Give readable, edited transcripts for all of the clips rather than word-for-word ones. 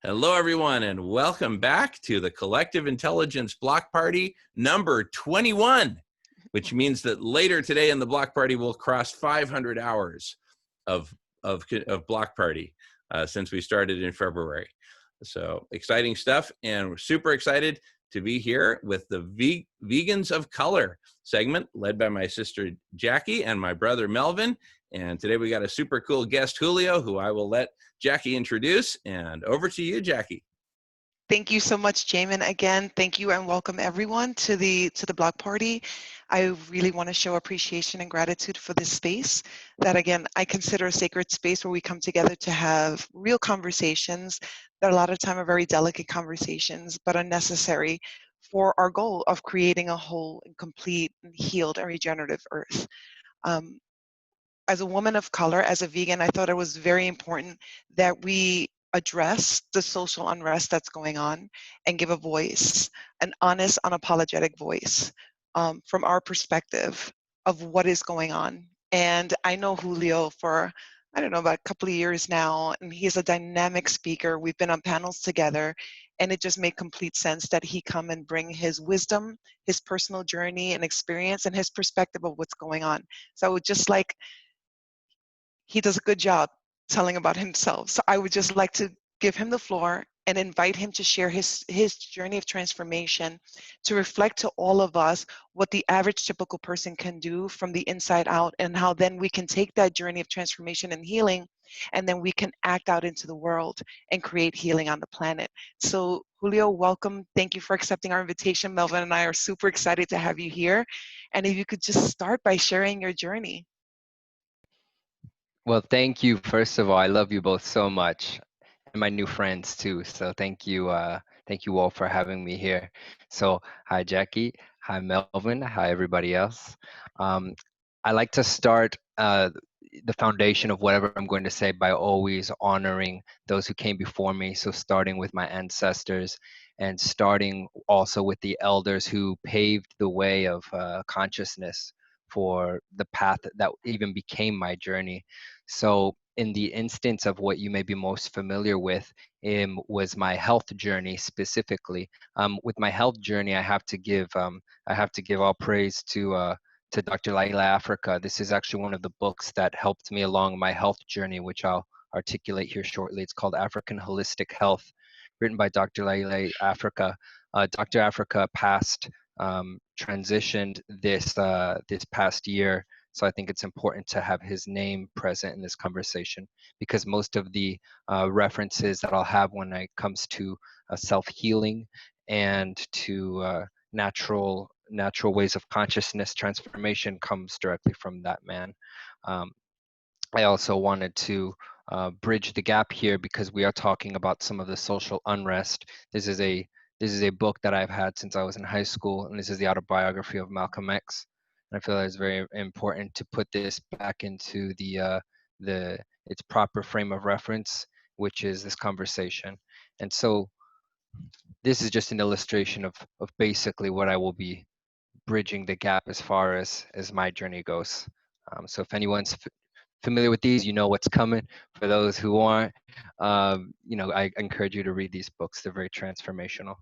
Hello, everyone, and welcome back to the Collective Intelligence Block Party number 21, which means that later today in the Block Party we'll cross 500 hours of Block Party since we started in February. So exciting stuff, and we're super excited to be here with the Vegans of Color segment led by my sister Jackie and my brother Melvin. And today we got a super cool guest, Julio, who I will let Jackie introduce. And over to you, Jackie. Thank you so much, Jamin. Again, thank you and welcome everyone to the Block Party. I really want to show appreciation and gratitude for this space that, again, I consider a sacred space where we come together to have real conversations that a lot of time are very delicate conversations, but are necessary for our goal of creating a whole and complete and healed and regenerative earth. As a woman of color, as a vegan, I thought it was very important that we address the social unrest that's going on and give a voice, an honest, unapologetic voice from our perspective of what is going on. And I know Julio for, I don't know, about a couple of years now, and he's a dynamic speaker. We've been on panels together, and it just made complete sense that he come and bring his wisdom, his personal journey and experience, and his perspective of what's going on. So I would just like, he does a good job telling about himself. So I would just like to give him the floor and invite him to share his journey of transformation, to reflect to all of us what the average typical person can do from the inside out, and how then we can take that journey of transformation and healing, and then we can act out into the world and create healing on the planet. So Julio, welcome. Thank you for accepting our invitation. Melvin and I are super excited to have you here. And if you could just start by sharing your journey. Well, thank you. First of all, I love you both so much, and my new friends too. So thank you all for having me here. So hi, Jackie. Hi, Melvin. Hi, everybody else. I like to start the foundation of whatever I'm going to say by always honoring those who came before me. So starting with my ancestors, and starting also with the elders who paved the way of consciousness for the path that even became my journey. So in the instance of what you may be most familiar with was my health journey specifically. With my health journey, I have to give all praise to Dr. Laila Afrika. This is actually one of the books that helped me along my health journey, which I'll articulate here shortly. It's called African Holistic Health, written by Dr. Laila Afrika. Dr. Afrika transitioned this past year. So I think it's important to have his name present in this conversation, because most of the references that I'll have when it comes to self-healing and to natural ways of consciousness transformation comes directly from that man. I also wanted to bridge the gap here, because we are talking about some of the social unrest. This is a book that I've had since I was in high school, and this is the autobiography of Malcolm X. And I feel that it's very important to put this back into its proper frame of reference, which is this conversation. And so this is just an illustration of basically what I will be bridging the gap as far as my journey goes. So if anyone's familiar with these, you know what's coming. For those who aren't, I encourage you to read these books. They're very transformational.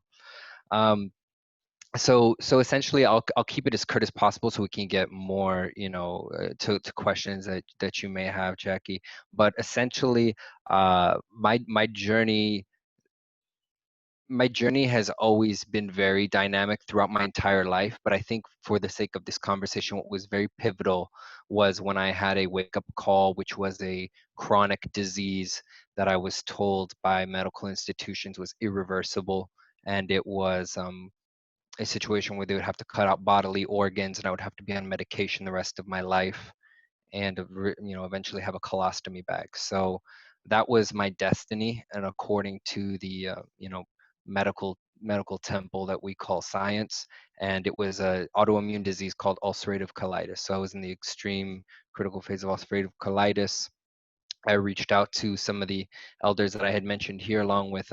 So essentially, I'll keep it as curt as possible so we can get more, to questions that you may have, Jackie. But essentially, my journey has always been very dynamic throughout my entire life. But I think for the sake of this conversation, what was very pivotal was when I had a wake-up call, which was a chronic disease that I was told by medical institutions was irreversible, and it was a situation where they would have to cut out bodily organs, and I would have to be on medication the rest of my life, and eventually have a colostomy bag. So that was my destiny, and according to the medical temple that we call science, and it was a autoimmune disease called ulcerative colitis. So I was in the extreme critical phase of ulcerative colitis. I reached out to some of the elders that I had mentioned here, along with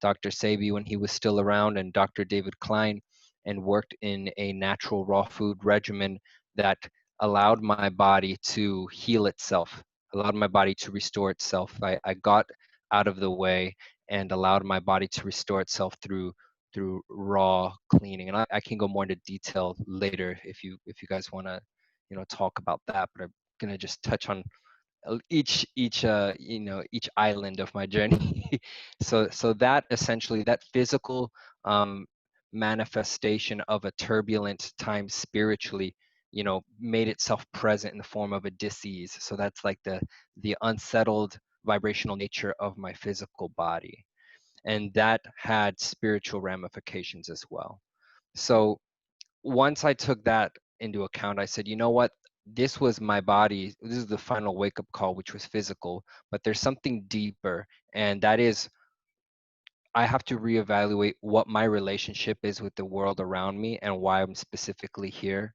Dr. Sebi when he was still around, and Dr. David Klein, and worked in a natural raw food regimen that allowed my body to heal itself, allowed my body to restore itself. I got out of the way and allowed my body to restore itself through raw cleaning. And I can go more into detail later if you guys want to, you know, talk about that. But I'm gonna just touch on each you know, each island of my journey. So that essentially, that physical um, manifestation of a turbulent time spiritually, you know, made itself present in the form of a disease. So that's like the unsettled vibrational nature of my physical body, and that had spiritual ramifications as well. So once I took that into account, I said, you know what? This was my body. This is the final wake up call, which was physical, but there's something deeper, and that is I have to reevaluate what my relationship is with the world around me and why I'm specifically here,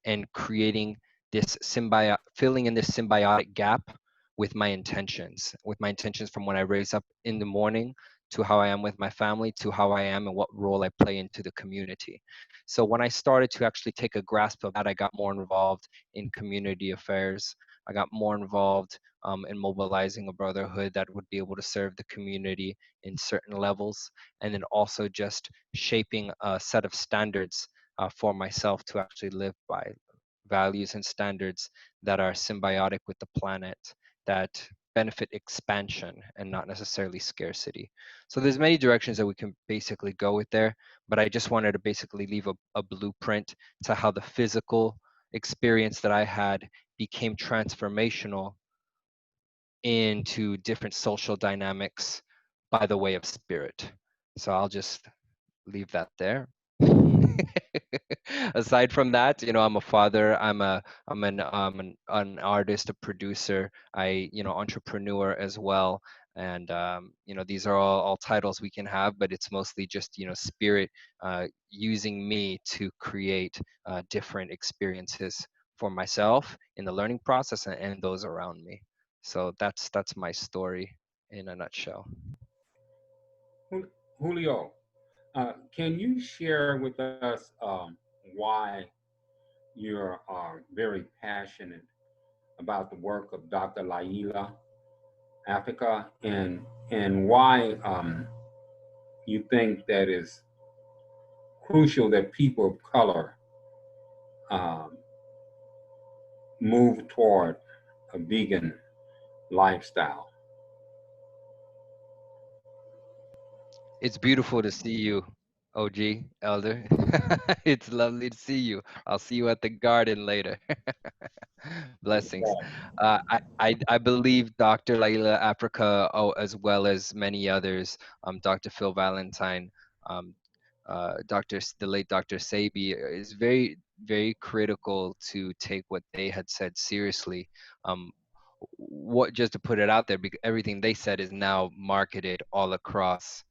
and creating this filling in this symbiotic gap with my intentions from when I raise up in the morning to how I am with my family to how I am and what role I play into the community. So when I started to actually take a grasp of that, I got more involved in community affairs. I got more involved in mobilizing a brotherhood that would be able to serve the community in certain levels, and then also just shaping a set of standards for myself to actually live by, values and standards that are symbiotic with the planet, that benefit expansion and not necessarily scarcity. So there's many directions that we can basically go with there, but I just wanted to basically leave a blueprint to how the physical experience that I had became transformational into different social dynamics by the way of spirit. So I'll just leave that there. Aside from that, you know, I'm a father. I'm an artist, a producer. You know, entrepreneur as well. And you know, these are all titles we can have, but it's mostly just, you know, spirit using me to create different experiences for myself in the learning process and those around me. So that's my story in a nutshell. Julio, can you share with us why you're very passionate about the work of Dr. Laila Africa, and why you think that is crucial that people of color um, move toward a vegan lifestyle? It's beautiful to see you, OG Elder. It's lovely to see you. I'll see you at the garden later. Blessings. I believe Dr. Laila Africa, oh, as well as many others, Dr. Phil Valentine, um, the late Dr. Sabi, is very critical to take what they had said seriously. Um, what just to put it out there, because everything they said is now marketed all across,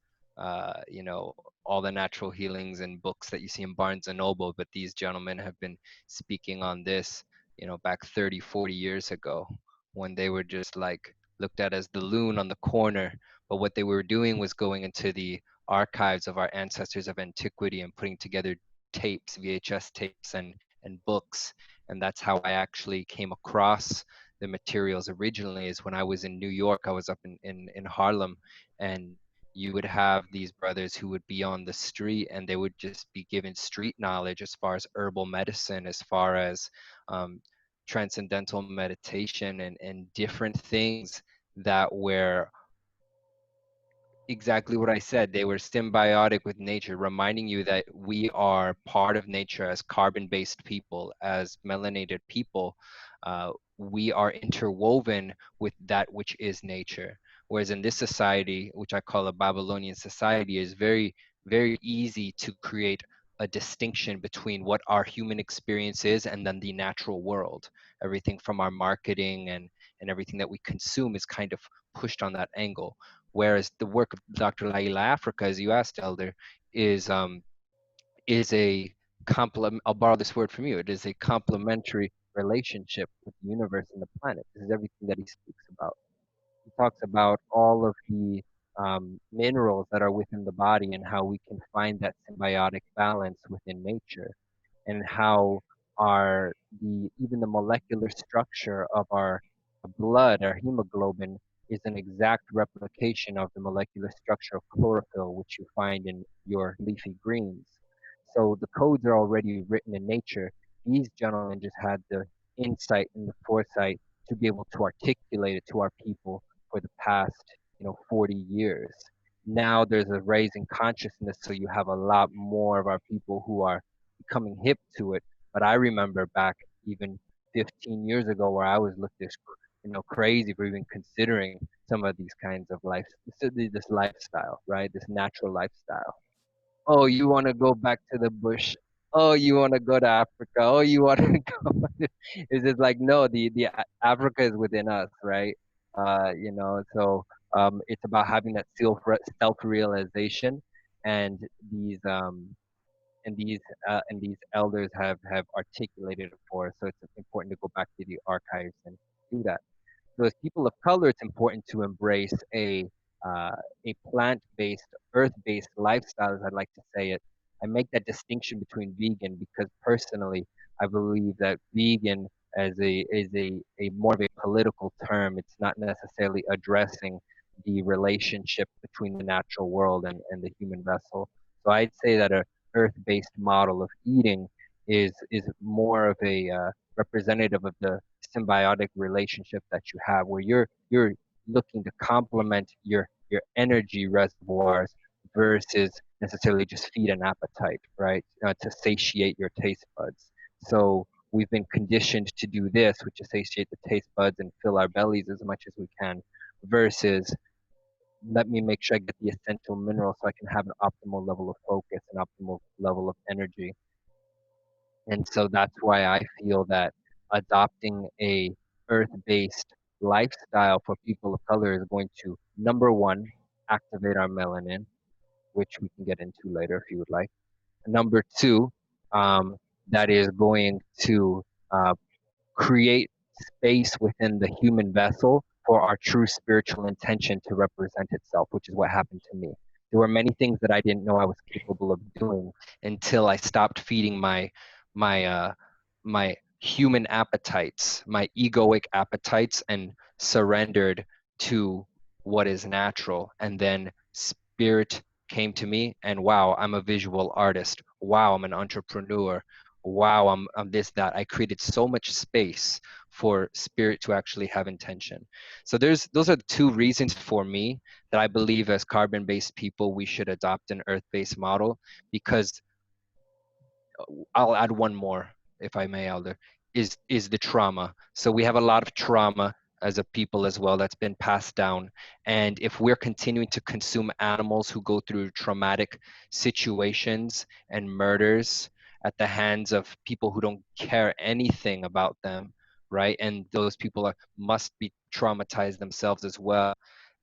you know, all the natural healings and books that you see in Barnes and Noble. But these gentlemen have been speaking on this, you know, back 30, 40 years ago, when they were just like looked at as the loon on the corner. But what they were doing was going into the archives of our ancestors of antiquity and putting together tapes, VHS tapes and books. And that's how I actually came across the materials originally. Is when I was in New York. I was up in Harlem, and you would have these brothers who would be on the street, and they would just be given street knowledge as far as herbal medicine, as far as um, transcendental meditation and different things that were exactly what I said. They were symbiotic with nature, reminding you that we are part of nature as carbon-based people, as melanated people. We are interwoven with that which is nature. Whereas in this society, which I call a Babylonian society, is very easy to create a distinction between what our human experience is and then the natural world. Everything from our marketing and everything that we consume is kind of pushed on that angle. Whereas the work of Dr. Laila Africa, as you asked, Elder, is a complement. I'll borrow this word from you. It is a complementary relationship with the universe and the planet. This is everything that he speaks about. He talks about all of the minerals that are within the body and how we can find that symbiotic balance within nature, and how our the even the molecular structure of our blood, our hemoglobin, is an exact replication of the molecular structure of chlorophyll, which you find in your leafy greens. So the codes are already written in nature. These gentlemen just had the insight and the foresight to be able to articulate it to our people for the past, 40 years. Now there's a raising consciousness, so you have a lot more of our people who are becoming hip to it. But I remember back even 15 years ago where I was looked as crazy for even considering some of these kinds of this lifestyle, right? This natural lifestyle. Oh, you want to go back to the bush? Oh, you want to go to Africa? Oh, you want to go? It's just like no, Africa is within us, right? So it's about having that self realization, and these these elders have articulated it for us. So it's important to go back to the archives and do that. So as people of color, it's important to embrace a plant-based, earth-based lifestyle, as I'd like to say it. I make that distinction between vegan because personally, I believe that vegan as a more of a political term. It's not necessarily addressing the relationship between the natural world and the human vessel. So I'd say that a earth-based model of eating is more of a representative of the symbiotic relationship that you have, where you're looking to complement your energy reservoirs versus necessarily just feed an appetite, right? To satiate your taste buds. So we've been conditioned to do this, which is satiate the taste buds and fill our bellies as much as we can, versus let me make sure I get the essential minerals so I can have an optimal level of focus, an optimal level of energy. And so that's why I feel that adopting a earth-based lifestyle for people of color is going to, number one, activate our melanin, which we can get into later if you would like. Number two, that is going to uh, create space within the human vessel for our true spiritual intention to represent itself, which is what happened to me. There were many things that I didn't know I was capable of doing until I stopped feeding my my human appetites, my egoic appetites, and surrendered to what is natural. And then spirit came to me, and wow, I'm a visual artist. Wow, I'm an entrepreneur. Wow, I'm this, that. I created so much space for spirit to actually have intention. So those are the two reasons for me that I believe as carbon-based people we should adopt an earth-based model, because I'll add one more, if I may, Elder, is the trauma. So we have a lot of trauma as a people as well that's been passed down. And if we're continuing to consume animals who go through traumatic situations and murders at the hands of people who don't care anything about them, right? And those people must be traumatized themselves as well.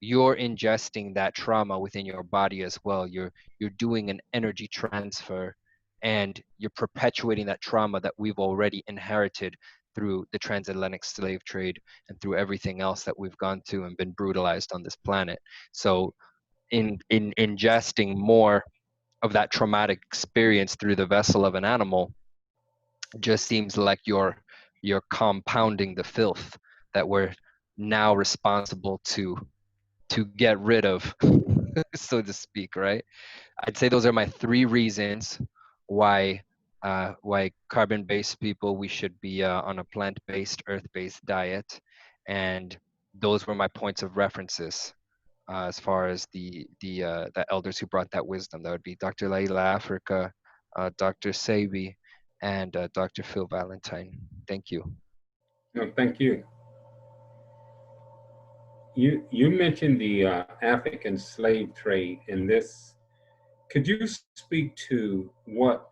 You're ingesting that trauma within your body as well. You're doing an energy transfer, and you're perpetuating that trauma that we've already inherited through the transatlantic slave trade and through everything else that we've gone through and been brutalized on this planet. So in ingesting more of that traumatic experience through the vessel of an animal just seems like you're compounding the filth that we're now responsible to get rid of, so to speak, right? I'd say those are my three reasons why carbon-based people we should be on a plant-based, earth-based diet, and those were my points of references as far as the elders who brought that wisdom. That would be Dr. Laila Africa, Dr. Sebi, and Dr. Phil Valentine. Thank you. No, thank you. You mentioned the African slave trade in this. Could you speak to what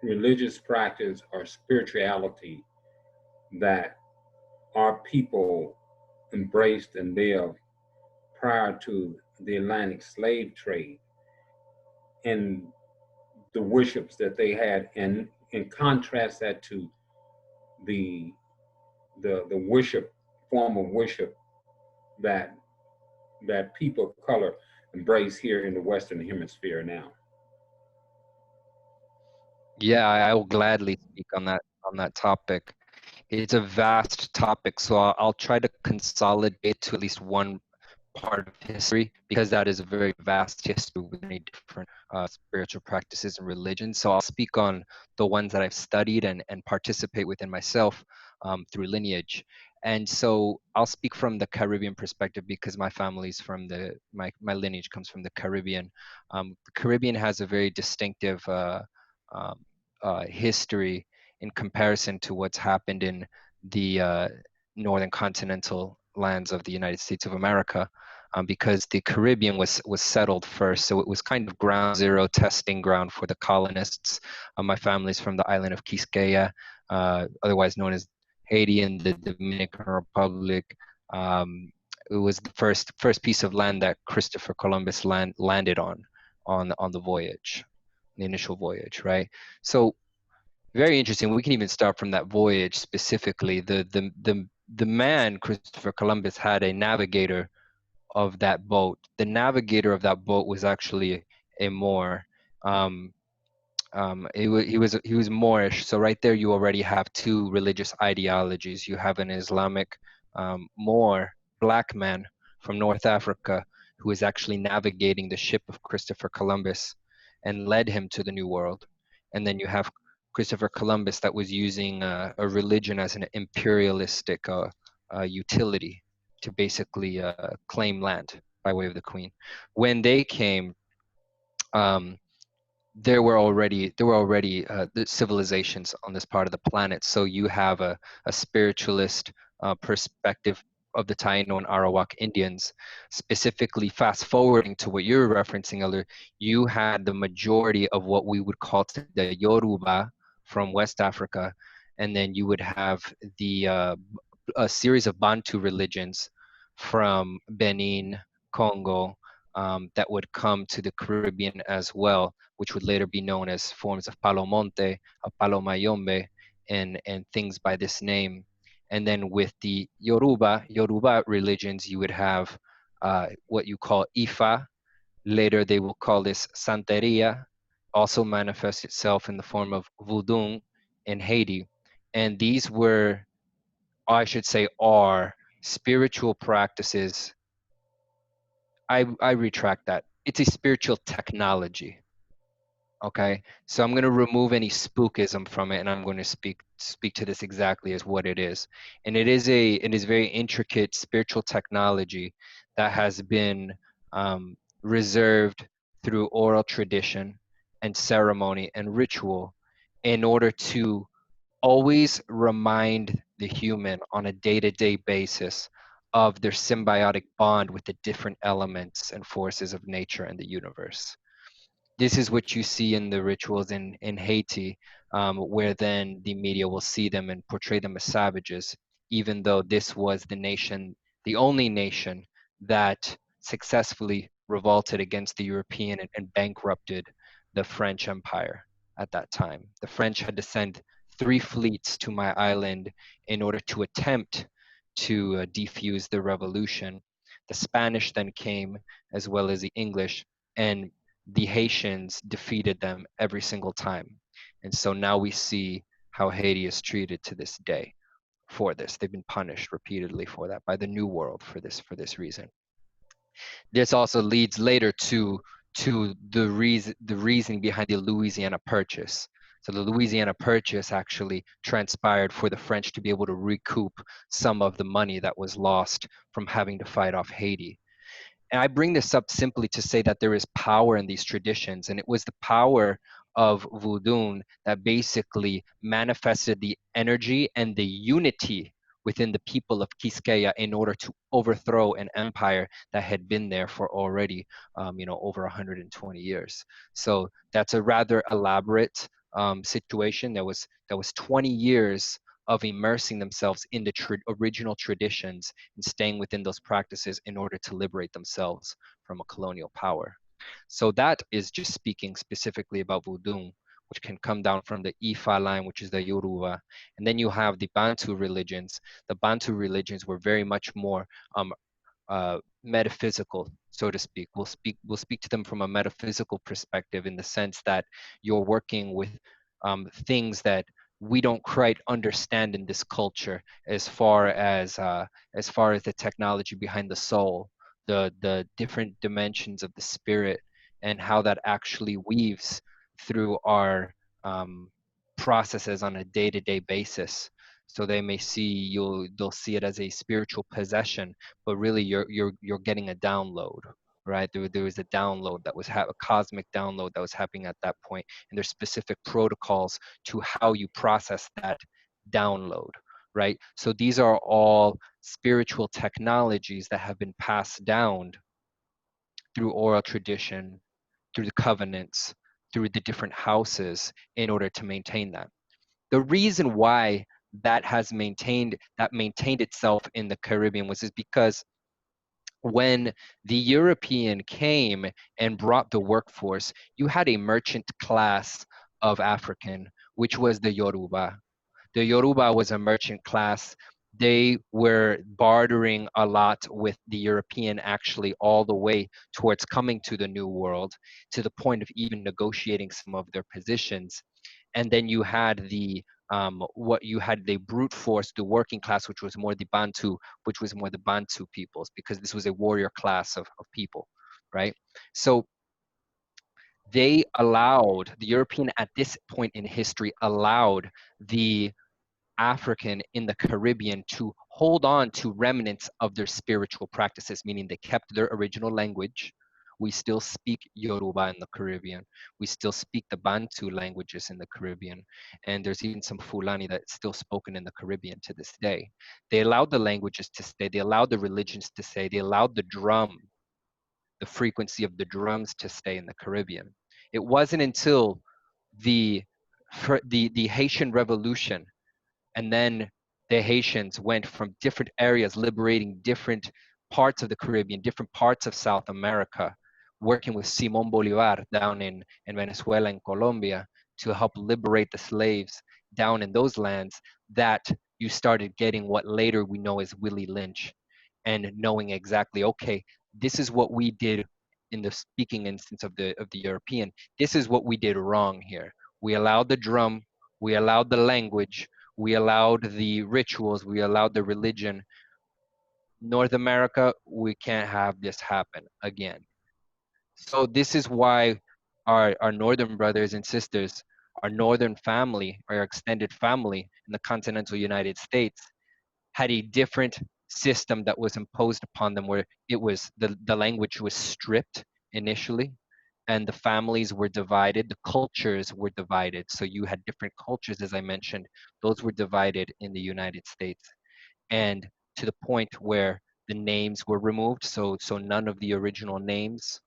religious practice or spirituality that our people embraced and lived prior to the Atlantic slave trade, and the worships that they had, and contrast that to the worship form of worship that people of color embrace here in the Western Hemisphere now? Yeah, I will gladly speak on that topic. It's a vast topic, so I'll try to consolidate to at least one part of history, because that is a very vast history with many different spiritual practices and religions. So I'll speak on the ones that I've studied and participate within myself through lineage. And so I'll speak from the Caribbean perspective, because my family's from my lineage comes from the Caribbean. The Caribbean has a very distinctive um, history in comparison to what's happened in the northern continental lands of the United States of America, because the Caribbean was settled first, so it was kind of ground zero, testing ground for the colonists. My family's from the island of Quisqueya, otherwise known as Haiti in the Dominican Republic. It was the first piece of land that Christopher Columbus landed on the voyage, the initial voyage, right? So very interesting. We can even start from that voyage specifically. The man Christopher Columbus had a navigator of that boat. The navigator of that boat was actually a Moor. He was Moorish. So right there, you already have two religious ideologies. You have an Islamic Moor black man from North Africa who is actually navigating the ship of Christopher Columbus and led him to the New World. And then you have Christopher Columbus that was using a religion as an imperialistic utility to basically claim land by way of the Queen. When they came, there were already the civilizations on this part of the planet. So you have a spiritualist perspective of the Taino and Arawak Indians. Specifically, fast forwarding to what you're referencing, Elder, you had the majority of what we would call the Yoruba from West Africa, and then you would have a series of Bantu religions from Benin, Congo, that would come to the Caribbean as well, which would later be known as forms of Palomonte, Palomayombe, and things by this name. And then with the Yoruba religions, you would have what you call Ifa. Later, they will call this Santeria, also manifests itself in the form of Voodoo in Haiti. And these were, I should say, are spiritual practices. I retract that. It's a spiritual technology. Okay, so I'm going to remove any spookism from it, and I'm going to speak to this exactly as what it is. And it is very intricate spiritual technology that has been reserved through oral tradition and ceremony and ritual in order to always remind the human on a day-to-day basis of their symbiotic bond with the different elements and forces of nature and the universe. This is what you see in the rituals in Haiti, where then the media will see them and portray them as savages, even though this was the nation, the only nation that successfully revolted against the European and bankrupted the French Empire at that time. The French had to send 3 fleets to my island in order to attempt to defuse the revolution. The Spanish then came, as well as the English, and the Haitians defeated them every single time. And so now we see how Haiti is treated to this day for this. They've been punished repeatedly for that by the New World for this reason. This also leads later to the reason behind the Louisiana Purchase. So the Louisiana Purchase actually transpired for the French to be able to recoup some of the money that was lost from having to fight off Haiti. And I bring this up simply to say that there is power in these traditions, and it was the power of Voodoo that basically manifested the energy and the unity within the people of Quisqueya in order to overthrow an empire that had been there for already, over 120 years. So that's a rather elaborate situation. That was 20 years of immersing themselves in the original traditions and staying within those practices in order to liberate themselves from a colonial power. So that is just speaking specifically about Voodoo, which can come down from the Ifa line, which is the Yoruba. And then you have the Bantu religions. The Bantu religions were very much more metaphysical, so to speak. We'll speak to them from a metaphysical perspective in the sense that you're working with things that we don't quite understand in this culture as far as the technology behind the soul, the different dimensions of the spirit, and how that actually weaves through our processes on a day-to-day basis. So they may see they'll see it as a spiritual possession, but really you're getting a download, right? There was a download that was a cosmic download that was happening at that point, and there's specific protocols to how you process that download, right? So these are all spiritual technologies that have been passed down through oral tradition, through the covenants, through the different houses in order to maintain that. The reason why that maintained itself in the Caribbean is because when the European came and brought the workforce, you had a merchant class of African, which was the Yoruba. The Yoruba was a merchant class. They were bartering a lot with the European, actually, all the way towards coming to the New World, to the point of even negotiating some of their positions. And then you had the brute force, the working class, which was more the Bantu peoples, because this was a warrior class of people, right? So the European at this point in history allowed the African in the Caribbean to hold on to remnants of their spiritual practices, meaning they kept their original language. We still speak Yoruba in the Caribbean. We still speak the Bantu languages in the Caribbean. And there's even some Fulani that's still spoken in the Caribbean to this day. They allowed the languages to stay. They allowed the religions to stay. They allowed the frequency of the drums to stay in the Caribbean. It wasn't until the Haitian Revolution, and then the Haitians went from different areas, liberating different parts of the Caribbean, different parts of South America, working with Simon Bolivar down in Venezuela and Colombia to help liberate the slaves down in those lands, that you started getting what later we know as Willie Lynch, and knowing exactly, okay, this is what we did in the speaking instance of the European. This is what we did wrong here. We allowed the drum, we allowed the language, we allowed the rituals, we allowed the religion. North America, we can't have this happen again. So this is why our northern brothers and sisters, our northern family, our extended family in the continental United States, had a different system that was imposed upon them, where it was the language was stripped initially, and the families were divided, the cultures were divided. So you had different cultures, as I mentioned, those were divided in the United States. And to the point where the names were removed, so none of the original names,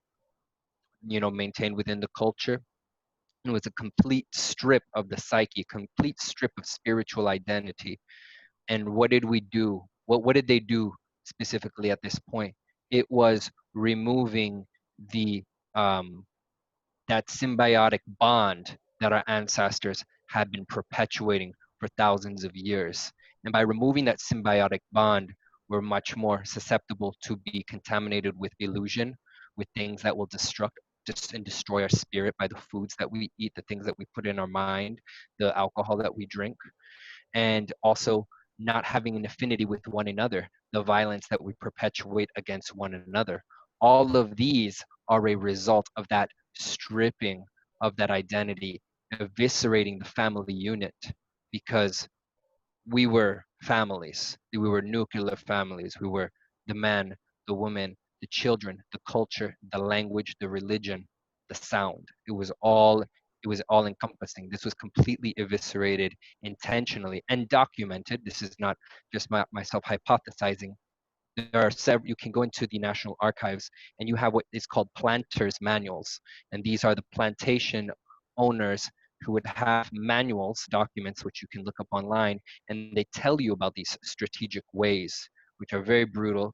maintained within the culture. It was a complete strip of the psyche, complete strip of spiritual identity. And what did we do? What did they do specifically at this point? It was removing the that symbiotic bond that our ancestors had been perpetuating for thousands of years. And by removing that symbiotic bond, we're much more susceptible to be contaminated with illusion, with things that will and destroy our spirit by the foods that we eat, the things that we put in our mind, the alcohol that we drink, and also not having an affinity with one another, the violence that we perpetuate against one another. All of these are a result of that stripping of that identity, eviscerating the family unit, because we were families. We were nuclear families. We were the man, the woman, the children, the culture, the language, the religion, the sound. It was all encompassing. This was completely eviscerated intentionally and documented. This is not just myself hypothesizing. There are several. You can go into the National Archives and you have what is called planters manuals, and these are the plantation owners who would have manuals, documents, which you can look up online, and they tell you about these strategic ways, which are very brutal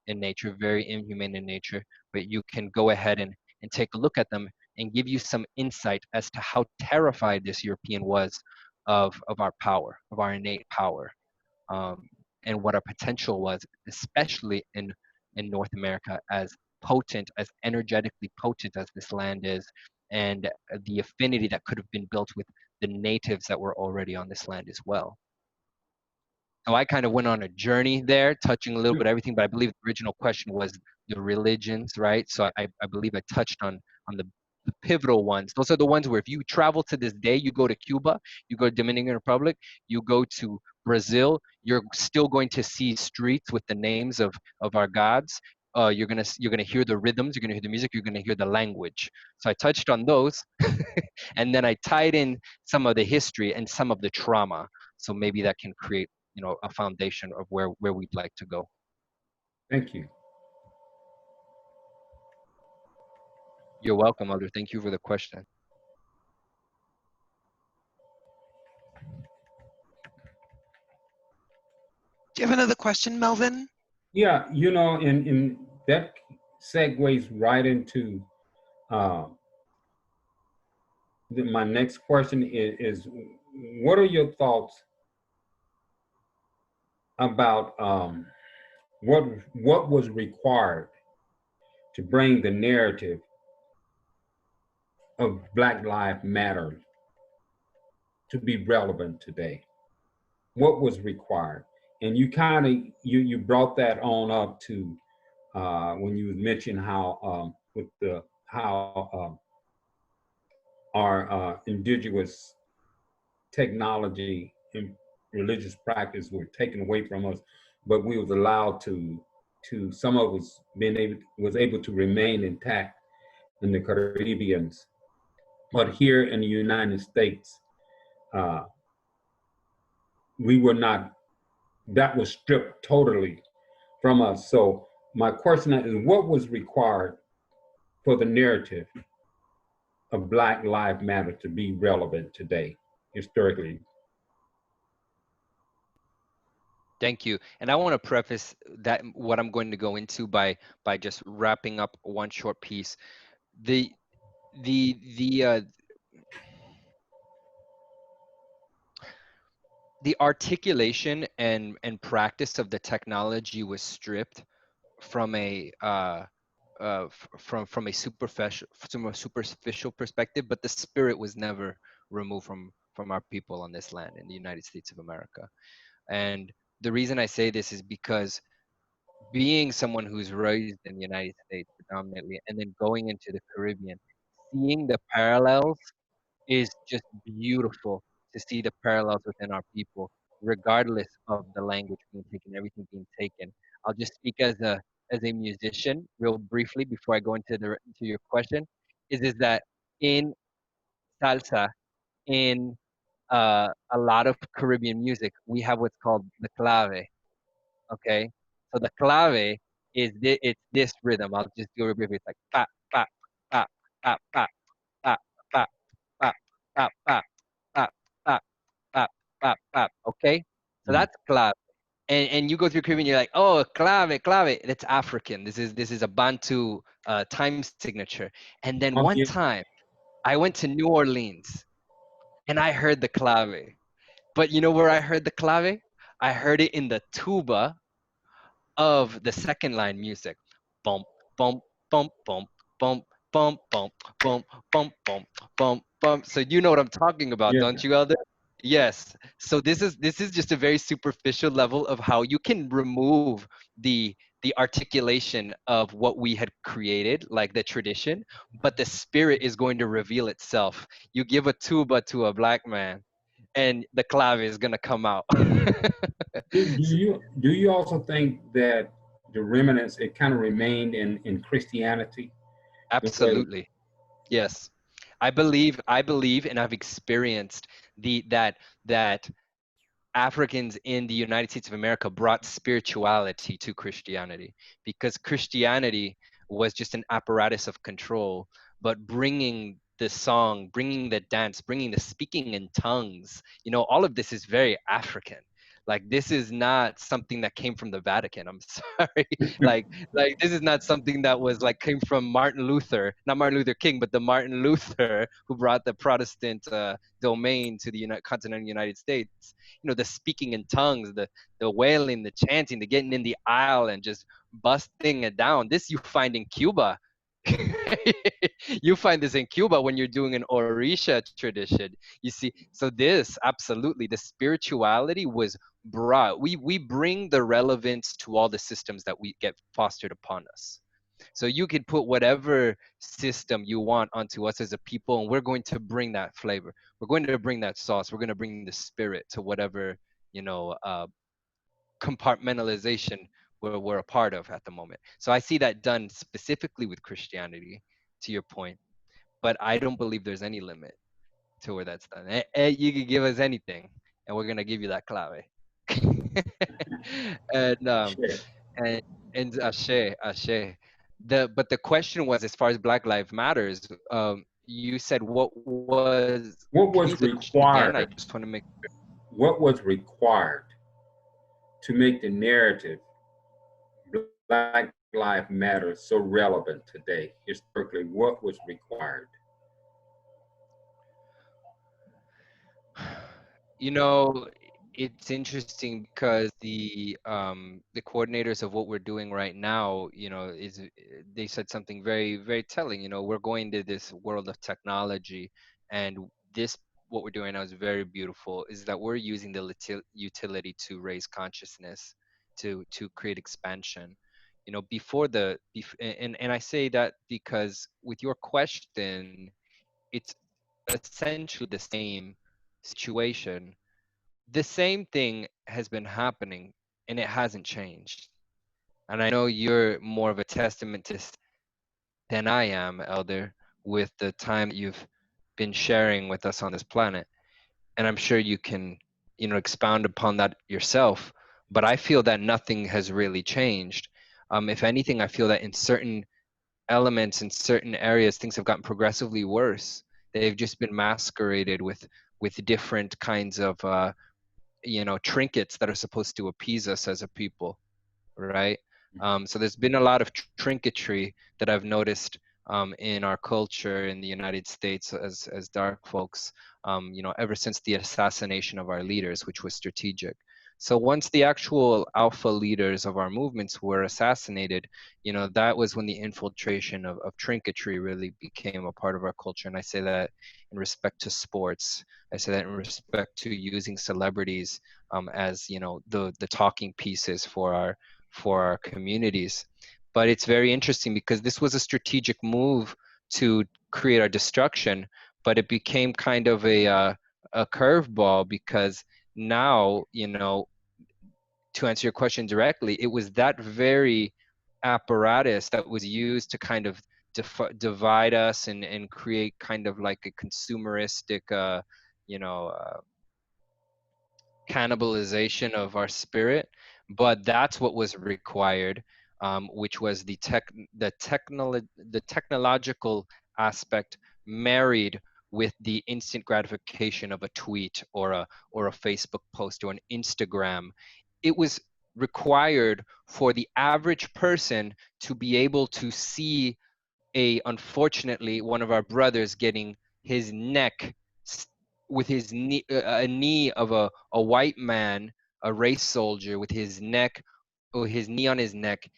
in nature, very inhumane in nature, but you can go ahead and take a look at them and give you some insight as to how terrified this European was of our power, of our innate power, and what our potential was, especially in North America, as potent, as energetically potent as this land is, and the affinity that could have been built with the natives that were already on this land as well. So I kind of went on a journey there, touching a little bit of everything, but I believe the original question was the religions, right? So I believe I touched on the pivotal ones. Those are the ones where if you travel to this day, you go to Cuba, you go to Dominican Republic, you go to Brazil, you're still going to see streets with the names of our gods. You're gonna hear the rhythms, you're gonna hear the music, you're gonna hear the language. So I touched on those, and then I tied in some of the history and some of the trauma. So maybe that can create, a foundation of where we'd like to go. Thank you. You're welcome, Elder. Thank you for the question. Do you have another question, Melvin? Yeah, and that segues right into my next question is what are your thoughts about what was required to bring the narrative of Black Lives Matter to be relevant today? What was required? And you kind of you brought that on up to when you mentioned how our indigenous technology and religious practice were taken away from us, but we was allowed to some of us was able to remain intact in the Caribbeans, but here in the United States, we were not. That was stripped totally from us. So my question is, what was required for the narrative of Black Lives Matter to be relevant today, historically? Thank you. And I want to preface that what I'm going to go into by just wrapping up one short piece. The articulation and practice of the technology was stripped from a from a superficial perspective, but the spirit was never removed from our people on this land in the United States of America. And the reason I say this is because being someone who's raised in the United States predominantly and then going into the Caribbean, seeing the parallels is just beautiful, to see the parallels within our people, regardless of the language being taken, everything being taken. I'll just speak as a musician real briefly before I go into your question, is that in salsa, in a lot of Caribbean music, we have what's called the clave. Okay, so the clave it's this rhythm. I'll just do it briefly. It's like pa pa pa pa pa pa pa pa pa pa pa pa pa pa pa. Okay, so that's clave. And you go through Caribbean, you're like, oh, clave, clave. That's African. This is a Bantu time signature. And then one time, I went to New Orleans, and I heard the clave. But you know where I heard the clave? I heard it in the tuba of the second line music. Bump, bump, bump, bump, bump, bump, bump, bump, bump, bump, bump, bump. So you know what I'm talking about, don't you, Elder? Yes. So this is just a very superficial level of how you can remove the articulation of what we had created, like the tradition, but the spirit is going to reveal itself. You give a tuba to a black man, and the clave is gonna come out. Do you also think that the remnants it kind of remained in Christianity? Absolutely. Yes. I believe and I've experienced that Africans in the United States of America brought spirituality to Christianity, because Christianity was just an apparatus of control, but bringing the song, bringing the dance, bringing the speaking in tongues, all of this is very African. Like, this is not something that came from the Vatican. I'm sorry. like this is not something that was like came from Martin Luther, not Martin Luther King, but the Martin Luther who brought the Protestant domain to the continental United States. The speaking in tongues, the wailing, the chanting, the getting in the aisle and just busting it down. This you find in Cuba. You find this in Cuba when you're doing an Orisha tradition. You see, so this absolutely, the spirituality was brought. We bring the relevance to all the systems that we get fostered upon us. So you could put whatever system you want onto us as a people, and we're going to bring that flavor. We're going to bring that sauce. We're going to bring the spirit to whatever, you know, compartmentalization we're a part of at the moment. So I see that done specifically with Christianity, to your point, but I don't believe there's any limit to where that's done. You can give us anything, and we're gonna give you that clave. and Sure. and and ashe. But the question was, as far as Black Lives Matters, you said what was? What Can you was use the question again? I required? just want to make. What was required to make the narrative Black Lives Matter so relevant today? Historically, what was required? You know, it's interesting because the coordinators of what we're doing right now, you know, is they said something very, very telling. You know, we're going to this world of technology, and this what we're doing now is very beautiful. Is that we're using the utility to raise consciousness, to create expansion. You know, before and I say that because with your question, it's essentially the same situation. The same thing has been happening and it hasn't changed. And I know you're more of a testament to than I am, Elder, with the time that you've been sharing with us on this planet. And I'm sure you can, you know, expound upon that yourself. But I feel that nothing has really changed. If anything, I feel that in certain elements, in certain areas, things have gotten progressively worse. They've just been masqueraded with different kinds of you know, trinkets that are supposed to appease us as a people, right? So there's been a lot of trinketry that I've noticed in our culture in the United States as dark folks, you know, ever since the assassination of our leaders, which was strategic. So once the actual alpha leaders of our movements were assassinated, you know, that was when the infiltration of trinketry really became a part of our culture. And I say that in respect to sports. I say that in respect to using celebrities as, you know, the talking pieces for our communities. But it's very interesting because this was a strategic move to create our destruction, but it became kind of a curveball because now, you know, to answer your question directly, it was that very apparatus that was used to kind of divide us and create kind of like a consumeristic, you know, cannibalization of our spirit, but that's what was required, which was the technological aspect married with the instant gratification of a tweet or a Facebook post or an Instagram. It was required for the average person to be able to see unfortunately one of our brothers getting his neck with his knee, a knee of a white man, a race soldier, with his neck or his knee on his neck,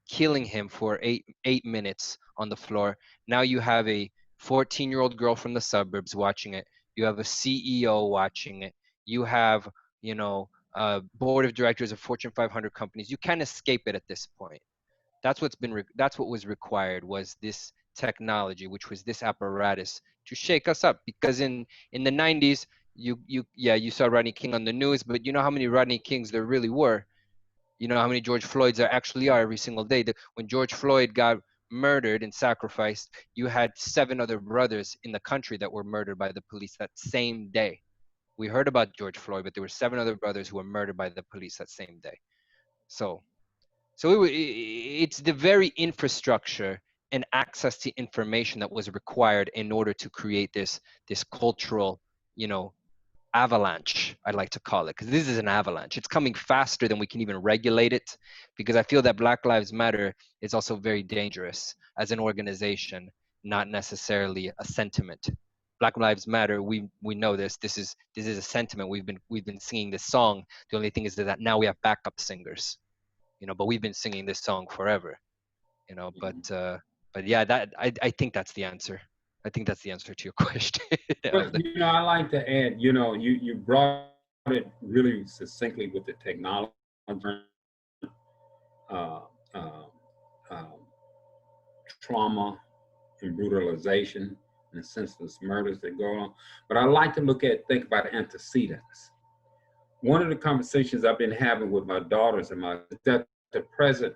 killing him for eight minutes on the floor. Now you have a 14-year-old girl from the suburbs watching it. You have a CEO watching it. You have, you know, board of directors of Fortune 500 companies. You can't escape it at this point. That's that's what was required, was this technology, which was this apparatus to shake us up. Because in the 90s, you saw Rodney King on the news, but you know how many Rodney Kings there really were. You know how many George Floyds there actually are every single day. When George Floyd got murdered and sacrificed, you had 7 other brothers in the country that were murdered by the police that same day. We heard about George Floyd, but there were 7 other brothers who were murdered by the police that same day. So it's the very infrastructure and access to information that was required in order to create this cultural, you know, avalanche, I'd like to call it, because this is an avalanche. It's coming faster than we can even regulate it, because I feel that Black Lives Matter is also very dangerous as an organization, not necessarily a sentiment. Black Lives Matter, we know this is a sentiment. We've been singing this song. The only thing is that now we have backup singers, you know, but we've been singing this song forever, you know. But But yeah, that I think that's the answer. I think that's the answer to your question. But I like to add, you brought it really succinctly with the technology, uh, uh, um, trauma and brutalization and the senseless murders that go on. But I like to think about antecedents. One of the conversations I've been having with my daughters and that the present,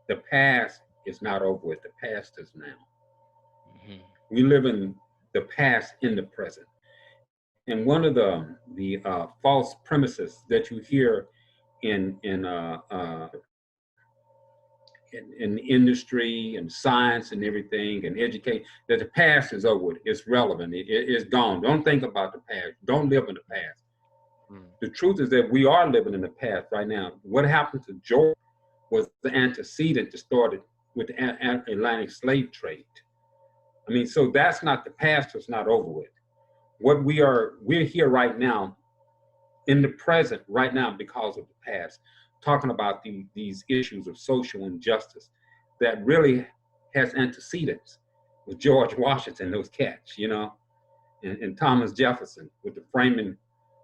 the past is not over with. The past is now. Mhm. We live in the past in the present. And one of the false premises that you hear in industry and science and everything and education, that the past is over with. It's relevant. It's gone. Don't think about the past. Don't live in the past. The truth is that we are living in the past right now. What happened to George was the antecedent that started with the Atlantic slave trade. I mean, so that's not the past. It's not over with. We're here right now, in the present right now because of the past, talking about these issues of social injustice that really has antecedents with George Washington, those cats, and Thomas Jefferson with the framing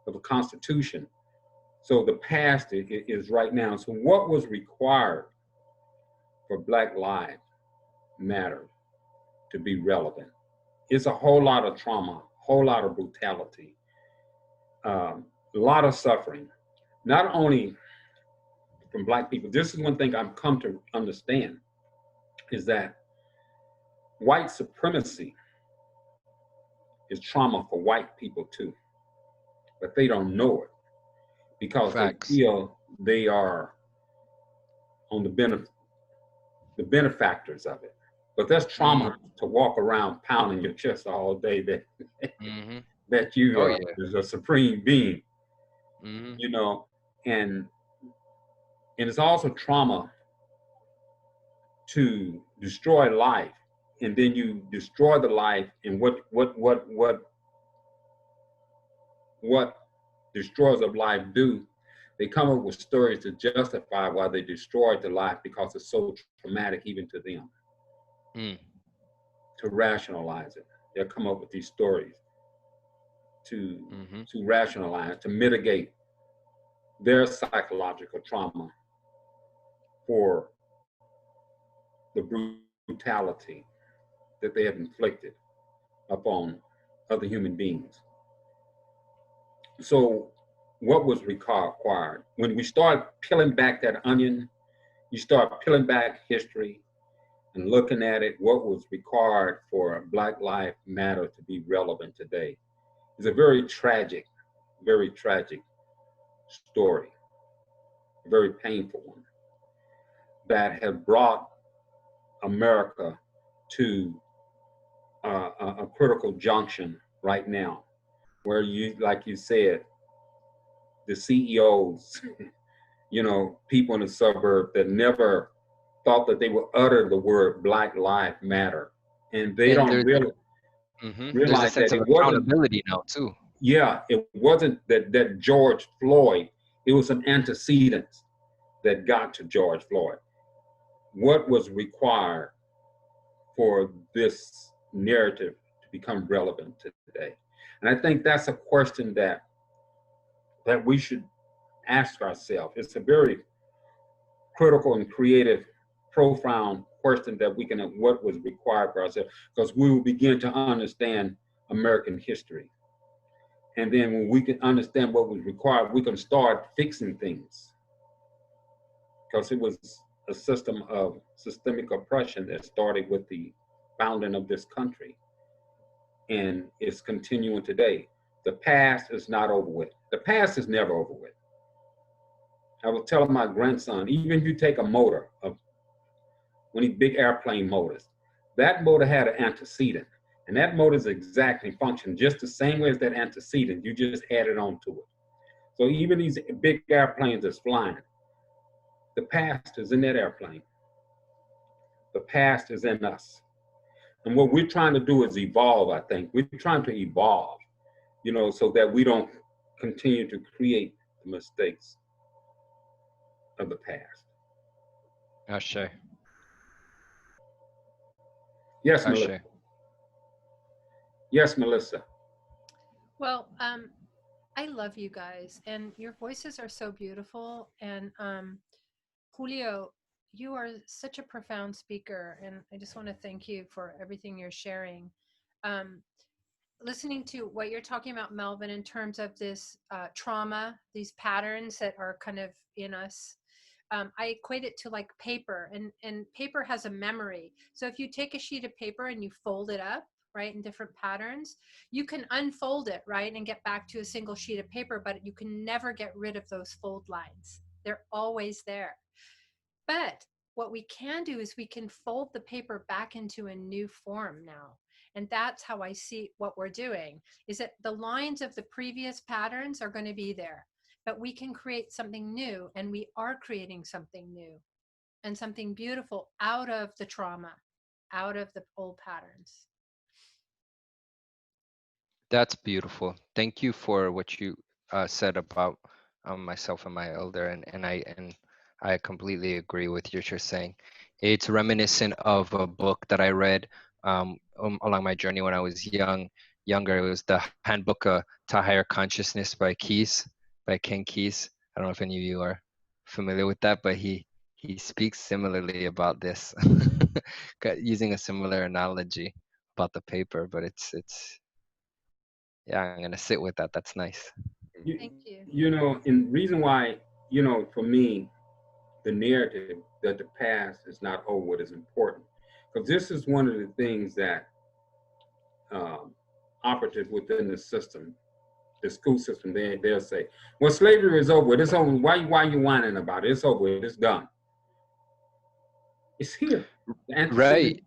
of the Constitution. So the past is right now. So what was required for Black Lives Matter to be relevant? It's a whole lot of trauma, a whole lot of brutality, a lot of suffering, not only from Black people. This is one thing I've come to understand, is that white supremacy is trauma for white people too, but they don't know it because Facts. they feel they are on the benefactors of it. But that's trauma to walk around pounding your chest all day that that you Oh, are yeah. is a supreme being, Mhm. and it's also trauma to destroy life, and then you destroy the life, and what destroyers of life do, they come up with stories to justify why they destroyed the life because it's so traumatic even to them. To rationalize it, they'll come up with these stories to rationalize, to mitigate their psychological trauma for the brutality that they have inflicted upon other human beings. So what was required? When we start peeling back that onion, you start peeling back history and looking at it, what was required for Black Lives Matter to be relevant today is a very tragic story, a very painful one, that has brought America to a critical junction right now, where like you said, the CEOs, people in the suburb that never thought that they would utter the word Black Lives Matter, and they And don't really there's a realize sense that of it wasn't. accountability now too. Yeah, it wasn't that George Floyd. It was some antecedents that got to George Floyd. What was required for this narrative to become relevant today? And I think that's a question that we should ask ourselves. It's a very critical and creative, profound question that we can, what was required for ourselves, because we will begin to understand American history. And then when we can understand what was required, we can start fixing things. Because it was a system of systemic oppression that started with the founding of this country. And it's continuing today. The past is not over with. The past is never over with. I was telling my grandson, even if you take a motor, one of these big airplane motors, that motor had an antecedent. And that motor is exactly function just the same way as that antecedent. You just added on to it. So even these big airplanes that's flying, the past is in that airplane. The past is in us. And what we're trying to do is evolve, I think. We're trying to evolve, so that we don't continue to create the mistakes of the past. Ashe. Yes, Ashe. Melissa. Yes, Melissa. Well, I love you guys, and your voices are so beautiful. And Julio, you are such a profound speaker, and I just want to thank you for everything you're sharing. Um, Listening to what you're talking about, Melvin, in terms of this trauma, these patterns that are kind of in us. I equate it to like paper, and paper has a memory. So if you take a sheet of paper and you fold it up, right, in different patterns, you can unfold it, right, and get back to a single sheet of paper, but you can never get rid of those fold lines. They're always there. But what we can do is we can fold the paper back into a new form now. And that's how I see what we're doing, is that the lines of the previous patterns are going to be there, but we can create something new, and we are creating something new and something beautiful out of the trauma, out of the old patterns. That's beautiful. Thank you for what you said about myself and my elder, and I completely agree with what you're saying. It's reminiscent of a book that I read along my journey when I was younger. It was the Handbook to Higher Consciousness by Ken Keyes. I don't know if any of you are familiar with that, but he speaks similarly about this, using a similar analogy about the paper. But it's yeah, I'm gonna sit with that. That's nice. Thank you. You know, and reason why, you know, for me, the narrative that the past is not over with is important, because this is one of the things that operative within the system, the school system. They'll say, "Well, slavery is over with. It's over. Why you whining about it? It's over with. It's done. It's here." The Right.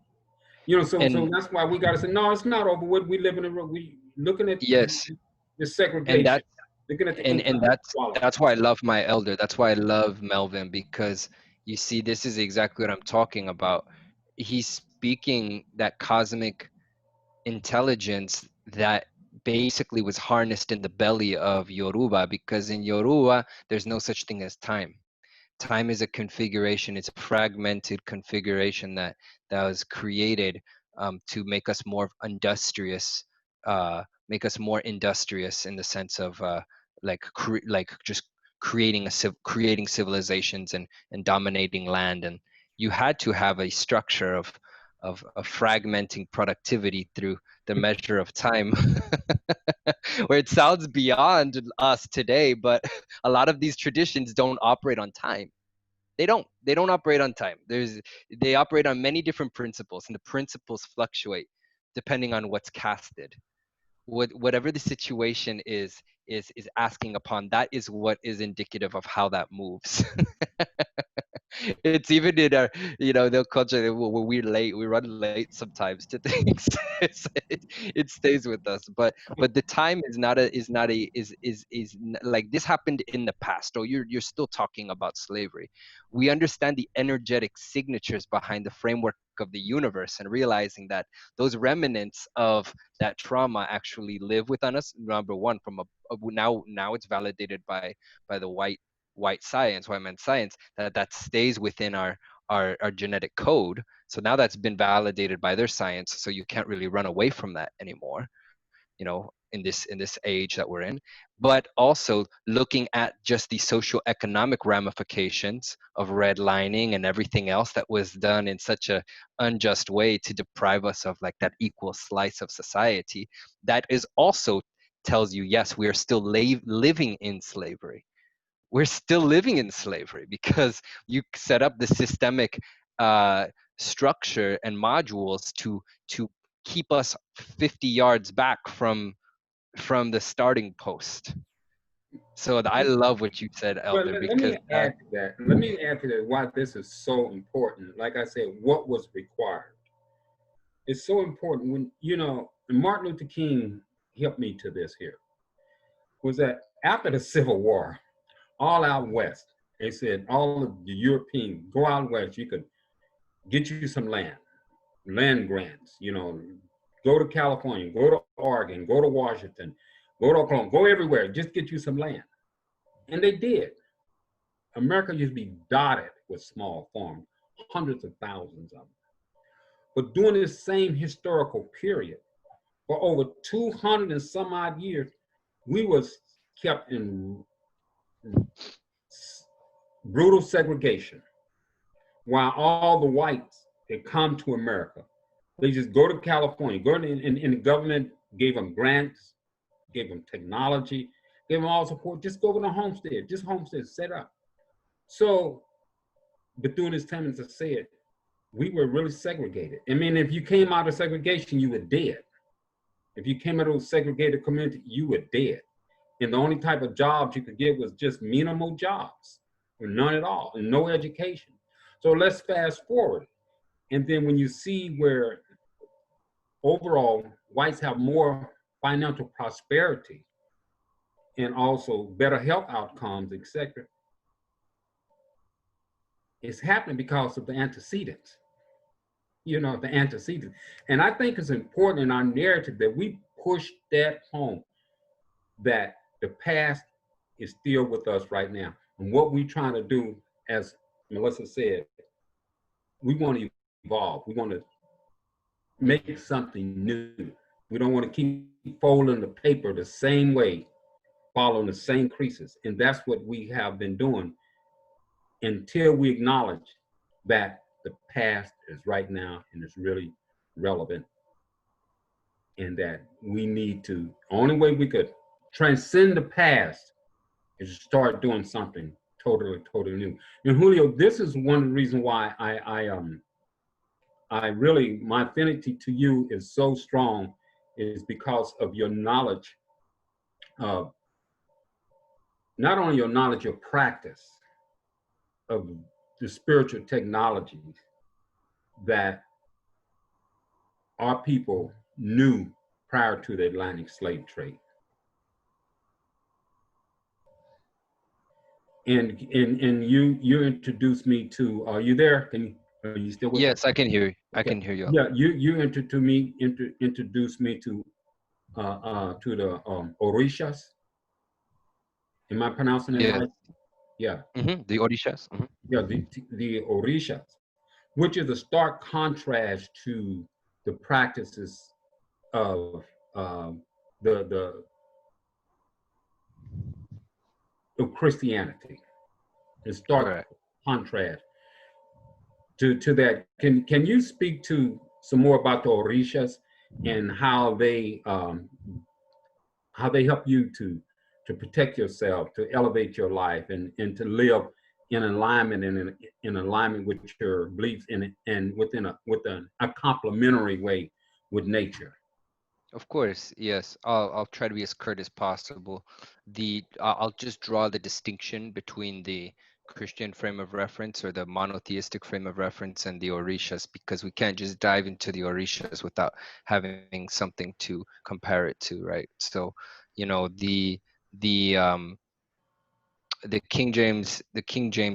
You know, so And that's why we got to say, no, it's not over with. We live in we looking at yes, the and segregation, looking at the and inequality. that's why I love my elder. That's why I love Melvin, because you see, this is exactly what I'm talking about. He's speaking that cosmic intelligence that basically was harnessed in the belly of Yoruba, because in Yoruba there's no such thing as time. Time is a configuration. It's a fragmented configuration that was created to make us more industrious, make us more industrious in the sense of like just creating civilizations and dominating land. And you had to have a structure of fragmenting productivity through the measure of time, where it sounds beyond us today, but a lot of these traditions don't operate on time. They don't operate on time. They operate on many different principles, and the principles fluctuate depending on what's casted. Whatever the situation is asking upon, that is what is indicative of how that moves. It's even in our, the culture, we're late, we run late sometimes to things. It stays with us, but the time like, this happened in the past, or you're still talking about slavery. We understand the energetic signatures behind the framework of the universe, and realizing that those remnants of that trauma actually live within us. Number one, now it's validated by the white man's science, that stays within our genetic code. So now that's been validated by their science, so you can't really run away from that anymore, in this age that we're in. But also looking at just the social economic ramifications of redlining and everything else that was done in such a unjust way to deprive us of like that equal slice of society, that is also tells you, yes, we are still living in slavery. We're still living in slavery, because you set up the systemic structure and modules to keep us 50 yards back from the starting post. So I love what you said, Well, Elder, let because me add to that. Let me add to that why this is so important. Like I said, what was required. It's so important when, and Martin Luther King helped me to this here, was that after the Civil War, all out west, they said, all of the Europeans, go out west, you could get you some land grants, go to California, go to Oregon, go to Washington, go to Oklahoma, go everywhere, just get you some land. And they did. America used to be dotted with small farms, hundreds of thousands of them. But during this same historical period, for over 200 and some odd years, we was kept in brutal segregation, while all the whites had come to America. They just go to California, and the government gave them grants, gave them technology, gave them all support. Just go to the homestead, just homestead, set up. So, but during this time, as I said, we were really segregated. I mean, if you came out of segregation, you were dead. If you came out of a segregated community, you were dead. And the only type of jobs you could get was just minimal jobs, or none at all, and no education. So let's fast forward. And then when you see where overall whites have more financial prosperity and also better health outcomes, etc., it's happening because of the antecedents. You know, the antecedents. And I think it's important in our narrative that we push that home, that the past is still with us right now. And what we're trying to do, as Melissa said, we want to evolve. We want to make something new. We don't want to keep folding the paper the same way, following the same creases. And that's what we have been doing until we acknowledge that the past is right now and it's really relevant. And that we need to, only way we could transcend the past is to start doing something totally new. And Julio, this is one of the reasons why I really, my affinity to you is so strong, is because of your knowledge of, not only your knowledge, your practice of the spiritual technologies that our people knew prior to the Atlantic slave trade. And you introduced me to, are you there? Are you still with Yes, me? I can hear you. I Okay. can hear you. Yeah, you introduced me to the Orishas. Am I pronouncing it Yeah. right? Yeah. The Orishas. Yeah, the Orishas, which is a stark contrast to the practices of the of Christianity. A stark Correct. contrast to that. Can you speak to some more about the Orishas and how they help you to protect yourself, to elevate your life, and to live in alignment and in alignment with your beliefs and within a complementary way with nature? Of course, yes. I'll try to be as curt as possible. I'll just draw the distinction between the Christian frame of reference or the monotheistic frame of reference and the Orishas, because we can't just dive into the Orishas without having something to compare it to, right? So, you know, the King James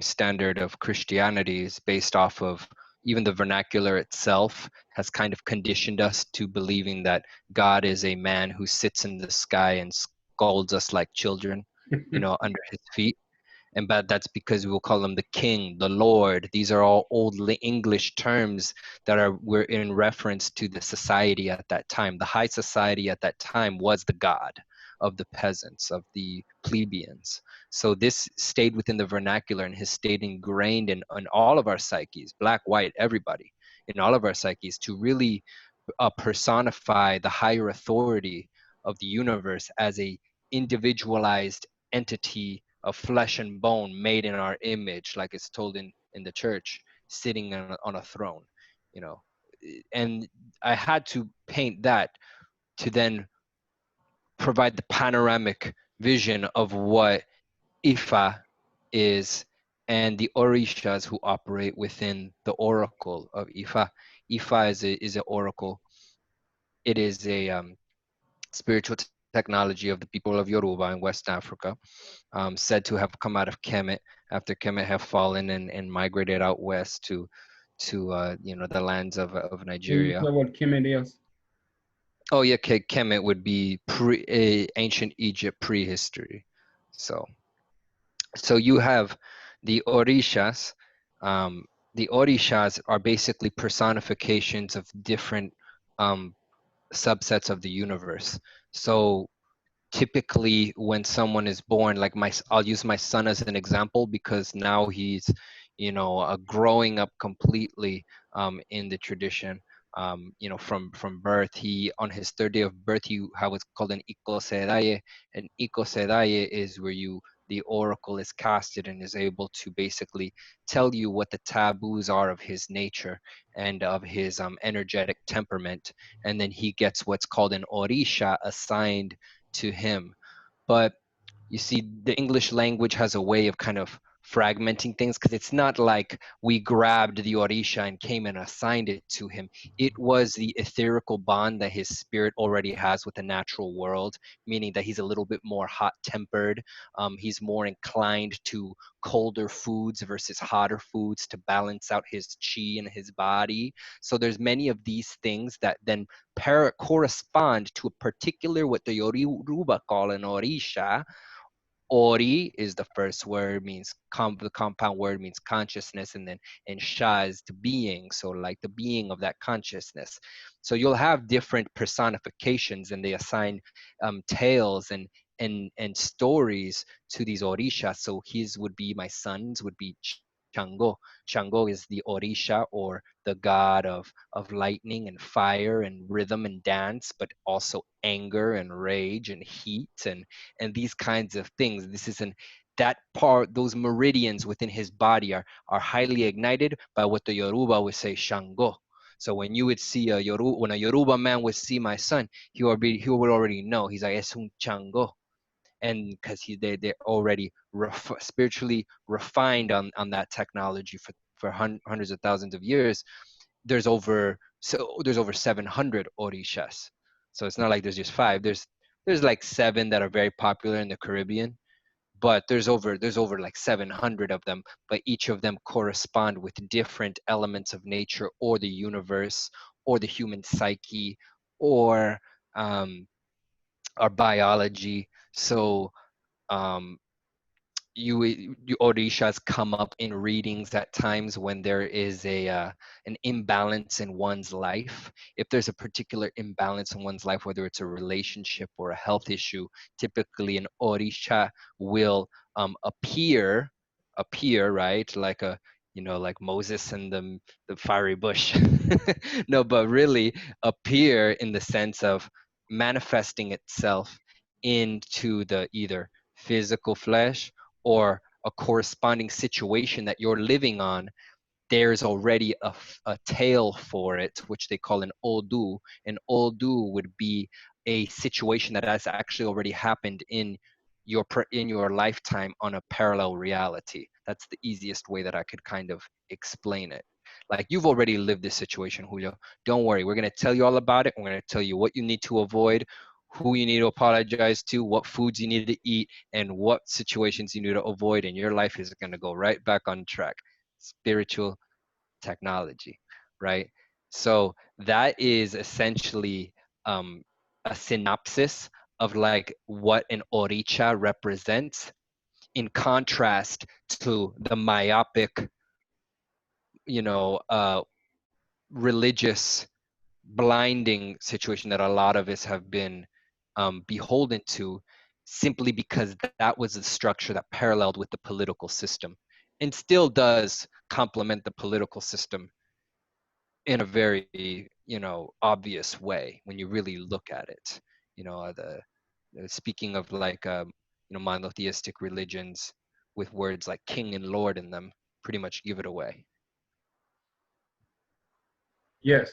standard of Christianity is based off of, even the vernacular itself has kind of conditioned us to believing that God is a man who sits in the sky and scolds us like children, you know, under his feet. And but that's because we will call him the King, the Lord. These are all old English terms that were in reference to the society at that time. The high society at that time was the God of the peasants, of the plebeians. So this stayed within the vernacular and has stayed ingrained in all of our psyches, black, white, everybody, in all of our psyches, to really personify the higher authority of the universe as a individualized entity of flesh and bone made in our image, like it's told in the church, sitting on a throne, you know. And I had to paint that to then provide the panoramic vision of what Ifa is and the Orishas who operate within the oracle of Ifa. Ifa is an oracle. It is a spiritual technology of the people of Yoruba in West Africa, said to have come out of Kemet after Kemet have fallen and migrated out west to you know, the lands of Nigeria. Can you know what Kemet is? Oh yeah, Kemet would be ancient Egypt prehistory. So you have the Orishas, the orishas are basically personifications of different subsets of the universe. So typically when someone is born, like I'll use my son as an example because now he's, growing up completely in the tradition. From birth, he on his third day of birth, he had what's called an ikosedaye. An ikosedaye is where the oracle is casted and is able to basically tell you what the taboos are of his nature and of his energetic temperament, and then he gets what's called an orisha assigned to him. But you see, the English language has a way of kind of fragmenting things, because it's not like we grabbed the orisha and came and assigned it to him. It was the etherical bond that his spirit already has with the natural world, meaning that he's a little bit more hot-tempered. He's more inclined to colder foods versus hotter foods to balance out his chi in his body. So there's many of these things that then correspond to a particular, what the Yoruba call an orisha. Ori is the first word, means the compound word means consciousness, and sha is the being, so like the being of that consciousness. So you'll have different personifications, and they assign tales and stories to these orishas. So his would be, my son's would be Shango. Shango is the orisha, or the god of lightning and fire and rhythm and dance, but also anger and rage and heat and these kinds of things. This is that part, those meridians within his body are highly ignited by what the Yoruba would say Shango. So when you would see when a Yoruba man would see my son, he would already know. He's like, es un chango. And because they're already spiritually refined on that technology for hundreds of thousands of years. There's over 700 orishas. So it's not like there's just 5. There's like 7 that are very popular in the Caribbean, but there's over like 700 of them, but each of them correspond with different elements of nature or the universe or the human psyche or our biology. So you orishas come up in readings at times when there is an imbalance in one's life. If there's a particular imbalance in one's life, whether it's a relationship or a health issue, typically an orisha will appear, right, like like Moses and the fiery bush. No, but really appear in the sense of manifesting itself into the either physical flesh or a corresponding situation that you're living on. There's already a tale for it, which they call an odu. An odu would be a situation that has actually already happened in your lifetime on a parallel reality. That's the easiest way that I could kind of explain it. Like, you've already lived this situation, Julio. Don't worry, we're going to tell you all about it. We're going to tell you what you need to avoid, who you need to apologize to, what foods you need to eat, and what situations you need to avoid, and your life is going to go right back on track. Spiritual technology, right? So that is essentially a synopsis of like what an oricha represents, in contrast to the myopic, religious blinding situation that a lot of us have been beholden to, simply because that was the structure that paralleled with the political system and still does complement the political system in a very obvious way when you really look at it. Speaking of like monotheistic religions with words like king and lord in them pretty much give it away. Yes.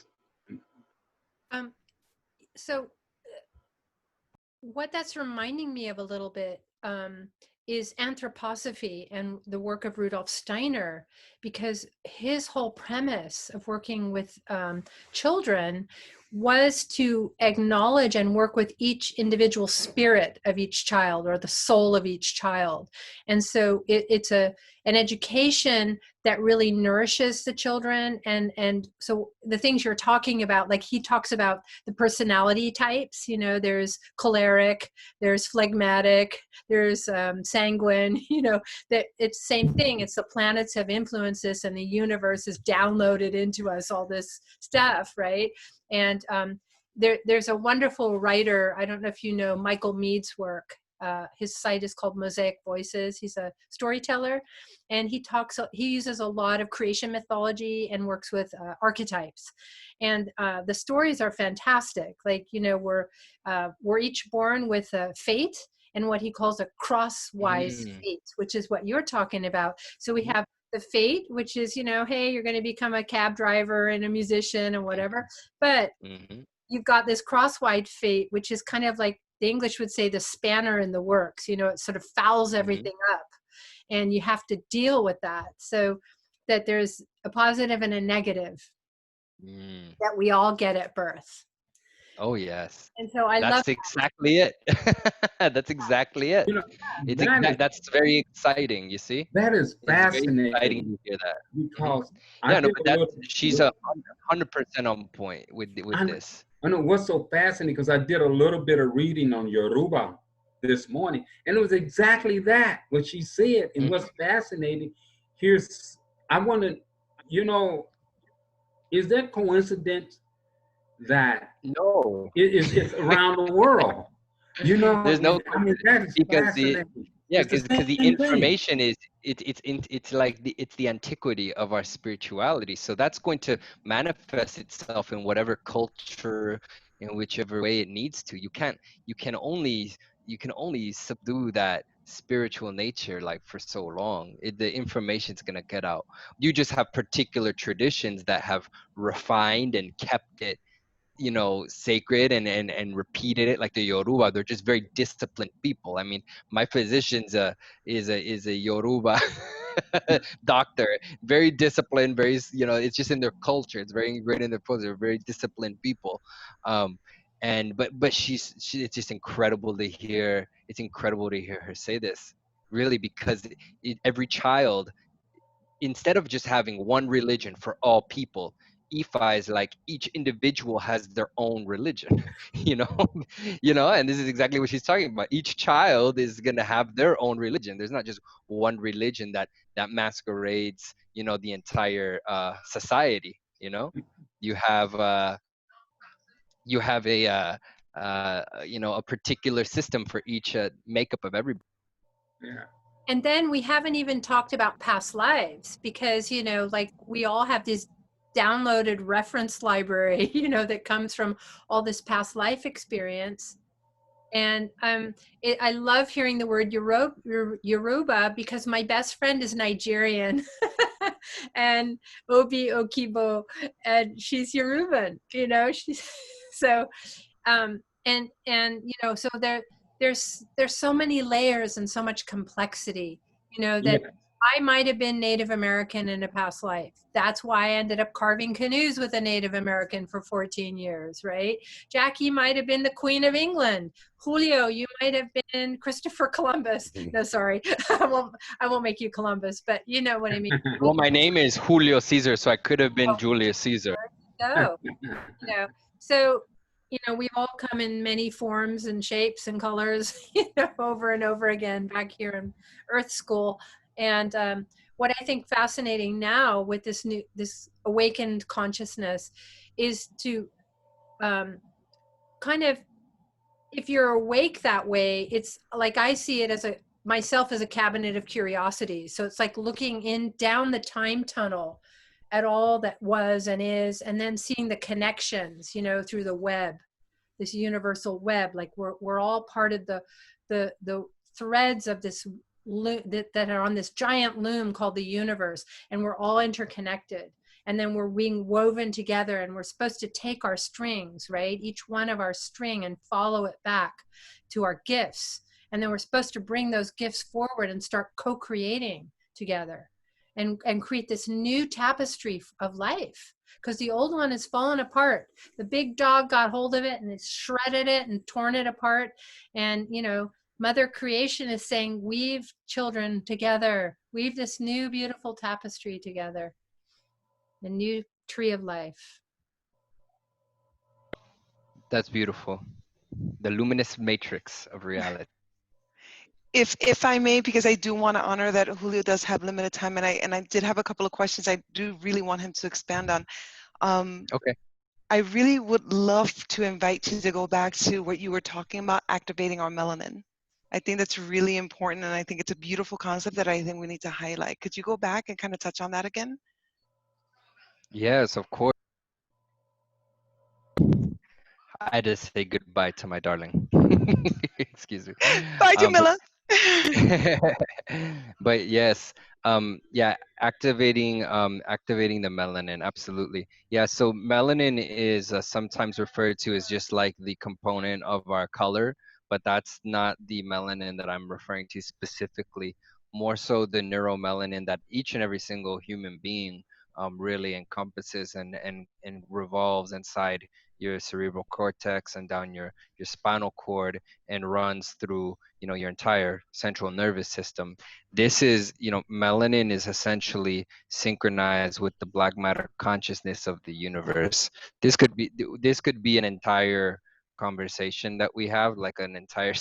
So what that's reminding me of a little bit is anthroposophy and the work of Rudolf Steiner, because his whole premise of working with children was to acknowledge and work with each individual spirit of each child, or the soul of each child. And so it's an education that really nourishes the children. And so the things you're talking about, like he talks about the personality types, you know, there's choleric, there's phlegmatic, there's sanguine, you know, that it's the same thing. It's the planets have influenced this, and the universe has downloaded into us all this stuff, right? And there's a wonderful writer, I don't know if you know Michael Mead's work. His site is called Mosaic Voices. He's a storyteller, and he uses a lot of creation mythology and works with archetypes. And the stories are fantastic. Like, you know, we're each born with a fate, and what he calls a crosswise fate, which is what you're talking about. So we have the fate, which is, you know, hey, you're going to become a cab driver and a musician and whatever. But you've got this crosswise fate, which is kind of like the English would say the spanner in the works. You know, it sort of fouls everything up, and you have to deal with that. So that there's a positive and a negative that we all get at birth. Oh, yes. And so I love That's exactly it. That's exactly it. You know, That's very exciting, you see? that is It's very fascinating exciting to hear that. because Yeah, no, did but a little- she's 100% on point with this. I know what's so fascinating because I did a little bit of reading on Yoruba this morning, and it was exactly that what she said. And what's fascinating, I want to, you know, is that coincidence that No, it's around the world? You know, there's no, I mean, that is because fascinating. yeah, It's the because the same thing. information is it's like it's the antiquity of our spirituality. So that's going to manifest itself in whatever culture, in whichever way it needs to. You can only subdue that spiritual nature like for so long. The information's gonna get out. You just have particular traditions that have refined and kept it, you know, sacred and repeated it, like the Yoruba. They're just very disciplined people. I mean, my physician's is a Yoruba doctor, very disciplined, very, you know, it's just in their culture. It's very ingrained in their culture. They're very disciplined people. And but it's just incredible to hear. It's incredible to hear her say this, really, because every child, instead of just having one religion for all people, Ifa is like each individual has their own religion, you know, and this is exactly what she's talking about. Each child is going to have their own religion. There's not just one religion that masquerades, you know, the entire society. You know, you have a you know, a particular system for each makeup of everybody. Yeah. And then we haven't even talked about past lives, because, you know, like we all have this downloaded reference library, you know, that comes from all this past life experience. And I love hearing the word Yoruba, because my best friend is Nigerian and Obi Okibo, and she's Yoruban, you know, she's so, and you know, so there's so many layers and so much complexity, you know, that I might have been Native American in a past life. That's why I ended up carving canoes with a Native American for 14 years, right? Jackie might have been the Queen of England. Julio, you might have been Christopher Columbus. No, sorry, I won't make you Columbus, but you know what I mean. Well, my name is Julio Caesar, so I could have been Julius Caesar. So, you know, so, you know, we all come in many forms and shapes and colors, you know, over and over again back here in Earth School. And what I think fascinating now with this awakened consciousness is to kind of, if you're awake that way, it's like I see it as myself as a cabinet of curiosities. So it's like looking down the time tunnel at all that was and is, and then seeing the connections, you know, through the web, this universal web. Like we're all part of the threads of this that are on this giant loom called the universe, and we're all interconnected, and then we're being woven together, and we're supposed to take our strings, right, each one of our string, and follow it back to our gifts, and then we're supposed to bring those gifts forward and start co-creating together and create this new tapestry of life, because the old one has fallen apart. The big dog got hold of it and it's shredded it and torn it apart, and you know, Mother Creation is saying, weave children together, weave this new beautiful tapestry together, the new tree of life. That's beautiful. The luminous matrix of reality. If I may, because I do want to honor that Julio does have limited time, and I did have a couple of questions I do really want him to expand on. Okay. I really would love to invite you to go back to what you were talking about, activating our melanin. I think that's really important, and I think it's a beautiful concept that I think we need to highlight. Could you go back and kind of touch on that again? Yes, of course. I had to say goodbye to my darling. Excuse me. Bye, But Jamila. but yes, yeah, activating the melanin, absolutely. Yeah, so melanin is sometimes referred to as just like the component of our color, but that's not the melanin that I'm referring to specifically. More so the neuromelanin that each and every single human being really encompasses and revolves inside your cerebral cortex and down your spinal cord and runs through, you know, your entire central nervous system. This is, you know, melanin is essentially synchronized with the black matter consciousness of the universe. This could be an entire conversation that we have, like an entire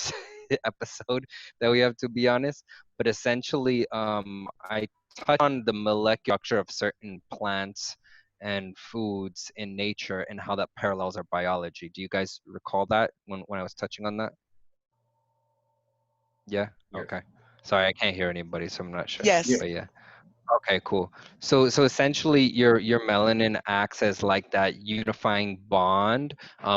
episode that we have, to be honest. But essentially, I touch on the molecular structure of certain plants and foods in nature and how that parallels our biology. Do you guys recall that when I was touching on that? Yeah. Yes. Okay. Sorry, I can't hear anybody, so I'm not sure. Yes. Yeah. But yeah. Okay, cool. So essentially, your melanin acts as like that unifying bond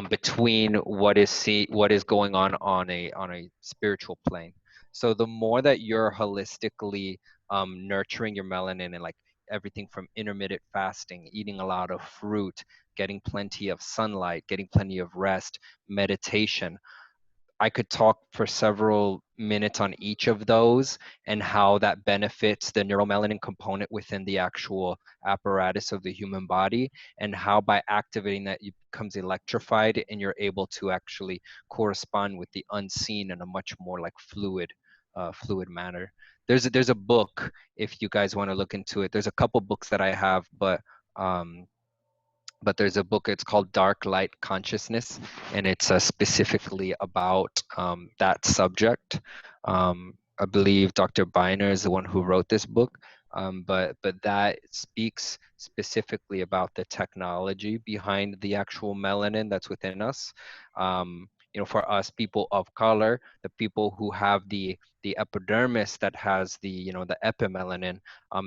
between what is going on a spiritual plane. So the more that you're holistically nurturing your melanin and like everything from intermittent fasting, eating a lot of fruit, getting plenty of sunlight, getting plenty of rest, meditation, I could talk for several minutes on each of those and how that benefits the neuromelanin component within the actual apparatus of the human body, and how by activating that it becomes electrified and you're able to actually correspond with the unseen in a much more like fluid manner. There's a book, if you guys want to look into it. There's a couple books that I have, but there's a book, it's called Dark Light Consciousness, and it's specifically about that subject. I believe Dr. Beiner is the one who wrote this book, but that speaks specifically about the technology behind the actual melanin that's within us. You know, for us people of color, the people who have the epidermis that has the, you know, the epimelanin,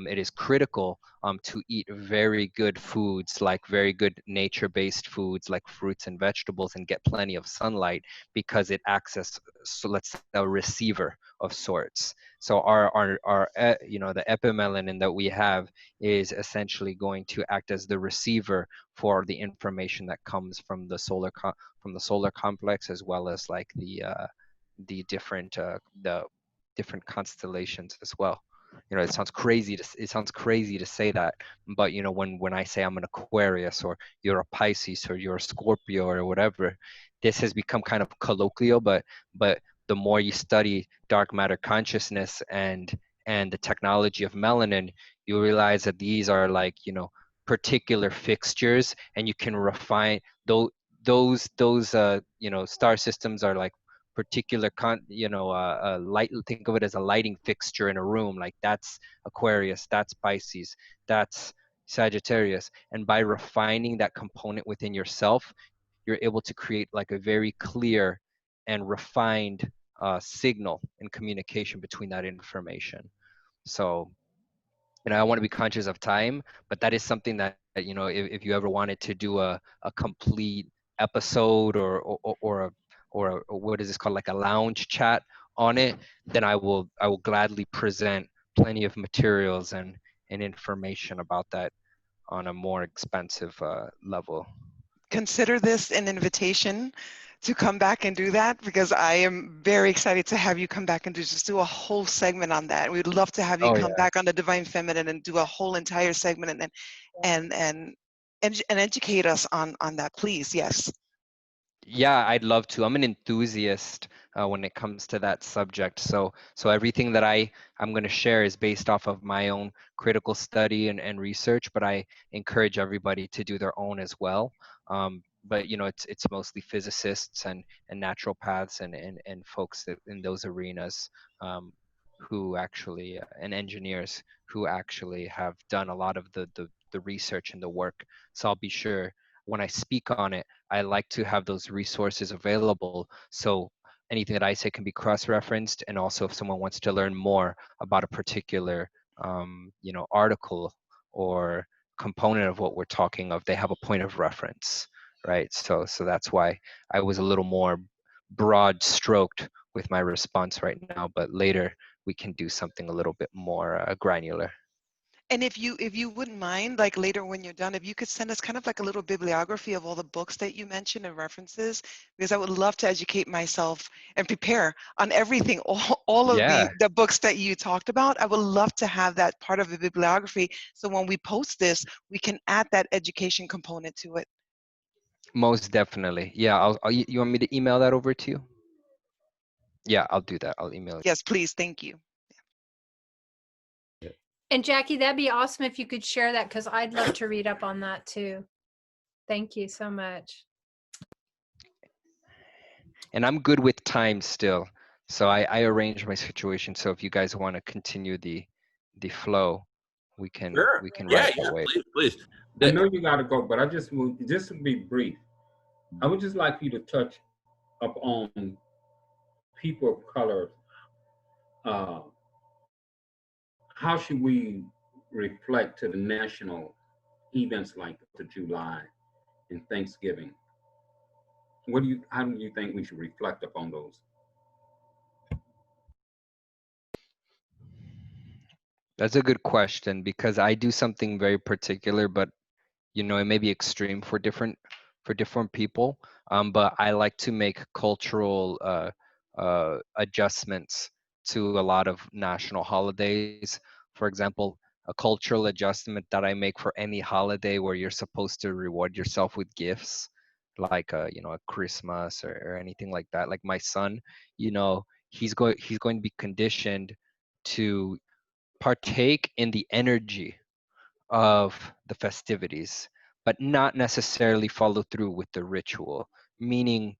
it is critical to eat very good foods, like very good nature-based foods like fruits and vegetables, and get plenty of sunlight, because it acts as, so let's say, a receiver of sorts. So our you know, the epimelanin that we have is essentially going to act as the receiver for the information that comes from the solar complex, as well as like the different constellations as well. You know, it sounds crazy to say that, but you know, when I say I'm an Aquarius, or you're a Pisces, or you're a Scorpio, or whatever, this has become kind of colloquial, but the more you study dark matter consciousness and the technology of melanin, you realize that these are like, you know, particular fixtures, and you can refine those you know, star systems are like particular light. Think of it as a lighting fixture in a room. Like that's Aquarius, that's Pisces, that's Sagittarius. And by refining that component within yourself, you're able to create like a very clear and refined signal and communication between that information. So, you know, I want to be conscious of time, but that is something that, you know, if you ever wanted to do a complete episode, or what is this called, like a lounge chat on it, then I will gladly present plenty of materials and information about that on a more expensive level. Consider this an invitation to come back and do that, because I am very excited to have you come back and just do a whole segment on that. We'd love to have you Oh come yeah. back on the Divine Feminine and do a whole entire segment and educate us on that, please. Yes. Yeah, I'd love to. I'm an enthusiast when it comes to that subject. So everything that I'm going to share is based off of my own critical study and research, but I encourage everybody to do their own as well. But you know, it's mostly physicists and naturopaths and folks in those arenas who actually and engineers who actually have done a lot of the research and the work. So I'll be sure when I speak on it, I like to have those resources available so anything that I say can be cross-referenced, and also if someone wants to learn more about a particular you know, article or component of what we're talking of, they have a point of reference, right? So that's why I was a little more broad stroked with my response right now, but later we can do something a little bit more granular. And if you wouldn't mind, like later when you're done, if you could send us kind of like a little bibliography of all the books that you mentioned and references, because I would love to educate myself and prepare on everything, all of Yeah, the books that you talked about. I would love to have that part of the bibliography. So when we post this, we can add that education component to it. most definitely. Yeah, you want me to email that over to you? Yeah, I'll do that. I'll email it. Yes, please. Thank you. And Jackie, that'd be awesome if you could share that, because I'd love to read up on that too. Thank you so much. And I'm good with time still. So I arrange my situation. So if you guys want to continue the flow, we can Sure. Yeah, ride yeah, that way. please. I know you got to go, but I just to be brief, I would just like you to touch up on people of color. Uh, how should we reflect to the national events like the July and Thanksgiving? How do you think we should reflect upon those? That's a good question because I do something very particular, but you know, it may be extreme for different people. But I like to make cultural adjustments to a lot of national holidays. For example, a cultural adjustment that I make for any holiday where you're supposed to reward yourself with gifts, like you know, a Christmas or anything like that. Like my son, you know, he's going to be conditioned to partake in the energy of the festivities, but not necessarily follow through with the ritual. Meaning,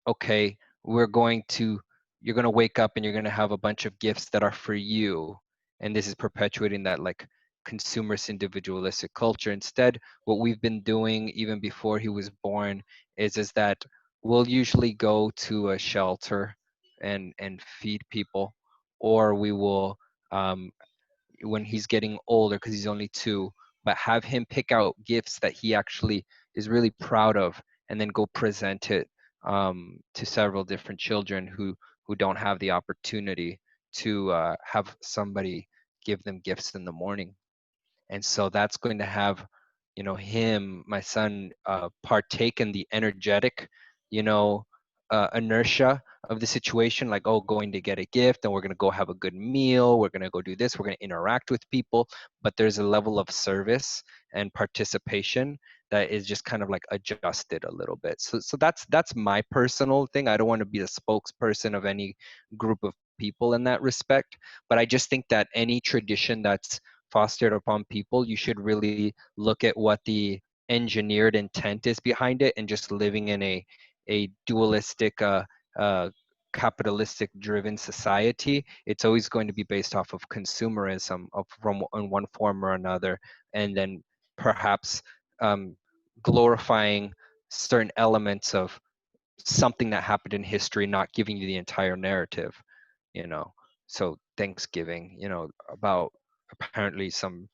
okay, you're going to wake up and you're going to have a bunch of gifts that are for you. And this is perpetuating that like consumerist individualistic culture. Instead, what we've been doing even before he was born is that we'll usually go to a shelter and feed people, or we will when he's getting older because he's only 2, but have him pick out gifts that he actually is really proud of and then go present it to several different children who don't have the opportunity to have somebody give them gifts in the morning. And so that's going to have, you know, my son partake in the energetic, you know, inertia of the situation, like, oh, going to get a gift and we're going to go have a good meal, we're going to go do this, we're going to interact with people, but there's a level of service and participation that is just kind of like adjusted a little bit. So that's my personal thing. I don't want to be the spokesperson of any group of people in that respect, but I just think that any tradition that's fostered upon people, you should really look at what the engineered intent is behind it, and just living in a dualistic capitalistic driven society, it's always going to be based off of consumerism from in one form or another, and then perhaps glorifying certain elements of something that happened in history, not giving you the entire narrative, you know. So Thanksgiving, you know, about apparently some,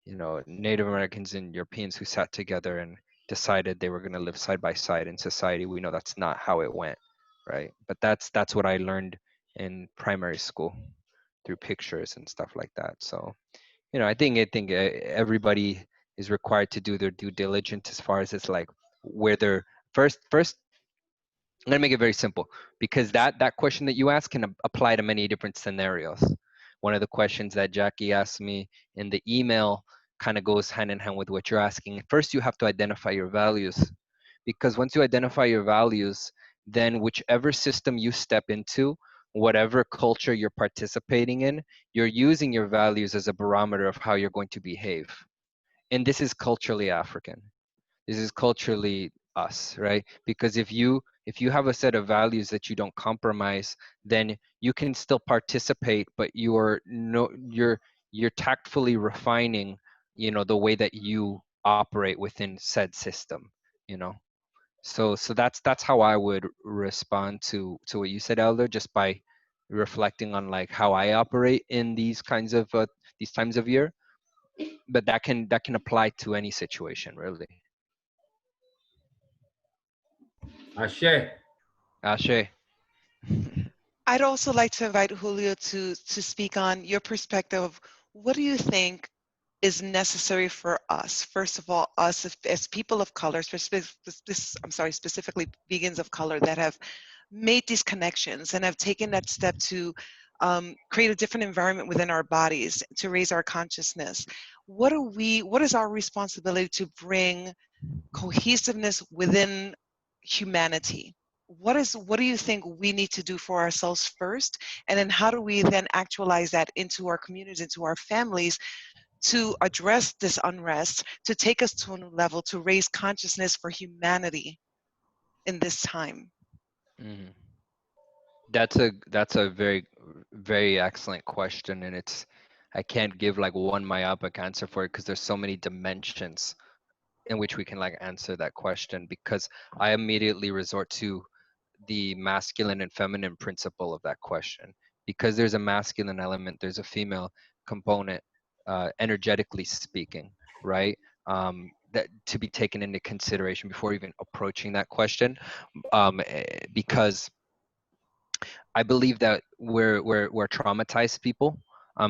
you know, Native Americans and Europeans who sat together and decided they were going to live side by side in society. We know that's not how it went, right? But that's what I learned in primary school through pictures and stuff like that. So, you know, I think everybody is required to do their due diligence as far as it's like where they're first I'm gonna make it very simple because that question that you ask can apply to many different scenarios. One of the questions that Jackie asked me in the email kind of goes hand in hand with what you're asking. First, you have to identify your values, because once you identify your values, then whichever system you step into, whatever culture you're participating in, you're using your values as a barometer of how you're going to behave. And this is culturally African. This is culturally us, right? Because if you have a set of values that you don't compromise, then you can still participate, but you're tactfully refining, the way that you operate within said system, you know. So that's how I would respond to what you said, Elder, just by reflecting on like how I operate in these times of year. But that can apply to any situation, really. Ashe. Ashe. I'd also like to invite Julio to speak on your perspective of what do you think is necessary for us, first of all, us as people of color, specifically vegans of color that have made these connections and have taken that step to create a different environment within our bodies to raise our consciousness. What is our responsibility to bring cohesiveness within humanity? What do you think we need to do for ourselves first? And then how do we then actualize that into our communities, into our families, to address this unrest, to take us to a new level, to raise consciousness for humanity in this time? Mhm. That's a very very excellent question, and I can't give like one myopic answer for it because there's so many dimensions in which we can like answer that question, because I immediately resort to the masculine and feminine principle of that question. Because there's a masculine element, there's a female component, energetically speaking, right? That to be taken into consideration before even approaching that question, because I believe that we're traumatized people,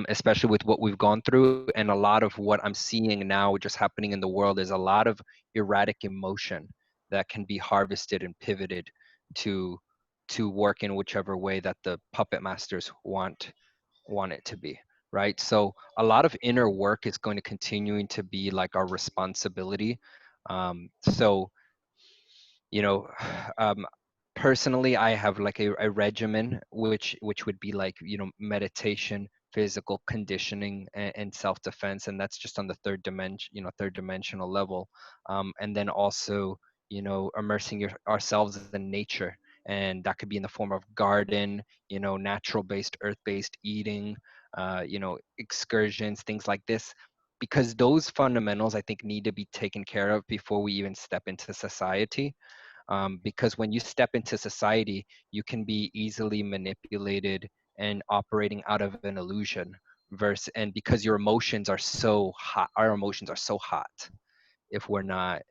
especially with what we've gone through, and a lot of what I'm seeing now just happening in the world is a lot of erratic emotion that can be harvested and pivoted to work in whichever way that the puppet masters want it to be, right? So a lot of inner work is going to continuing to be like our responsibility. So you know um, personally I have like a regimen which would be like meditation, physical conditioning, and self-defense, and that's just on the third dimensional level. And then also immersing ourselves in nature, and that could be in the form of garden, natural based, earth based eating, excursions, things like this, because those fundamentals I think need to be taken care of before we even step into society. Because when you step into society, you can be easily manipulated and operating out of an illusion. And because your emotions are so hot, our emotions are so hot if we're not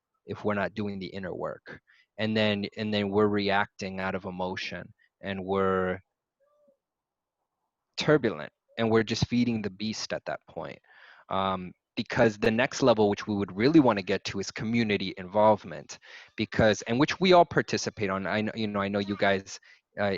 doing the inner work, and then we're reacting out of emotion, and we're turbulent, and we're just feeding the beast at that point. Because the next level, which we would really want to get to, is community involvement, and which we all participate on. I know you guys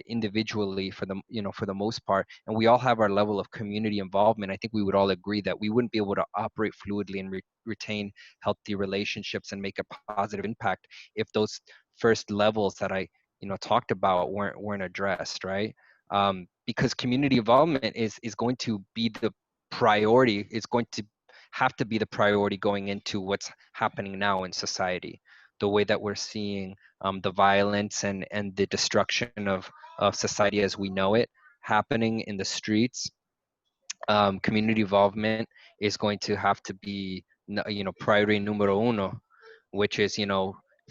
individually for the most part, and we all have our level of community involvement. I think we would all agree that we wouldn't be able to operate fluidly and retain healthy relationships and make a positive impact if those first levels that I talked about weren't addressed, right? Because community involvement is going to be the priority. It's going to have to be the priority going into what's happening now in society, the way that we're seeing the violence and the destruction of society as we know it happening in the streets. Community involvement is going to have to be priority numero uno, which is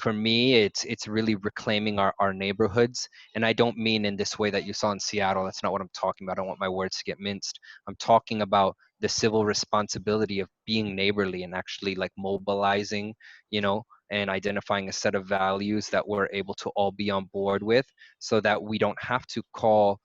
for me it's really reclaiming our neighborhoods. And I don't mean in this way that you saw in Seattle. That's not what I'm talking about. I don't want my words to get minced. I'm talking about the civil responsibility of being neighborly and actually like mobilizing, and identifying a set of values that we're able to all be on board with, so that we don't have to call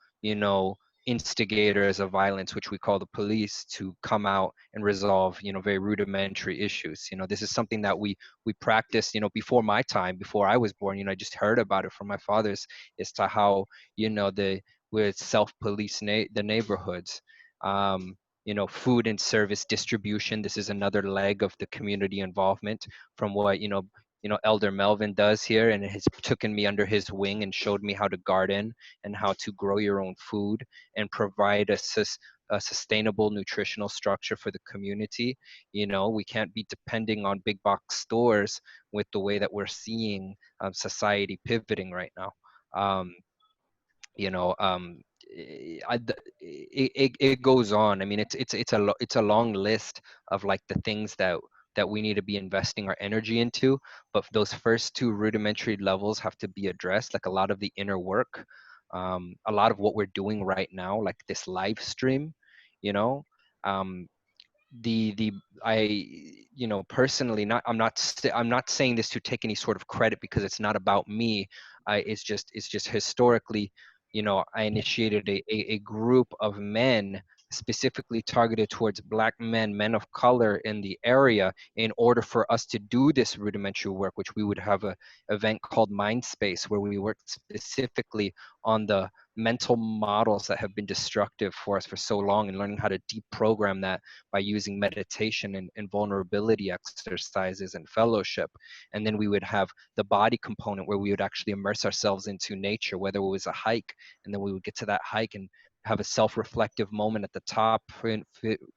instigators of violence, which we call the police, to come out and resolve very rudimentary issues. This is something that we practiced before my time, before I was born. I just heard about it from my fathers as to how they would self-police the neighborhoods. Food and service distribution, this is another leg of the community involvement, from what Elder Melvin does here, and has taken me under his wing and showed me how to garden and how to grow your own food and provide a sustainable nutritional structure for the community. We can't be depending on big box stores with the way that we're seeing society pivoting right now. Um, you know it goes on. I mean, it's a long list of like the things that we need to be investing our energy into, but those first two rudimentary levels have to be addressed, like a lot of the inner work, a lot of what we're doing right now, like this live stream, you know um the I personally, I'm not saying this to take any sort of credit, because it's not about me. It's just historically, I initiated a group of men specifically targeted towards Black men of color in the area, in order for us to do this rudimentary work, which we would have a event called Mindspace, where we work specifically on the mental models that have been destructive for us for so long, and learning how to deprogram that by using meditation and vulnerability exercises and fellowship. And then we would have the body component, where we would actually immerse ourselves into nature, whether it was a hike, and then we would get to that hike and have a self-reflective moment at the top,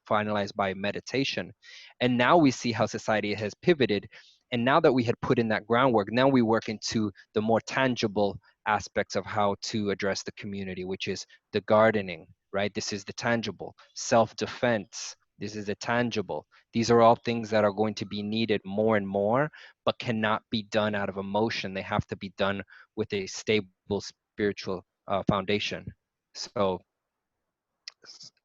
finalized by meditation. And now we see how society has pivoted. And now that we had put in that groundwork, now we work into the more tangible aspects of how to address the community, which is the gardening, right? This is the tangible. Self-defense, this is the tangible. These are all things that are going to be needed more and more, but cannot be done out of emotion. They have to be done with a stable spiritual foundation. So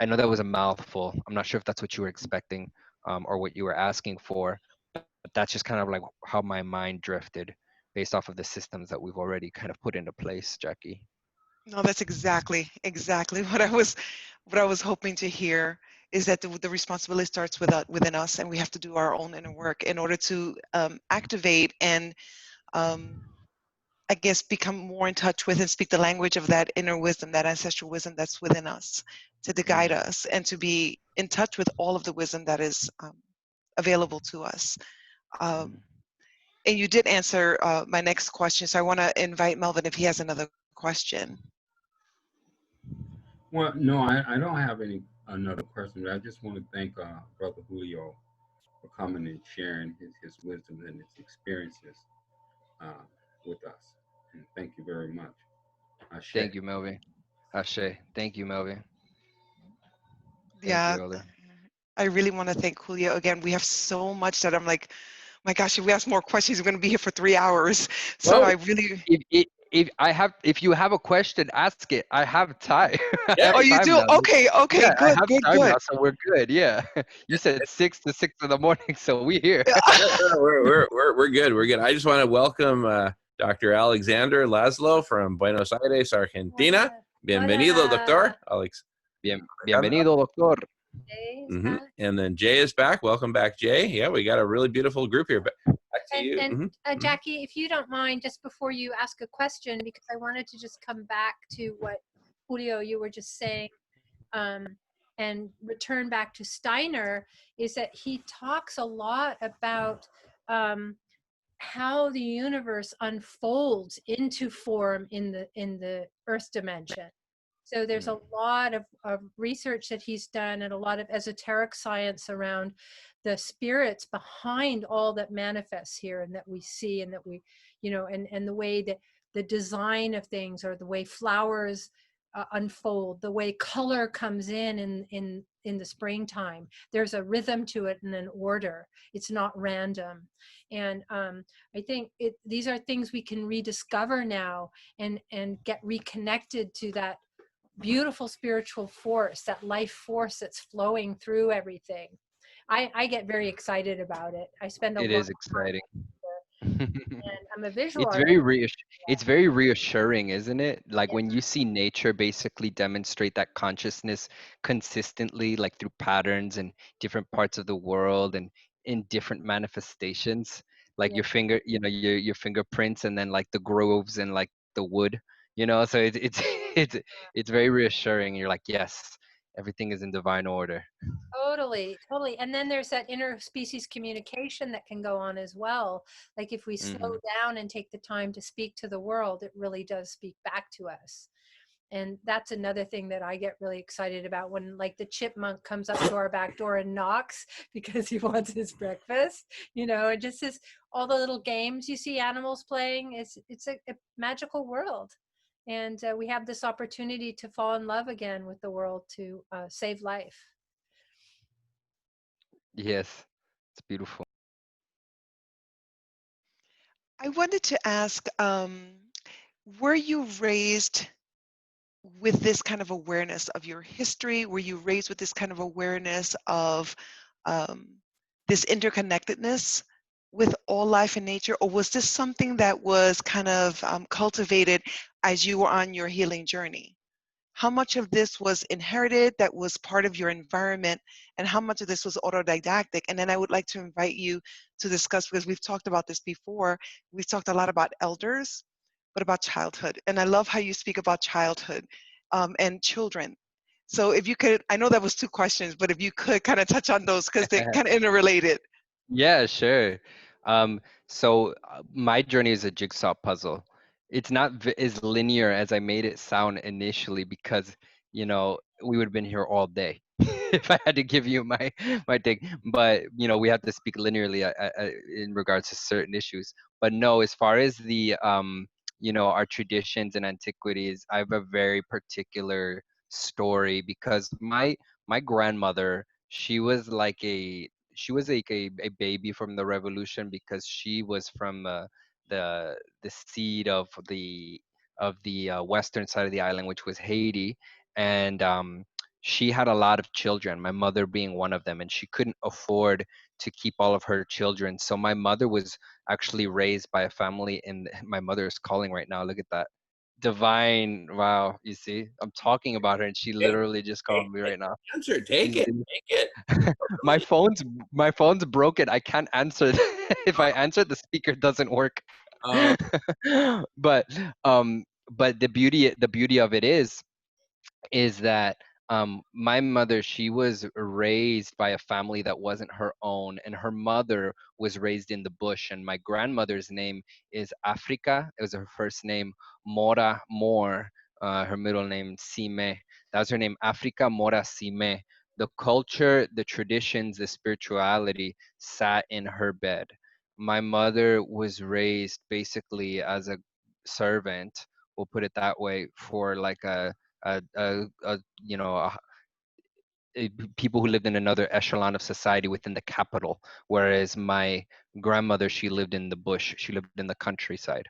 I know that was a mouthful. I'm not sure if that's what you were expecting, or what you were asking for, but that's just kind of like how my mind drifted based off of the systems that we've already kind of put into place, Jackie. No, that's exactly what I was hoping to hear, is that the responsibility starts within us, and we have to do our own inner work in order to activate and I guess become more in touch with and speak the language of that inner wisdom, that ancestral wisdom that's within us, to guide us and to be in touch with all of the wisdom that is available to us. And you did answer my next question, so I want to invite Melvin if he has another question. Well, no, I don't have another question. But I just want to thank Brother Julio for coming and sharing his wisdom and his experiences with us. And thank you very much. Ashe. Thank you, Melvin. Ashe. Thank you, Melvin. Yeah, Thank you, Elder. I really want to thank Julio again. We have so much that I'm like, my gosh, if we ask more questions, we're going to be here for 3 hours. So Well, I really. If you have a question, ask it. I have time. Yeah. Oh, you do? Now. Okay, Yeah, I good, have good, time good. now, so we're good. Yeah, you said 6 to 6 in the morning, so we here. We're good. We're good. I just want to welcome Dr. Alexander Laszlo from Buenos Aires, Argentina. Bienvenido, doctor. Alex. Bienvenido, doctor. Mm-hmm. And then Jay is back. Welcome back, Jay. Yeah, we got a really beautiful group here. Back to you. And Jackie, if you don't mind, just before you ask a question, because I wanted to just come back to what Julio, you were just saying, and return back to Steiner, is that he talks a lot about how the universe unfolds into form in the Earth dimension. So there's a lot of research that he's done, and a lot of esoteric science around the spirits behind all that manifests here and that we see, and that we, and the way that the design of things, or the way flowers unfold, the way color comes in the springtime. There's a rhythm to it and an order. It's not random. And I think these are things we can rediscover now and get reconnected to that beautiful spiritual force, that life force that's flowing through everything. I get very excited about it. I spend a lot It is of exciting. and I'm a visual It's artist. it's very reassuring, isn't it? Like when you see nature basically demonstrate that consciousness consistently, like through patterns and different parts of the world and in different manifestations, like your finger, your fingerprints, and then like the groves and like the wood, so it's it's very reassuring. You're like, yes, everything is in divine order. Totally, totally. And then there's that interspecies communication that can go on as well. Like if we slow Hmm. down and take the time to speak to the world, it really does speak back to us. And that's another thing that I get really excited about when like the chipmunk comes up to our back door and knocks because he wants his breakfast. It just is all the little games you see animals playing. It's a magical world. And we have this opportunity to fall in love again with the world to save life. Yes, it's beautiful. I wanted to ask, were you raised with this kind of awareness of your history? Were you raised with this kind of awareness of um, this interconnectedness with all life and nature? Or was this something that was kind of cultivated as you were on your healing journey? How much of this was inherited, that was part of your environment, and how much of this was autodidactic? And then I would like to invite you to discuss, because we've talked about this before, we've talked a lot about elders, but about childhood. And I love how you speak about childhood and children. So if you could, I know that was two questions, but if you could kind of touch on those because they're kind of interrelated. Yeah, sure. My journey is a jigsaw puzzle. It's not as linear as I made it sound initially because, we would have been here all day if I had to give you my take. But, we have to speak linearly in regards to certain issues. But no, as far as our traditions and antiquities, I have a very particular story because my grandmother, she was like a baby from the revolution because she was from the seed of the western side of the island, which was Haiti, and she had a lot of children, my mother being one of them, and she couldn't afford to keep all of her children. So my mother was actually raised by a family, and my mother is calling right now. Look at that. Divine. Wow, you see, I'm talking about her and she Take, literally just take, called me take right now. the answer. Take it. Take it. my phone's my phone's broken. I can't answer it. If I answer, the speaker doesn't work. Uh, but the beauty of it is that my mother, she was raised by a family that wasn't her own, and her mother was raised in the bush. And my grandmother's name is Africa. It was her first name, Mora Moore. Her middle name, Sime. That was her name, Africa Mora Sime. The culture, the traditions, the spirituality sat in her bed. My mother was raised basically as a servant, we'll put it that way, for like a people who lived in another echelon of society within the capital, whereas my grandmother, she lived in the bush, she lived in the countryside.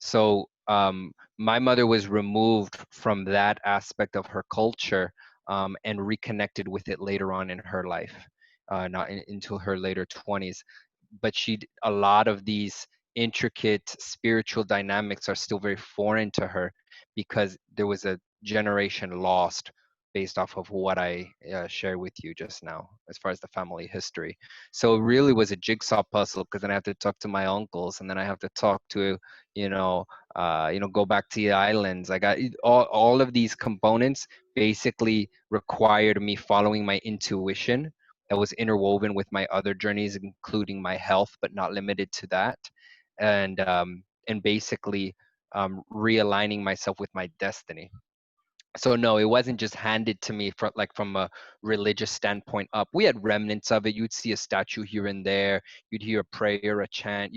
So my mother was removed from that aspect of her culture, and reconnected with it later on in her life, not into her later 20s. But a lot of these intricate spiritual dynamics are still very foreign to her because there was a generation lost based off of what I shared with you just now, as far as the family history. So it really was a jigsaw puzzle because then I have to talk to my uncles, and then I have to talk to, go back to the islands. I got all of these components basically required me following my intuition that was interwoven with my other journeys, including my health, but not limited to that, and basically realigning myself with my destiny. So no, it wasn't just handed to me from a religious standpoint up. We had remnants of it. You'd see a statue here and there. You'd hear a prayer, a chant.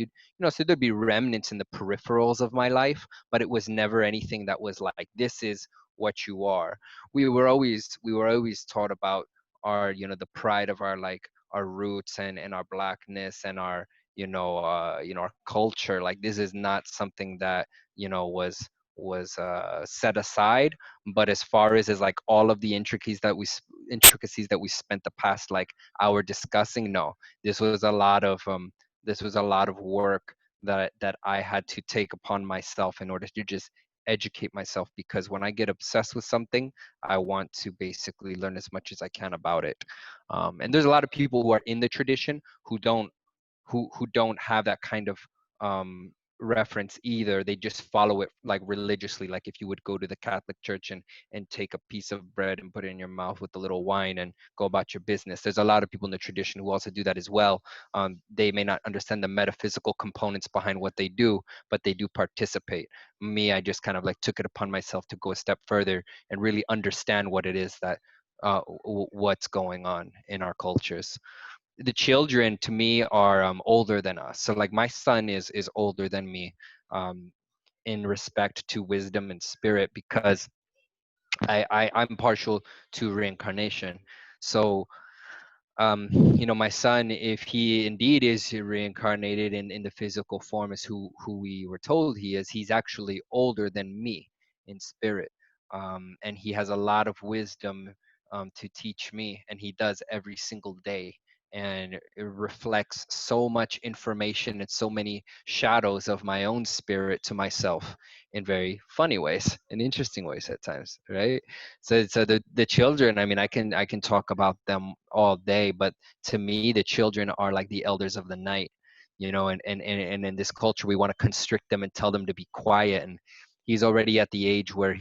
So there'd be remnants in the peripherals of my life, but it was never anything that was like, this is what you are. We were always taught about the pride of our roots and our blackness and our culture. Like, this is not something that was set aside. But as far as like all of the intricacies that we spent the past like hour discussing, no, this was a lot of work that I had to take upon myself in order to just educate myself, because when I get obsessed with something, I want to basically learn as much as I can about it. And there's a lot of people who are in the tradition who don't have that kind of reference either. They just follow it like religiously, like if you would go to the Catholic Church and take a piece of bread and put it in your mouth with a little wine and go about your business. There's a lot of people in the tradition who also do that as well. They may not understand the metaphysical components behind what they do, but they do participate. Me, I just kind of like took it upon myself to go a step further and really understand what it is that what's going on in our cultures. The children to me are older than us. So like my son is older than me um, in respect to wisdom and spirit, because I'm partial to reincarnation. So you know, my son, if he indeed is reincarnated in the physical form as who we were told he is, he's actually older than me in spirit. And he has a lot of wisdom to teach me, and he does every single day. And it reflects so much information and so many shadows of my own spirit to myself in very funny ways and interesting ways at times, right? So the children, I mean, I can talk about them all day, but to me the children are like the elders of the night, you know. And in this culture we want to constrict them and tell them to be quiet. And he's already at the age where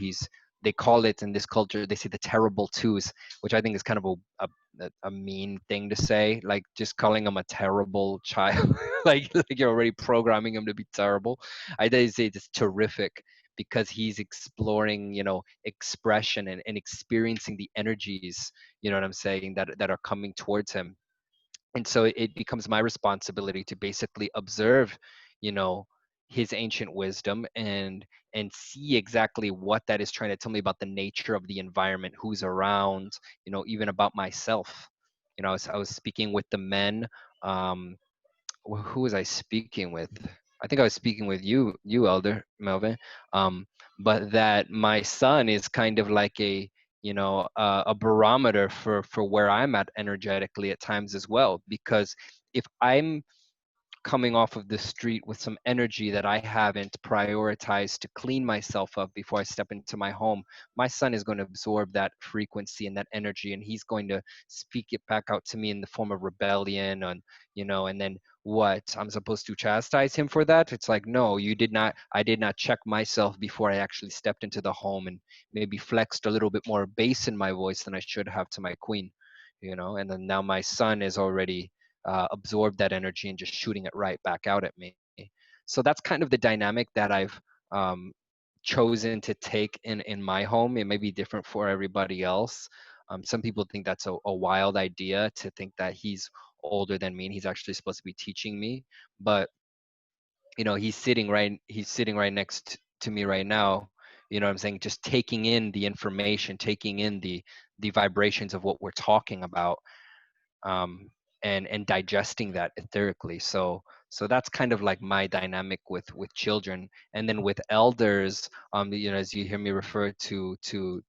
they call it in this culture, they say the terrible twos, which I think is kind of a mean thing to say, like just calling him a terrible child. Like you're already programming him to be terrible. I think say it's terrific because he's exploring, you know, expression and experiencing the energies, you know what I'm saying, that are coming towards him. And so it becomes my responsibility to basically observe, you know, his ancient wisdom and see exactly what that is trying to tell me about the nature of the environment, who's around, you know, even about myself. You know, I was speaking with the men. Who was I speaking with? I think I was speaking with you, Elder Melvin. Um, but that my son is kind of like a barometer for where I'm at energetically at times as well. Because if I'm coming off of the street with some energy that I haven't prioritized to clean myself up before I step into my home, my son is going to absorb that frequency and that energy, and he's going to speak it back out to me in the form of rebellion. And you know, and then what, I'm supposed to chastise him for that? It's like, no, you did not. I did not check myself before I actually stepped into the home and maybe flexed a little bit more bass in my voice than I should have to my queen, you know. And then now my son is already absorb that energy and just shooting it right back out at me. So that's kind of the dynamic that I've um, chosen to take in my home. It may be different for everybody else. Some people think that's a wild idea to think that he's older than me and he's actually supposed to be teaching me. But you know, he's sitting right next to me right now. You know what I'm saying? Just taking in the information, taking in the vibrations of what we're talking about, um, and digesting that etherically. So that's kind of like my dynamic with children. And then with elders, you know, as you hear me refer to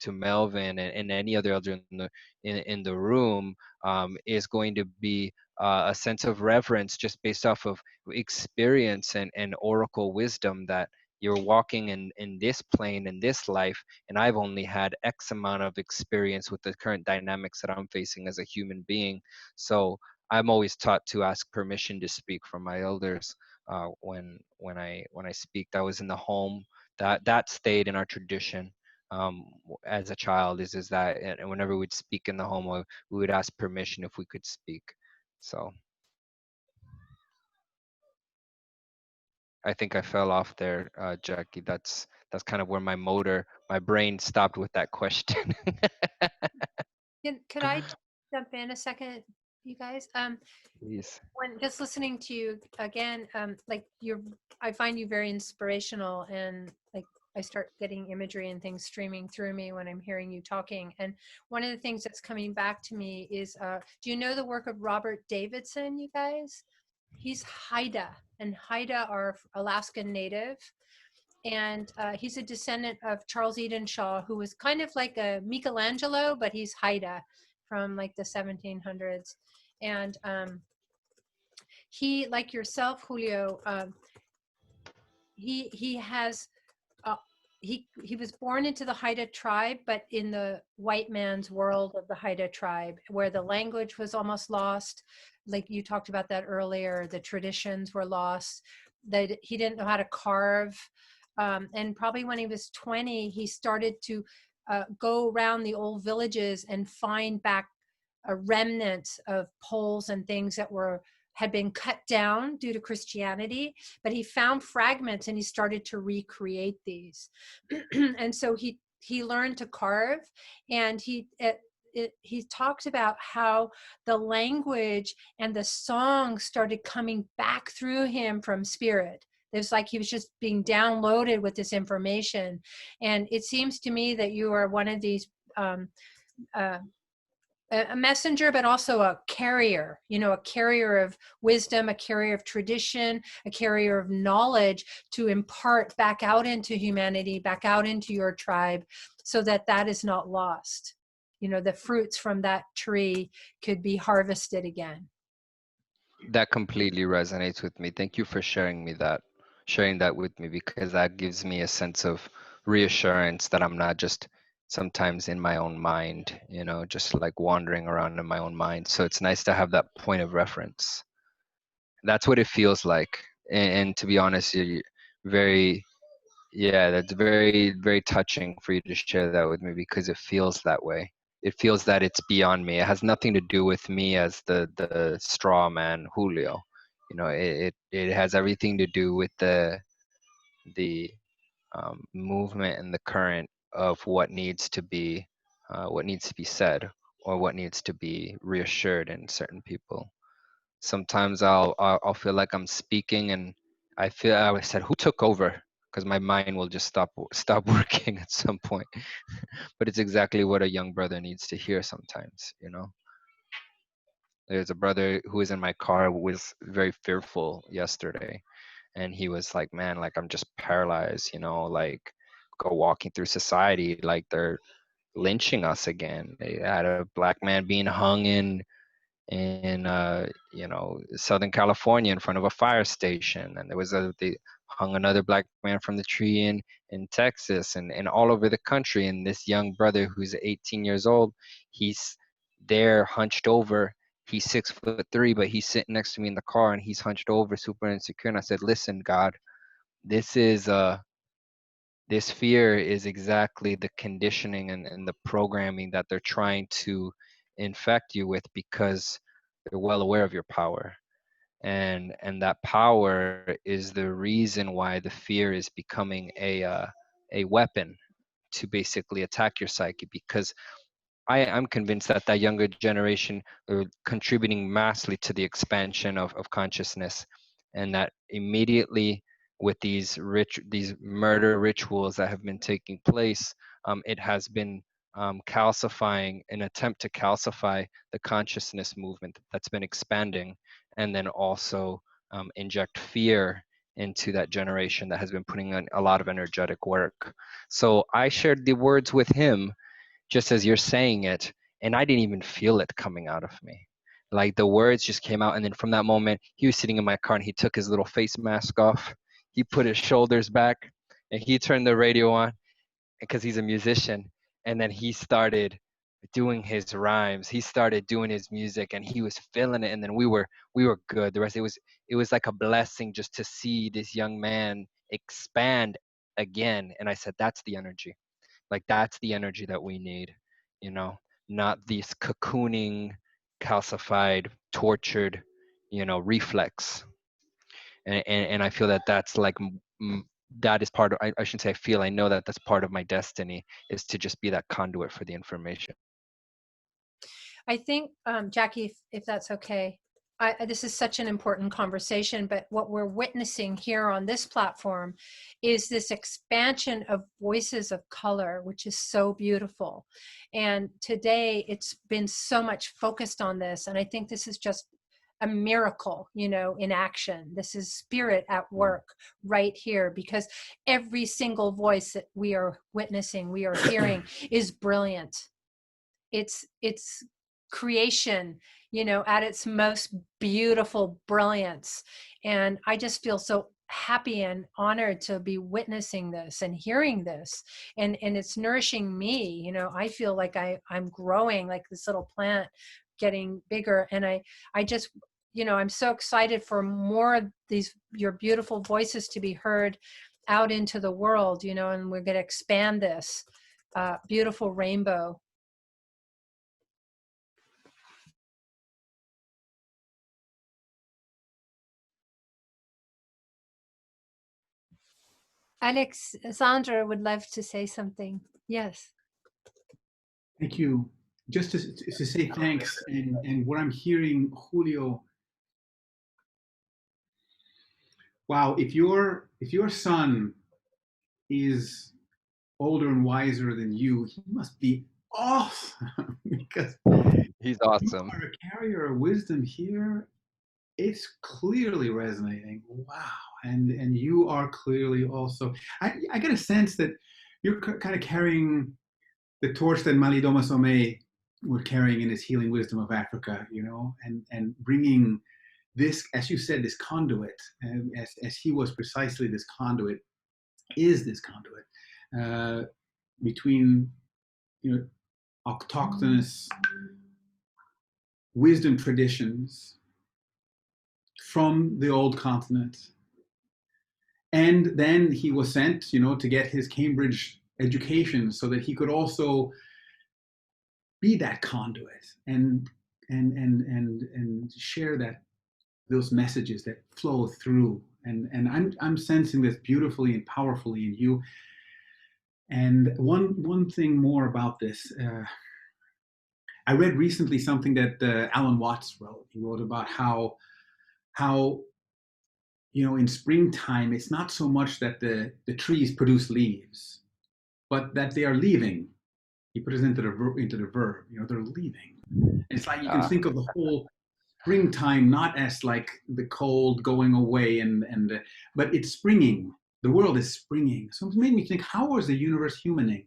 Melvin and any other elder in the room, is going to be a sense of reverence just based off of experience and oracle wisdom, that you're walking in this plane in this life, and I've only had X amount of experience with the current dynamics that I'm facing as a human being. So I'm always taught to ask permission to speak from my elders when I speak. That was in the home. That stayed in our tradition as a child. Is that, and whenever we'd speak in the home, we would ask permission if we could speak. So I think I fell off there, Jackie. That's kind of where my brain stopped with that question. Could I jump in a second, you guys? Please. When just listening to you again, like I find you very inspirational, and like I start getting imagery and things streaming through me when I'm hearing you talking. And one of the things that's coming back to me is, do you know the work of Robert Davidson, you guys? He's Haida, and Haida are Alaskan Native. And he's a descendant of Charles Eden Shaw, who was kind of like a Michelangelo, but he's Haida from like the 1700s. And he, like yourself, Julio, he has he was born into the Haida tribe, but in the white man's world of the Haida tribe, where the language was almost lost. Like you talked about that earlier, the traditions were lost. that he didn't know how to carve. And probably when he was 20, he started to go around the old villages and find back a remnant of poles and things that had been cut down due to Christianity, but he found fragments and he started to recreate these. And so he learned to carve, and he talked about how the language and the song started coming back through him from spirit. It was like he was just being downloaded with this information. And it seems to me that you are one of these a messenger, but also a carrier, a carrier of wisdom, a carrier of tradition, a carrier of knowledge to impart back out into humanity, back out into your tribe, so that that is not lost. The fruits from that tree could be harvested again. That completely resonates with me. Thank you for sharing that with me, because that gives me a sense of reassurance that I'm not just sometimes in my own mind, just like wandering around in my own mind. So it's nice to have that point of reference. That's what it feels like. And to be honest, that's very, very touching for you to share that with me, because it feels that way. It feels that it's beyond me. It has nothing to do with me as the straw man Julio. It has everything to do with the movement and the current of what needs to be said, or what needs to be reassured in certain people. Sometimes I'll feel like I'm speaking, and I said, who took over? Because my mind will just stop working at some point. But it's exactly what a young brother needs to hear sometimes. There's a brother who was in my car, who was very fearful yesterday, and he was like, man, like, I'm just paralyzed, like, go walking through society, like they're lynching us again. They had a black man being hung in Southern California in front of a fire station, and they hung another black man from the tree in Texas, and all over the country. And this young brother who's 18 years old, he's there hunched over. He's 6'3", but he's sitting next to me in the car, and he's hunched over, super insecure. And I said, listen, God, this fear is exactly the conditioning and the programming that they're trying to infect you with, because they're well aware of your power, and that power is the reason why the fear is becoming a weapon to basically attack your psyche. Because I'm convinced that younger generation are contributing massively to the expansion of consciousness, and that immediately with these murder rituals that have been taking place, it has been calcifying, an attempt to calcify the consciousness movement that's been expanding, and then also inject fear into that generation that has been putting in a lot of energetic work. So I shared the words with him just as you're saying it, and I didn't even feel it coming out of me. Like, the words just came out, and then from that moment, he was sitting in my car, and he took his little face mask off. He put his shoulders back, and he turned the radio on, because he's a musician, and then he started doing his rhymes. He started doing his music, and he was feeling it. And then we were good. The rest, it was like a blessing just to see this young man expand again. And I said, that's the energy. Like, that's the energy that we need, not these cocooning, calcified, tortured, reflex. And I feel that that's like, that is part of, I shouldn't say I feel, I know that that's part of my destiny, is to just be that conduit for the information. I think, Jackie, if that's okay, this is such an important conversation, but what we're witnessing here on this platform is this expansion of voices of color, which is so beautiful. And today it's been so much focused on this. And I think this is just a miracle, in action. This is spirit at work right here, because every single voice that we are witnessing, we are hearing is brilliant. It's creation, at its most beautiful brilliance. And I just feel so happy and honored to be witnessing this and hearing this. And it's nourishing me. I feel like I'm growing like this little plant, getting bigger. And I just you know, I'm so excited for more of these, your beautiful voices to be heard out into the world, you know, and we're going to expand this beautiful rainbow. Alexandra would love to say something. Yes. Thank you. Just to say thanks, and what I'm hearing, Julio. Wow, if your son is older and wiser than you, he must be awesome because He's you awesome. are a carrier of wisdom here. It's clearly resonating. Wow, and you are clearly also. I get a sense that you're kind of carrying the torch that Malidoma Somé were carrying in his Healing Wisdom of Africa, you know, and bringing this, as you said, this conduit, as he was precisely this conduit, is this conduit between, you know, autochthonous wisdom traditions from the old continent. And then he was sent, you know, to get his Cambridge education so that he could also be that conduit and share that, those messages that flow through. And I'm sensing this beautifully and powerfully in you. And one thing more about this. I read recently something that Alan Watts wrote. He wrote about how you know, in springtime it's not so much that the trees produce leaves, but that they are leaving. He put it into the verb. You know, they're leaving. It's like you can think of the whole springtime not as like the cold going away but it's springing. The world is springing. So it made me think, how is the universe humaning,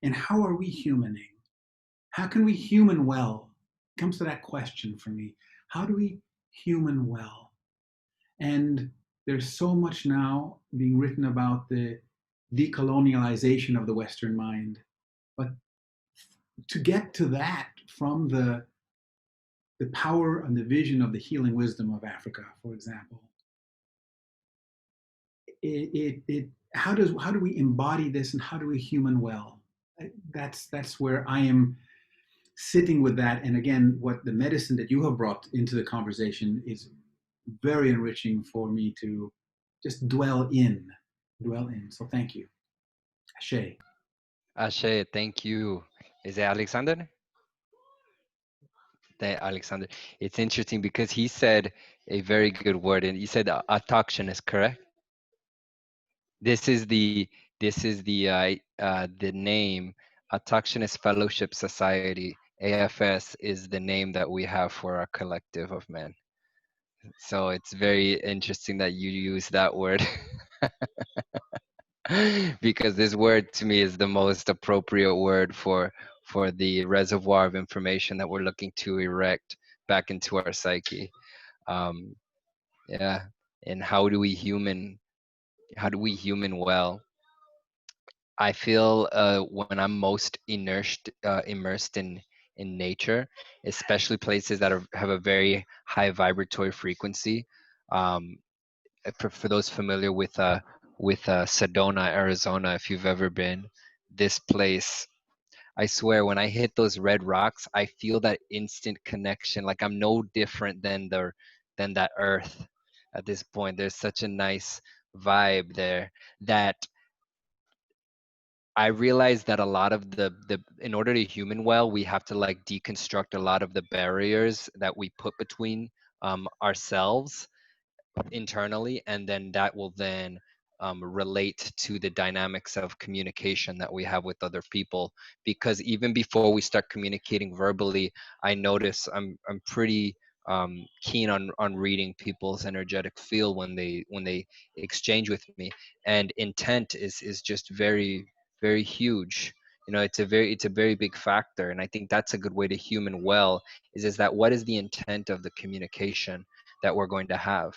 and how are we humaning? How can we human well? It comes to that question for me. How do we human well? And there's so much now being written about the decolonialization of the Western mind. But to get to that from the power and the vision of the healing wisdom of Africa, for example, how do we embody this, and how do we human well? That's where I am sitting with that. And again, what the medicine that you have brought into the conversation is very enriching for me to just dwell in. So thank you. Ashe. Ashe, thank you. Is it Alexander? Alexander. It's interesting because he said a very good word, and he said autochthonous, correct? This is the name. Autochthonous Fellowship Society, AFS, is the name that we have for our collective of men. So it's very interesting that you use that word. Because this word to me is the most appropriate word for the reservoir of information that we're looking to erect back into our psyche. Yeah. And how do we human well? I feel when I'm most immersed in nature, especially places that have a very high vibratory frequency. For those familiar with Sedona, Arizona, if you've ever been, this place, I swear, when I hit those red rocks, I feel that instant connection. Like I'm no different than that earth at this point. There's such a nice vibe there that I realized that a lot of the in order to human well, we have to like deconstruct a lot of the barriers that we put between ourselves internally, and then that will then relate to the dynamics of communication that we have with other people. Because even before we start communicating verbally, I notice I'm pretty keen on reading people's energetic field when they exchange with me, and intent is just very, very huge. You know, it's a very big factor, and I think that's a good way to human well is that what is the intent of the communication that we're going to have?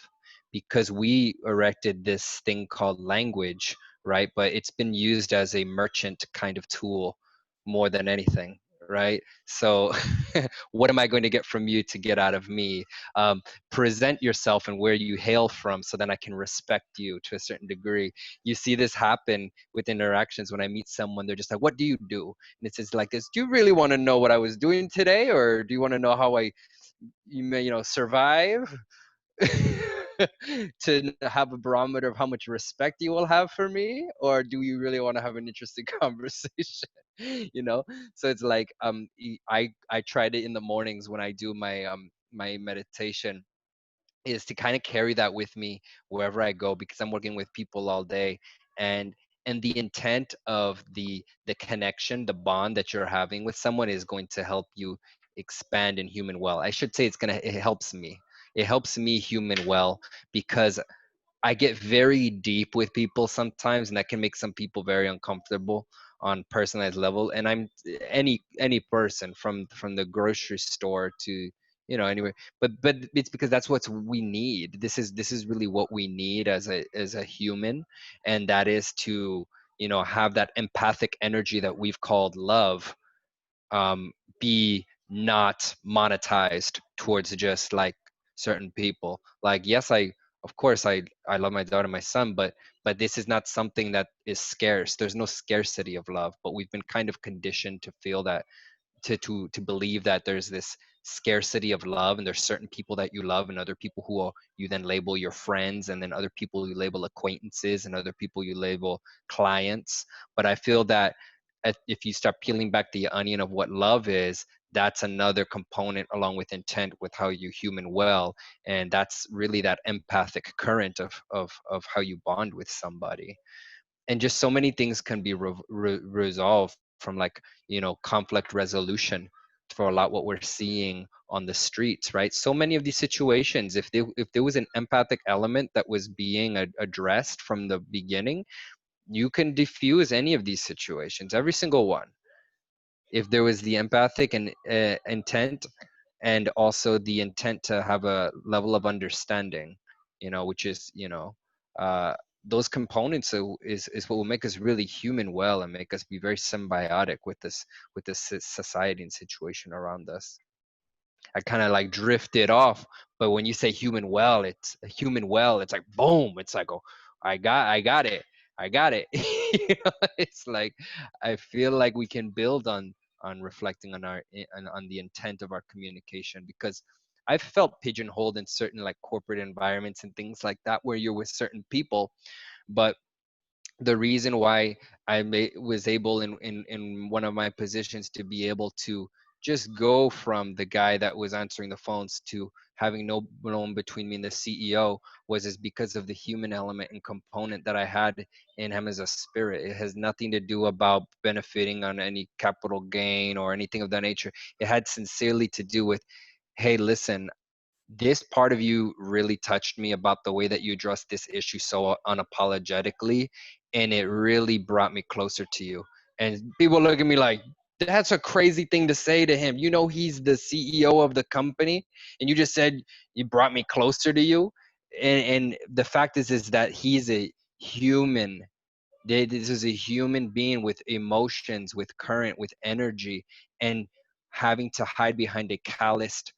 Because we erected this thing called language, right? But it's been used as a merchant kind of tool more than anything, right? So what am I going to get from you to get out of me? Present yourself and where you hail from, so then I can respect you to a certain degree. You see this happen with interactions. When I meet someone, they're just like, what do you do? And it's just like this: do you really want to know what I was doing today, or do you want to know how survive? To have a barometer of how much respect you will have for me, or do you really want to have an interesting conversation? So it's like, I tried it in the mornings when I do my meditation, is to kind of carry that with me wherever I go, because I'm working with people all day. And the intent of the connection, the bond that you're having with someone, is going to help you expand in human well. I should say it helps me. It helps me human well, because I get very deep with people sometimes, and that can make some people very uncomfortable on personalized level. And I'm any person from the grocery store to anyway, but it's because that's what we need. This is really what we need as a human, and that is to have that empathic energy that we've called love, be not monetized towards just like certain people. Like, yes, of course I love my daughter, my son, but this is not something that is scarce. There's no scarcity of love, but we've been kind of conditioned to feel that, to believe that there's this scarcity of love, and there's certain people that you love, and other people you then label your friends, and then other people you label acquaintances, and other people you label clients. But I feel that if you start peeling back the onion of what love is, that's another component, along with intent, with how you human well. And that's really that empathic current of how you bond with somebody. And just so many things can be resolved from, like, conflict resolution, for a lot what we're seeing on the streets, right? So many of these situations, if there was an empathic element that was being addressed from the beginning, you can diffuse any of these situations, every single one, if there was the empathic and intent, and also the intent to have a level of understanding, which is, uh, those components is what will make us really human well, and make us be very symbiotic with this society and situation around us. I kind of like drifted off, but when you say human well, it's like boom, it's like, oh, I got it. It's like, I feel like we can build on reflecting on the intent of our communication, because I've felt pigeonholed in certain, like, corporate environments and things like that, where you're with certain people. But the reason why was able in one of my positions to be able to just go from the guy that was answering the phones to having no one between me and the CEO is because of the human element and component that I had in him as a spirit. It has nothing to do about benefiting on any capital gain or anything of that nature. It had sincerely to do with, hey, listen, this part of you really touched me about the way that you addressed this issue so unapologetically, and it really brought me closer to you. And people look at me like, that's a crazy thing to say to him. He's the CEO of the company, and you just said you brought me closer to you. And the fact is that he's a human. This is a human being with emotions, with current, with energy, and having to hide behind a calloused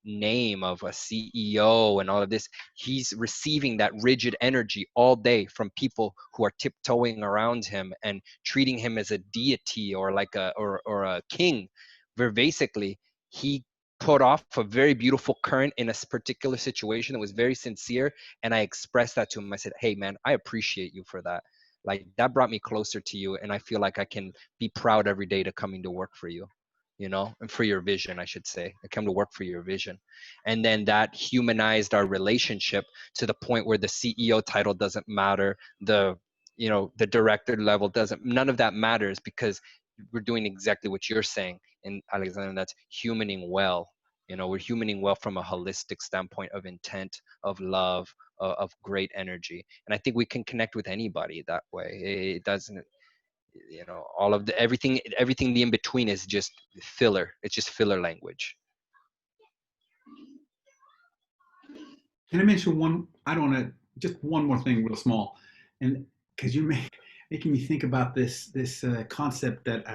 name of a CEO and all of this. He's receiving that rigid energy all day from people who are tiptoeing around him and treating him as a deity or like or a king. Where basically he put off a very beautiful current in a particular situation that was very sincere, and I expressed that to him. I said, hey man, I appreciate you for that. Like, that brought me closer to you, and I feel like I can be proud every day to coming to work for you, and for your vision, I should say. I come to work for your vision. And then that humanized our relationship to the point where the CEO title doesn't matter, the director level doesn't, none of that matters, because we're doing exactly what you're saying. And Alexander, that's humaning well. We're humaning well from a holistic standpoint of intent, of love, of great energy. And I think we can connect with anybody that way. It doesn't, all of everything in between is just filler. It's just filler language. Can I mention one? I don't want to, just one more thing, real small, and because making me think about this concept that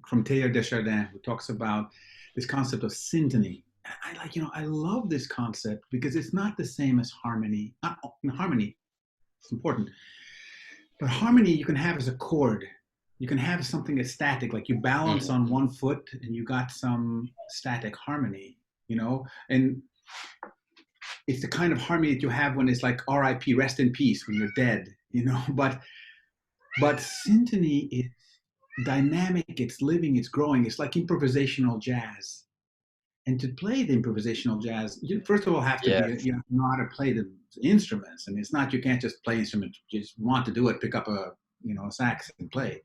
from Teilhard de Chardin, who talks about this concept of syntony. I love this concept because it's not the same as harmony. Not, harmony, it's important, but harmony you can have as a chord. You can have something that's static, like you balance on one foot and you got some static harmony, and it's the kind of harmony that you have when it's like R.I.P., rest in peace, when you're dead, But syntony is dynamic, it's living, it's growing. It's like improvisational jazz. And to play the improvisational jazz, you first of all have to know how to play the instruments. I mean, it's not, you can't just play instruments, you just want to do it, pick up a sax and play.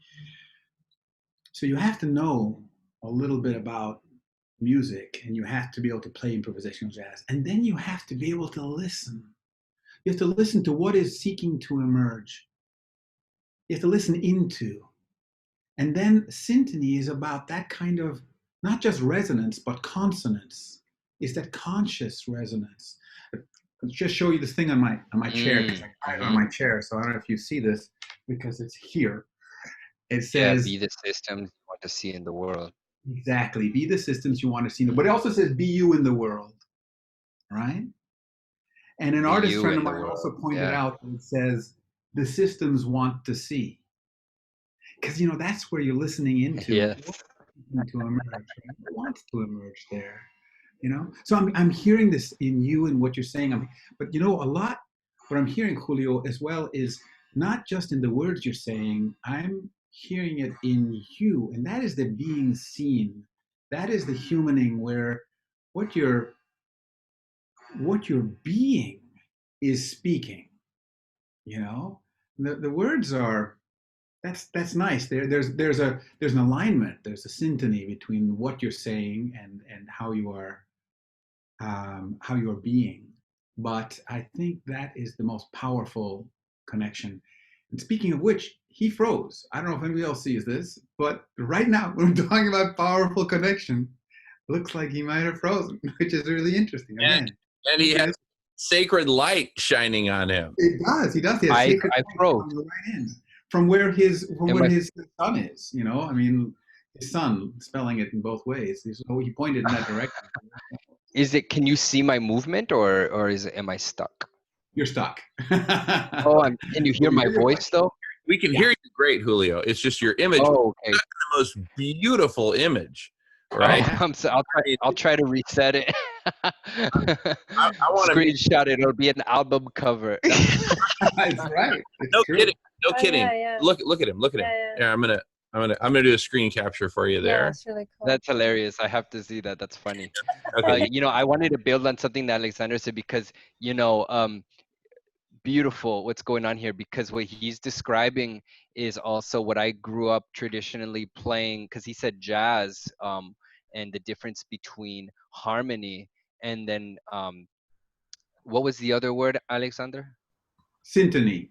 So you have to know a little bit about music, and you have to be able to play improvisational jazz. And then you have to be able to listen. You have to listen to what is seeking to emerge. You have to listen into. And then syntony is about that kind of, not just resonance, but consonance. It's that conscious resonance. I'll just show you this thing on my chair, because I got it on my chair, so I don't know if you see this, because it's here. It says, be the systems you want to see in the world. Exactly, be the systems you want to see. But it also says, be you in the world, right? And an artist friend of mine also pointed out, it says, the systems want to see. Because, that's where you're listening into. Yes. To emerge. It wants to emerge there, So I'm hearing this in you and what you're saying. But a lot, what I'm hearing, Julio, as well, is not just in the words you're saying. I'm hearing it in you, and that is the being seen. That is the humaning, where what you're being is speaking. The words are. That's nice. There's an alignment. There's a syntony between what you're saying and how you are being. But I think that is the most powerful connection. And speaking of which, he froze. I don't know if anybody else sees this, but right now when I'm talking about powerful connection, looks like he might have frozen, which is really interesting. Again, and he has sacred light shining on him. It does. He does. He has sacred light froze. on the right end. From where his son is, I mean, his son, spelling it in both ways. So he pointed in that direction. Can you see my movement, or am I stuck? You're stuck. Can you hear my voice though? We can hear you great, Julio. It's just your image. Oh, okay. The most beautiful image, right? I'll try to reset it. I want to screenshot it. It'll be an album cover. That's right. No kidding. No kidding. Yeah. Look at him. Look at him. Yeah, I'm gonna do a screen capture for you there. Yeah, that's really cool. That's hilarious. I have to see that. That's funny. Okay. I wanted to build on something that Alexander said, because beautiful what's going on here, because what he's describing is also what I grew up traditionally playing, because he said jazz, and the difference between harmony and then what was the other word, Alexander? Syntony.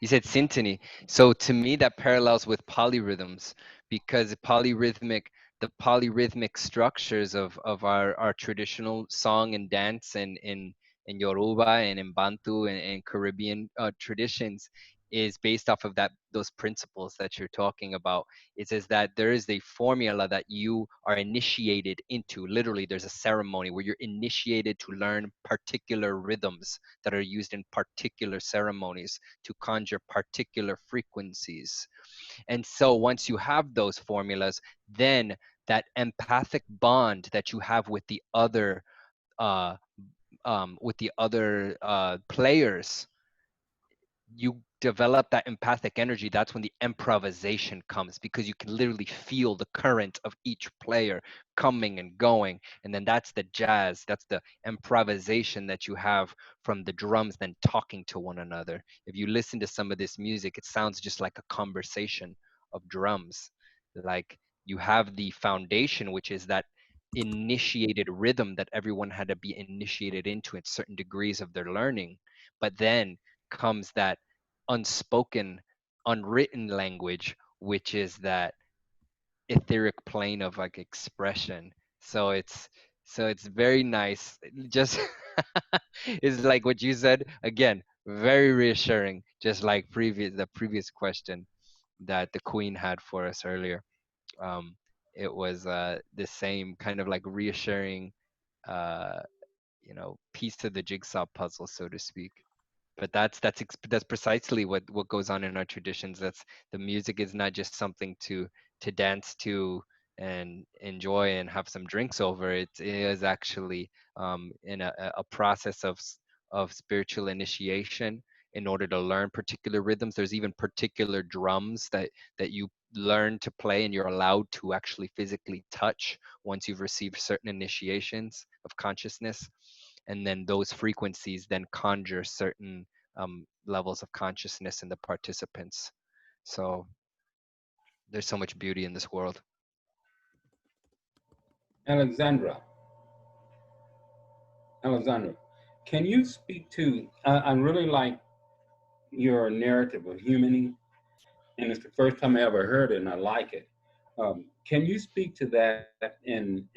You said syntony. So to me that parallels with polyrhythms, because the polyrhythmic structures of our traditional song and dance and in Yoruba and in Bantu and Caribbean traditions is based off of those principles that you're talking about. It says that there is a formula that you are initiated into. Literally, there's a ceremony where you're initiated to learn particular rhythms that are used in particular ceremonies to conjure particular frequencies. And so once you have those formulas, then that empathic bond that you have with the other players, you develop that empathic energy. That's when the improvisation comes, because you can literally feel the current of each player coming and going. And then that's the jazz, that's the improvisation that you have from the drums then talking to one another. If you listen to some of this music, it sounds just like a conversation of drums. Like you have the foundation, which is that initiated rhythm that everyone had to be initiated into at certain degrees of their learning. But then comes that unspoken, unwritten language, which is that etheric plane of like expression. So it's very nice. Just is like what you said again, very reassuring, just like the previous question that the Queen had for us earlier. It was the same kind of like reassuring, uh, piece to the jigsaw puzzle, so to speak. But that's precisely what goes on in our traditions. That's the music is not just something to dance to and enjoy and have some drinks over. It is actually in a process of spiritual initiation in order to learn particular rhythms. There's even particular drums that you learn to play and you're allowed to actually physically touch once you've received certain initiations of consciousness. And then those frequencies then conjure certain levels of consciousness in the participants. So there's so much beauty in this world. Alexandra, can you speak to, I really like your narrative of humaning, and it's the first time I ever heard it, and I like it. Can you speak to that and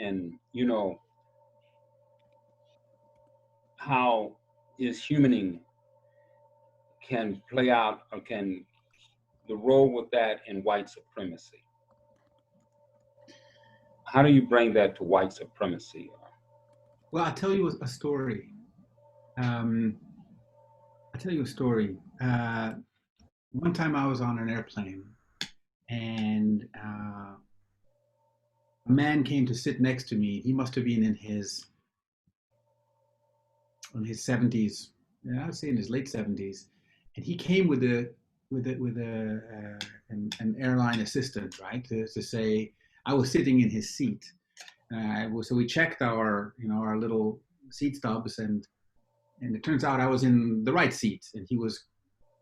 how is humaning can play out, or can the role with that in white supremacy? How do you bring that to white supremacy? Well, I'll tell you a story. One time I was on an airplane, and a man came to sit next to me. He must have been in his 70s. Yeah, I'd say in his late 70s. And he came with an airline assistant, right, to say I was sitting in his seat. So we checked our little seat stubs, and it turns out I was in the right seat, and he was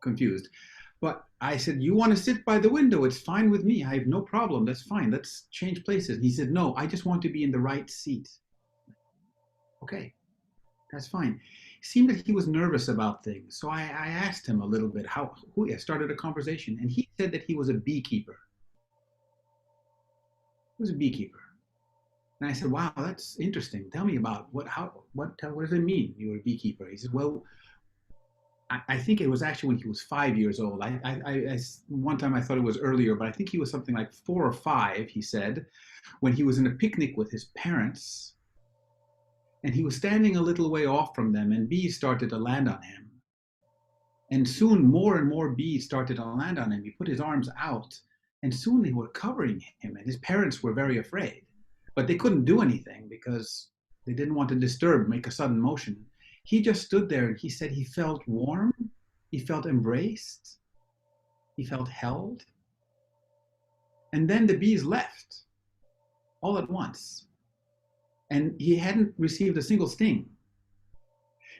confused. But I said, you want to sit by the window? It's fine with me. I have no problem. That's fine. Let's change places. And he said, no, I just want to be in the right seat. Okay, that's fine. It seemed that he was nervous about things. So I asked him a little bit I started a conversation, and he said that he was a beekeeper. He was a beekeeper. And I said, wow, that's interesting. Tell me about what does it mean you were a beekeeper? He said, well, I think it was actually when he was 5 years old. One time I thought it was earlier, but I think he was something like 4 or 5, he said, when he was in a picnic with his parents. And he was standing a little way off from them, and bees started to land on him. And soon more and more bees started to land on him. He put his arms out, and soon they were covering him, and his parents were very afraid. But they couldn't do anything because they didn't want to make a sudden motion. He just stood there, and he said he felt warm, he felt embraced, he felt held. And then the bees left all at once. And he hadn't received a single sting.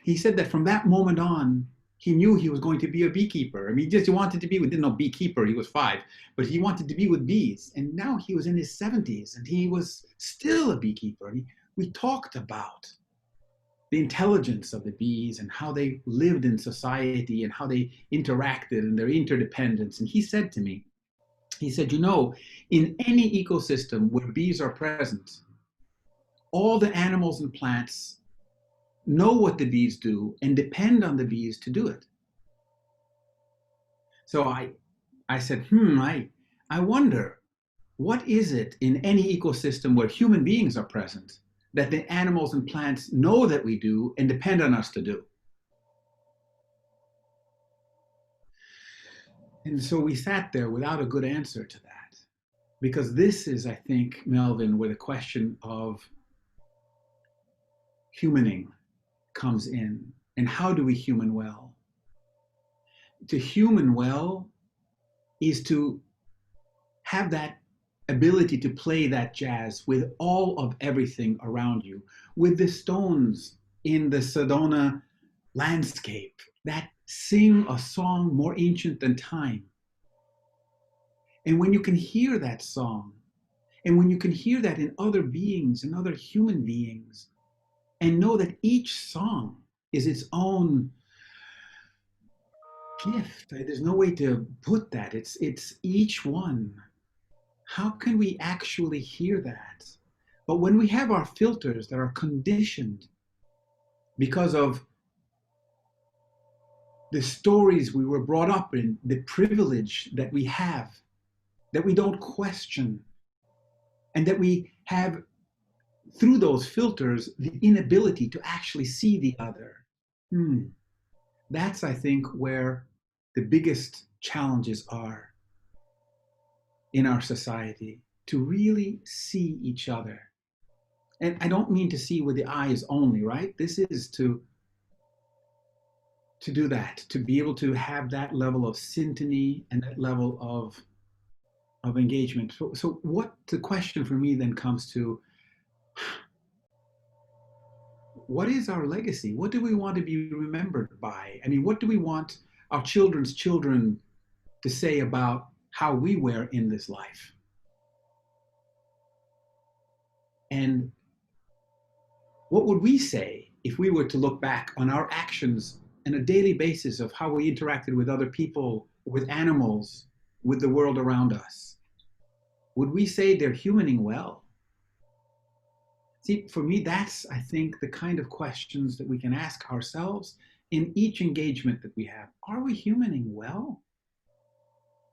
He said that from that moment on, he knew he was going to be a beekeeper. I mean, he wanted to be with, didn't know beekeeper, he was 5, but he wanted to be with bees. And now he was in his 70s, and he was still a beekeeper. And we talked about the intelligence of the bees and how they lived in society and how they interacted and their interdependence. And he said to me, he said, in any ecosystem where bees are present, all the animals and plants know what the bees do and depend on the bees to do it. So I said, I wonder, what is it in any ecosystem where human beings are present that the animals and plants know that we do and depend on us to do? And so we sat there without a good answer to that, because this is, I think, Melvin, where the question of humaning comes in. And how do we human well? To human well is to have that ability to play that jazz with all of everything around you, with the stones in the Sedona landscape that sing a song more ancient than time. And when you can hear that song, and when you can hear that in other beings and other human beings, and know that each song is its own gift. There's no way to put that. It's each one. How can we actually hear that? But when we have our filters that are conditioned because of the stories we were brought up in, the privilege that we have, that we don't question, and that we have, through those filters, the inability to actually see the other. That's, I think, where the biggest challenges are in our society, to really see each other. And I don't mean to see with the eyes only, right? This is to do that, to be able to have that level of syntony and that level of engagement. So what the question for me then comes to, what is our legacy? What do we want to be remembered by? I mean, what do we want our children's children to say about how we were in this life? And what would we say if we were to look back on our actions on a daily basis of how we interacted with other people, with animals, with the world around us? Would we say they're humaning well? See, for me, that's, I think, the kind of questions that we can ask ourselves in each engagement that we have. Are we humaning well?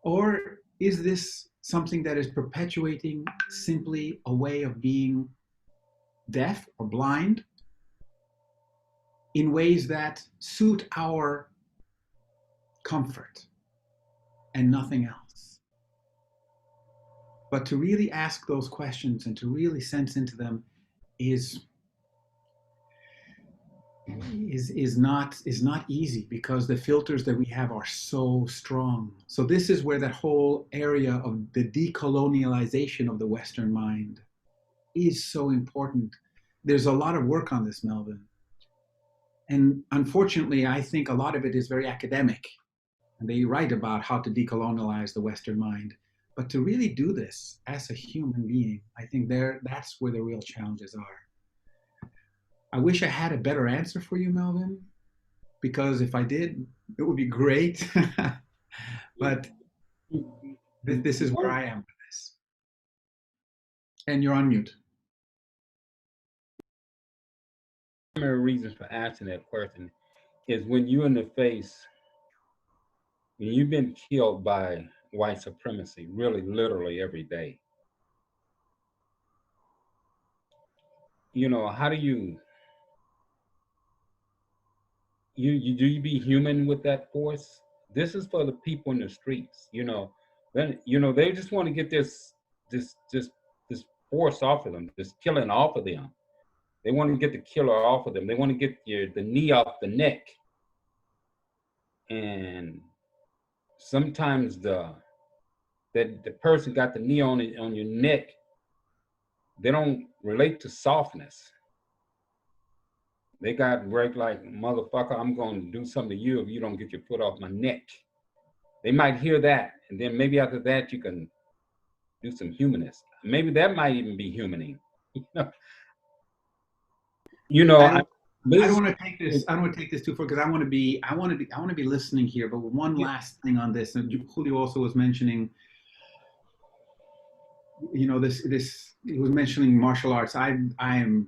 Or is this something that is perpetuating simply a way of being deaf or blind in ways that suit our comfort and nothing else? But to really ask those questions and to really sense into them is not easy, because the filters that we have are so strong. So this is where that whole area of the decolonialization of the Western mind is so important. There's a lot of work on this, Melvin. And unfortunately, I think a lot of it is very academic. And they write about how to decolonialize the Western mind. But to really do this as a human being, I think that's where the real challenges are. I wish I had a better answer for you, Melvin, because if I did, it would be great. But this is where I am with this. And you're on mute. Primary reasons for asking that question is when you're in the face, when you've been killed by white supremacy, really literally every day. You know, how do you be human with that force? This is for the people in the streets, you know. Then, you know, they just want to get this force off of them, this killing off of them. They want to get the killer off of them. They want to get the knee off the neck. And sometimes the person got the knee on your neck, they don't relate to softness. They got right like, motherfucker, I'm going to do something to you if you don't get your foot off my neck. They might hear that, and then maybe after that you can do some humanist. Maybe that might even be humaning. I don't want to take this. I don't want to take this too far, because I want to be listening here. But one last thing on this, and Julio also was mentioning, you know, he was mentioning martial arts. I am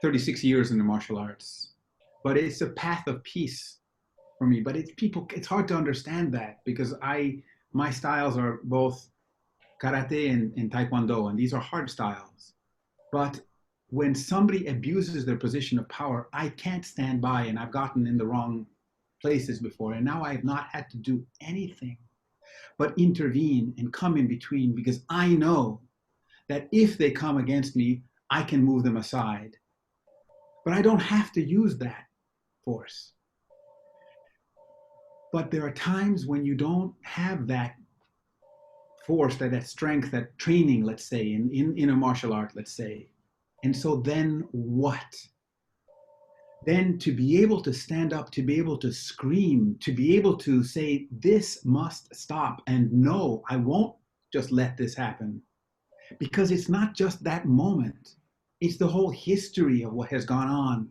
36 years in the martial arts, but it's a path of peace for me. But it's hard to understand that, because my styles are both karate and taekwondo, and these are hard styles. But when somebody abuses their position of power, I can't stand by, and I've gotten in the wrong places before, and now I have not had to do anything but intervene and come in between, because I know that if they come against me, I can move them aside. But I don't have to use that force. But there are times when you don't have that force, that strength, that training, let's say, in a martial art, let's say. And so then what? Then to be able to stand up, to be able to scream, to be able to say, this must stop, and no, I won't just let this happen. Because it's not just that moment. It's the whole history of what has gone on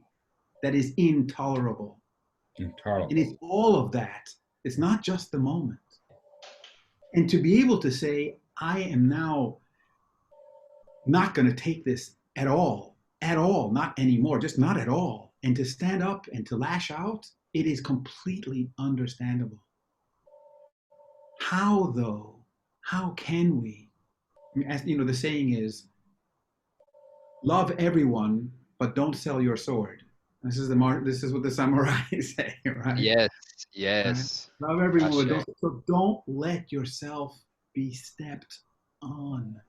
that is intolerable. Intolerable. And it's all of that. It's not just the moment. And to be able to say, I am now not going to take this at all, not anymore, just not at all. And to stand up and to lash out it is completely understandable. How though? How can we? I mean, as you know, the saying is, love everyone, but don't sell your sword. This is what the samurai say, right? Yes, Right? yes. Love everyone, Ashe. so don't let yourself be stepped on.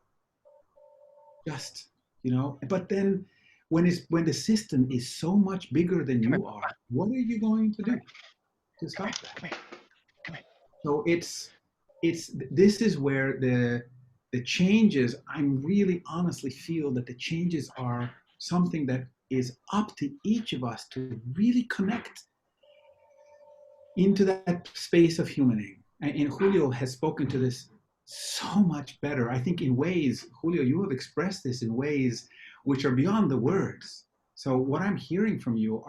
Just, you know. But then, when the system is so much bigger than Come here. you are, what are you going to do to stop that? Come here. Come here. So this is where the changes. I'm really honestly feel that the changes are something that is up to each of us to really connect into that space of humaning. And Julio has spoken to this so much better. I think in ways, Julio, you have expressed this in ways which are beyond the words. So what I'm hearing from you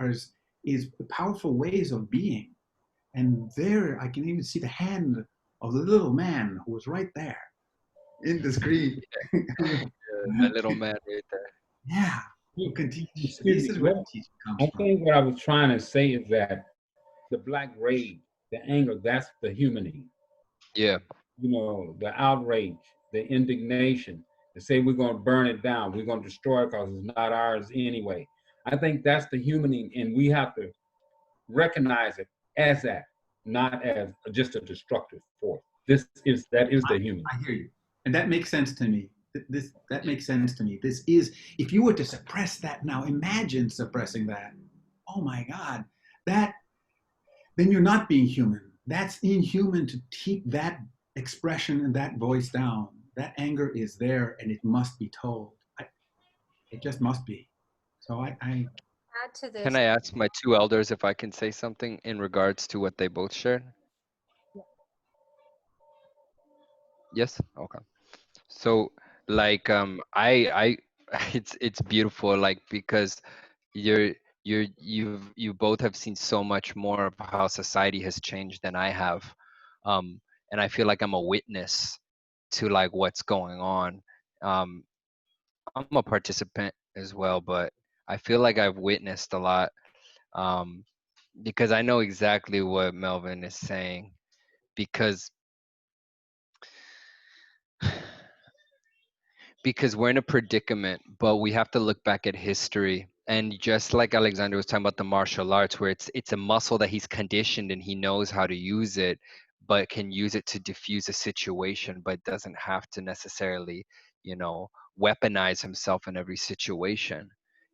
is powerful ways of being. And there I can even see the hand of the little man who was right there in the screen. That little man right there. Yeah, who can teach. Excuse This me. is where What, the teaching comes I from. think what I was trying to say is that the black rage, the anger, that's the humaning. Yeah. You know, the outrage, the indignation, to say we're going to burn it down, we're going to destroy it because it's not ours anyway. I think that's the humaning, and we have to recognize it as that, not as just a destructive force. That is the human. I hear you, and that makes sense to me. That makes sense to me. This is, if you were to suppress that now, imagine suppressing that. Oh my God, that then you're not being human. That's inhuman to keep that expression and that voice down. That anger is there, and it must be told. It just must be. So I Add to this. Can I ask my two elders if I can say something in regards to what they both shared? Yes? Okay. So like I it's beautiful, like, because you're you both have seen so much more of how society has changed than I have. And I feel like I'm a witness to like what's going on. Um I'm a participant as well, but I feel like I've witnessed a lot, um because I know exactly what Melvin is saying, because we're in a predicament, but we have to look back at history. And just like Alexander was talking about the martial arts, where it's a muscle that he's conditioned and he knows how to use it, but can use it to diffuse a situation, but doesn't have to necessarily, weaponize himself in every situation.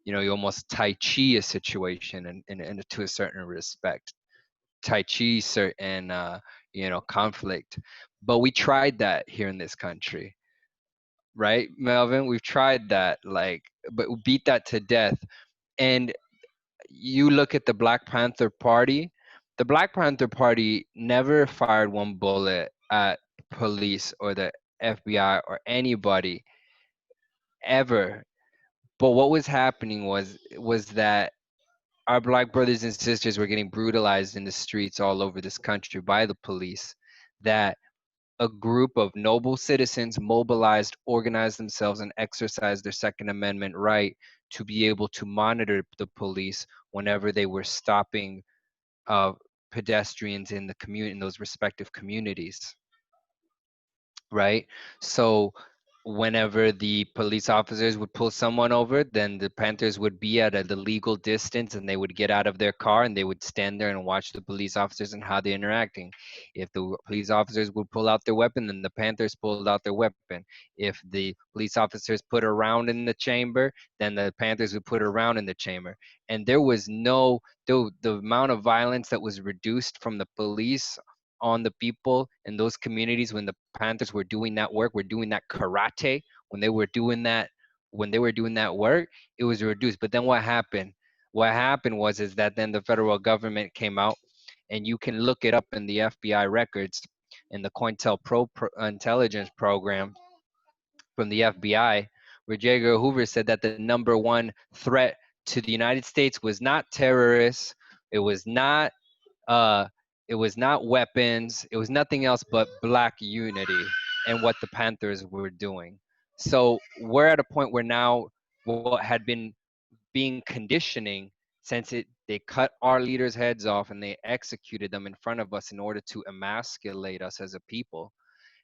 You almost Tai Chi a situation and to a certain respect. Tai Chi certain, conflict. But we tried that here in this country, right, Melvin? We've tried that, like, but we beat that to death. And you look at the Black Panther Party, the Black Panther Party never fired one bullet at police or the FBI or anybody ever. But what was happening was that our Black brothers and sisters were getting brutalized in the streets all over this country by the police. That a group of noble citizens mobilized, organized themselves, and exercised their Second Amendment right to be able to monitor the police whenever they were stopping pedestrians in in those respective communities, right? So whenever the police officers would pull someone over, then the Panthers would be at a legal distance and they would get out of their car and they would stand there and watch the police officers and how they're interacting. If the police officers would pull out their weapon, then the Panthers pulled out their weapon. If the police officers put a round in the chamber, then the Panthers would put a round in the chamber. And there was the amount of violence that was reduced from the police on the people in those communities when the Panthers were doing that work, were doing that karate, when they were doing that work, it was reduced. But then what happened? What happened is that then the federal government came out, and you can look it up in the FBI records in the intelligence program from the FBI, where J. Edgar Hoover said that the number one threat to the United States was not terrorists, it was not uh, it was not weapons. It was nothing else but Black unity and what the Panthers were doing. So we're at a point where now what had been being conditioning since they cut our leaders' heads off and they executed them in front of us in order to emasculate us as a people.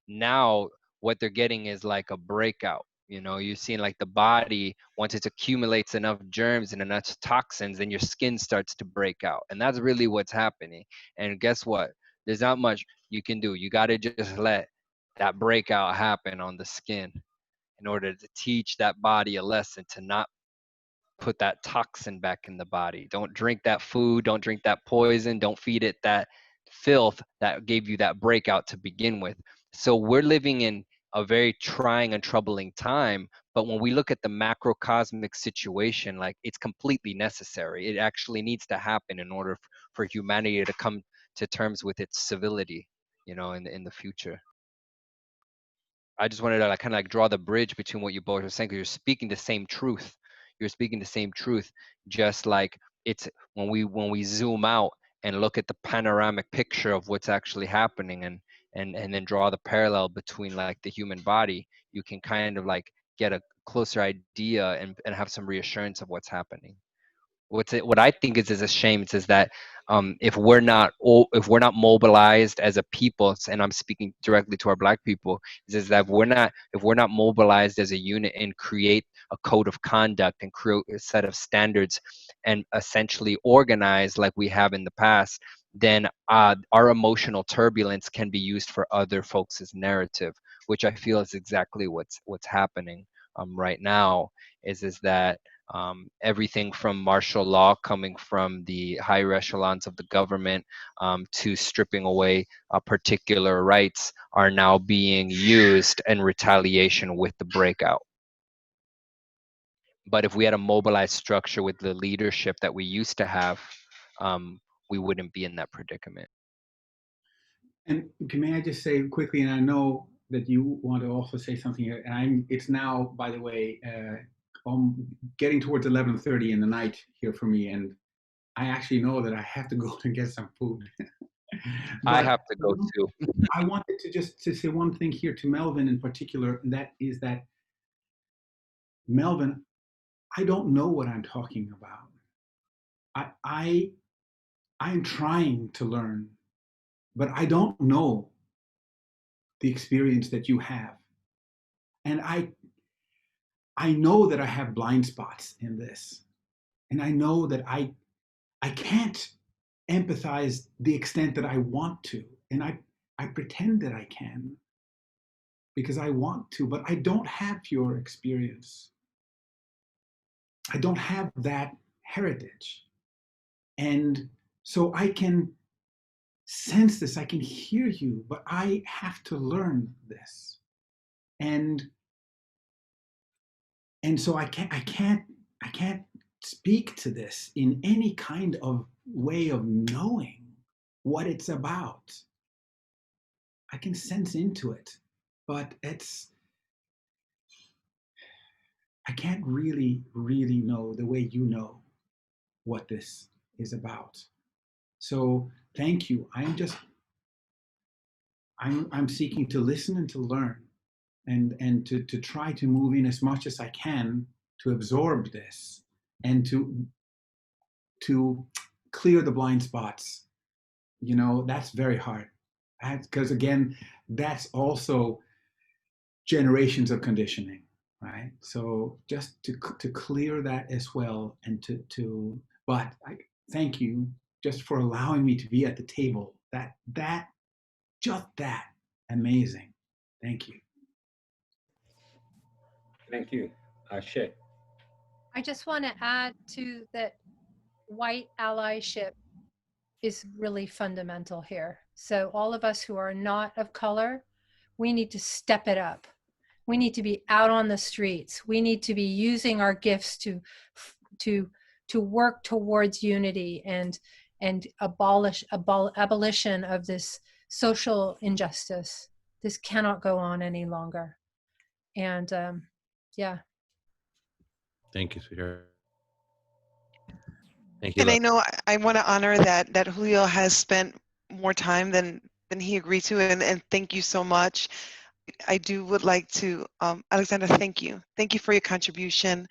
Now what they're getting is like a breakout. You know, you're seeing like the body, once it accumulates enough germs and enough toxins, then your skin starts to break out. And that's really what's happening. And guess what? There's not much you can do. You got to just let that breakout happen on the skin in order to teach that body a lesson to not put that toxin back in the body. Don't drink that food, don't drink that poison, don't feed it that filth that gave you that breakout to begin with. So we're living in a very trying and troubling time, but when we look at the macrocosmic situation, like it's completely necessary. It actually needs to happen in order for humanity to come to terms with its civility, you know, in the future. I just wanted to like kind of like draw the bridge between what you both are saying, because you're speaking the same truth. You're speaking the same truth, just like it's when we zoom out and look at the panoramic picture of what's actually happening, and then draw the parallel between like the human body, you can kind of like get a closer idea and have some reassurance of what's happening. What I think is a shame is that if we're not mobilized as a people, and I'm speaking directly to our Black people, is that if we're not mobilized as a unit and create a code of conduct and create a set of standards and essentially organize like we have in the past, then our emotional turbulence can be used for other folks' narrative, which I feel is exactly what's happening right now. Is that everything from martial law coming from the higher echelons of the government to stripping away particular rights are now being used in retaliation with the breakout. But if we had a mobilized structure with the leadership that we used to have, we wouldn't be in that predicament. And may I just say quickly, and I know that you want to also say something here, and it's now, by the way, getting towards 11:30 in the night here for me, and I actually know that I have to go and get some food. I have to go too. I wanted to say one thing here to Melvin in particular, and that is that, Melvin, I don't know what I'm talking about. I'm trying to learn, but I don't know the experience that you have. And I know that I have blind spots in this. And I know that I can't empathize the extent that I want to. And I pretend that I can because I want to, but I don't have your experience. I don't have that heritage. And so I can sense this, I can hear you, but I have to learn this. And so I can't speak to this in any kind of way of knowing what it's about. I can sense into it, but I can't really know the way you know what this is about. So thank you. I'm seeking to listen and to learn, and to try to move in as much as I can to absorb this and to clear the blind spots. You know, that's very hard, because again, that's also generations of conditioning, right? So just to clear that as well, and but I thank you just for allowing me to be at the table. That amazing. Thank you. Thank you. Ashe. I just want to add to that white allyship is really fundamental here. So all of us who are not of color, we need to step it up. We need to be out on the streets. We need to be using our gifts to work towards unity and abolition of this social injustice. This cannot go on any longer. And yeah. Thank you, sweetheart. Thank you. And I know I want to honor that Julio has spent more time than he agreed to, and thank you so much. I would like to, Alexandra, thank you. Thank you for your contribution.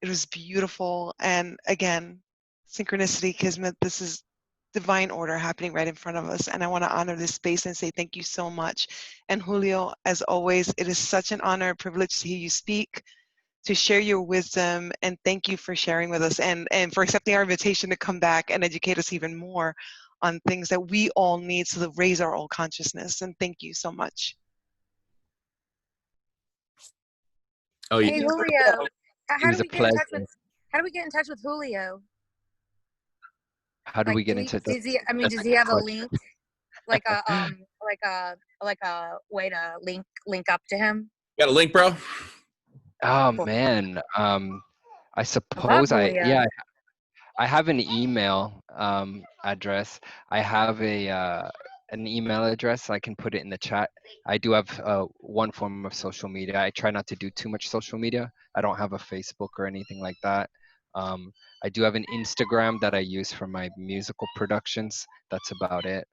It was beautiful. And again, synchronicity, kismet, this is divine order happening right in front of us. And I want to honor this space and say thank you so much. And Julio, as always, it is such an honor and privilege to hear you speak, to share your wisdom, and thank you for sharing with us and for accepting our invitation to come back and educate us even more on things that we all need to raise our own consciousness. And thank you so much. Oh, Hey, yeah. Julio. It was a pleasure. How do we get in touch with Julio? How do we get into does he that's does a he good have a question. link, like a way to link up to him? Got a link, bro? Oh Cool. man, I I love suppose Julio. I have an email address. I have an email address. I can put it in the chat. I do have one form of social media. I try not to do too much social media. I don't have a Facebook or anything like that. I do have an Instagram that I use for my musical productions. That's about it.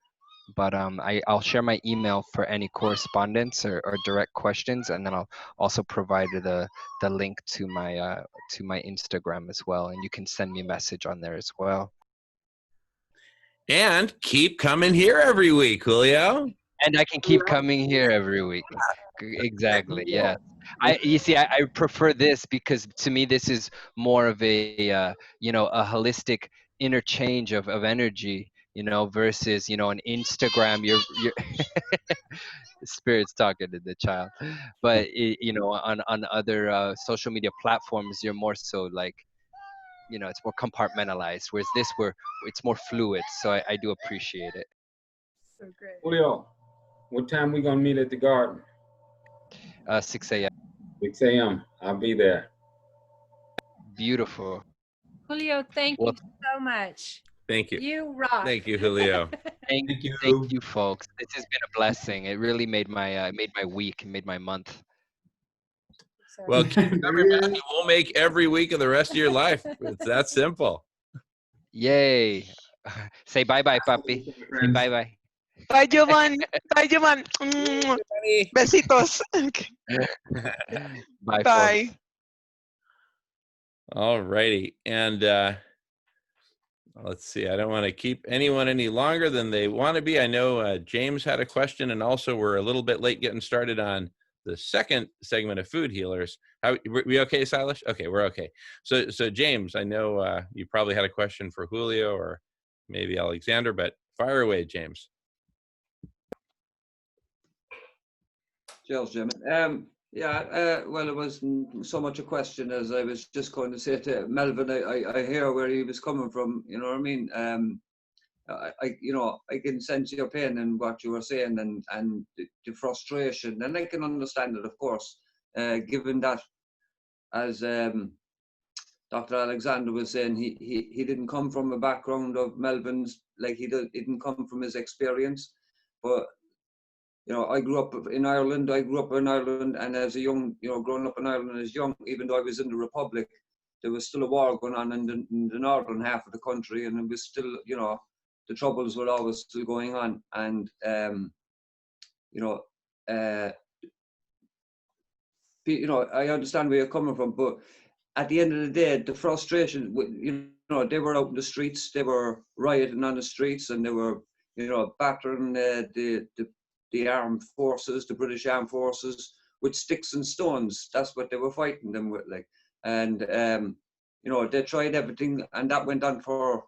But I'll share my email for any correspondence or direct questions, and then I'll also provide the link to my Instagram as well, and you can send me a message on there as well. And keep coming here every week, Julio. And I can keep coming here every week. Exactly. Yeah. You see, I prefer this because to me this is more of a a holistic interchange of energy, versus an Instagram. You're spirit's talking to the child, but on other social media platforms, you're more so like, it's more compartmentalized, whereas it's more fluid. So I do appreciate it. So great. Julio, what time we gonna meet at the garden? 6 a.m. 6 a.m. I'll be there. Beautiful. Julio, thank Well, you so much. Thank you. You rock. Thank you, Julio. Thank you, folks. This has been a blessing. It really made my week, made my month. Well, keep coming back and we'll make every week of the rest of your life. It's that simple. Yay. Say bye-bye, papi. Say bye-bye. Bye, Jovan. Bye, Jovan. Besitos. Okay. Bye, Bye. folks. All righty. And let's see. I don't want to keep anyone any longer than they want to be. I know James had a question, and also we're a little bit late getting started on the second segment of Food Healers. We okay, Silas? Okay, we're okay. So James, I know you probably had a question for Julio or maybe Alexander, but fire away, James. Cheers, Jim. Well, it wasn't so much a question as I was just going to say to Melvin. I hear where he was coming from. You know what I mean? I can sense your pain in what you were saying and the frustration, and I can understand it, of course, given that, as Dr. Alexander was saying, he didn't come from a background of Melvin's, like he didn't come from his experience, but. I grew up in Ireland. And as a young, growing up in Ireland as young, even though I was in the Republic, there was still a war going on in the northern half of the country, and it was still, the troubles were always still going on. And I understand where you're coming from, but at the end of the day, the frustration, they were out in the streets, they were rioting on the streets, and they were, battering the armed forces, the British armed forces, with sticks and stones. That's what they were fighting them with, like. And they tried everything, and that went on for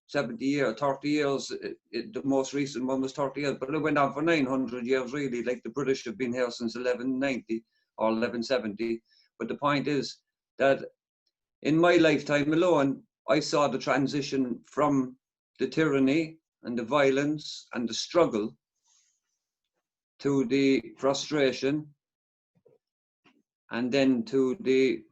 70 years, 30 years. The most recent one was 30 years, but it went on for 900 years, really. Like, the British have been here since 1190 or 1170. But the point is that in my lifetime alone, I saw the transition from the tyranny and the violence and the struggle to the frustration, and then to the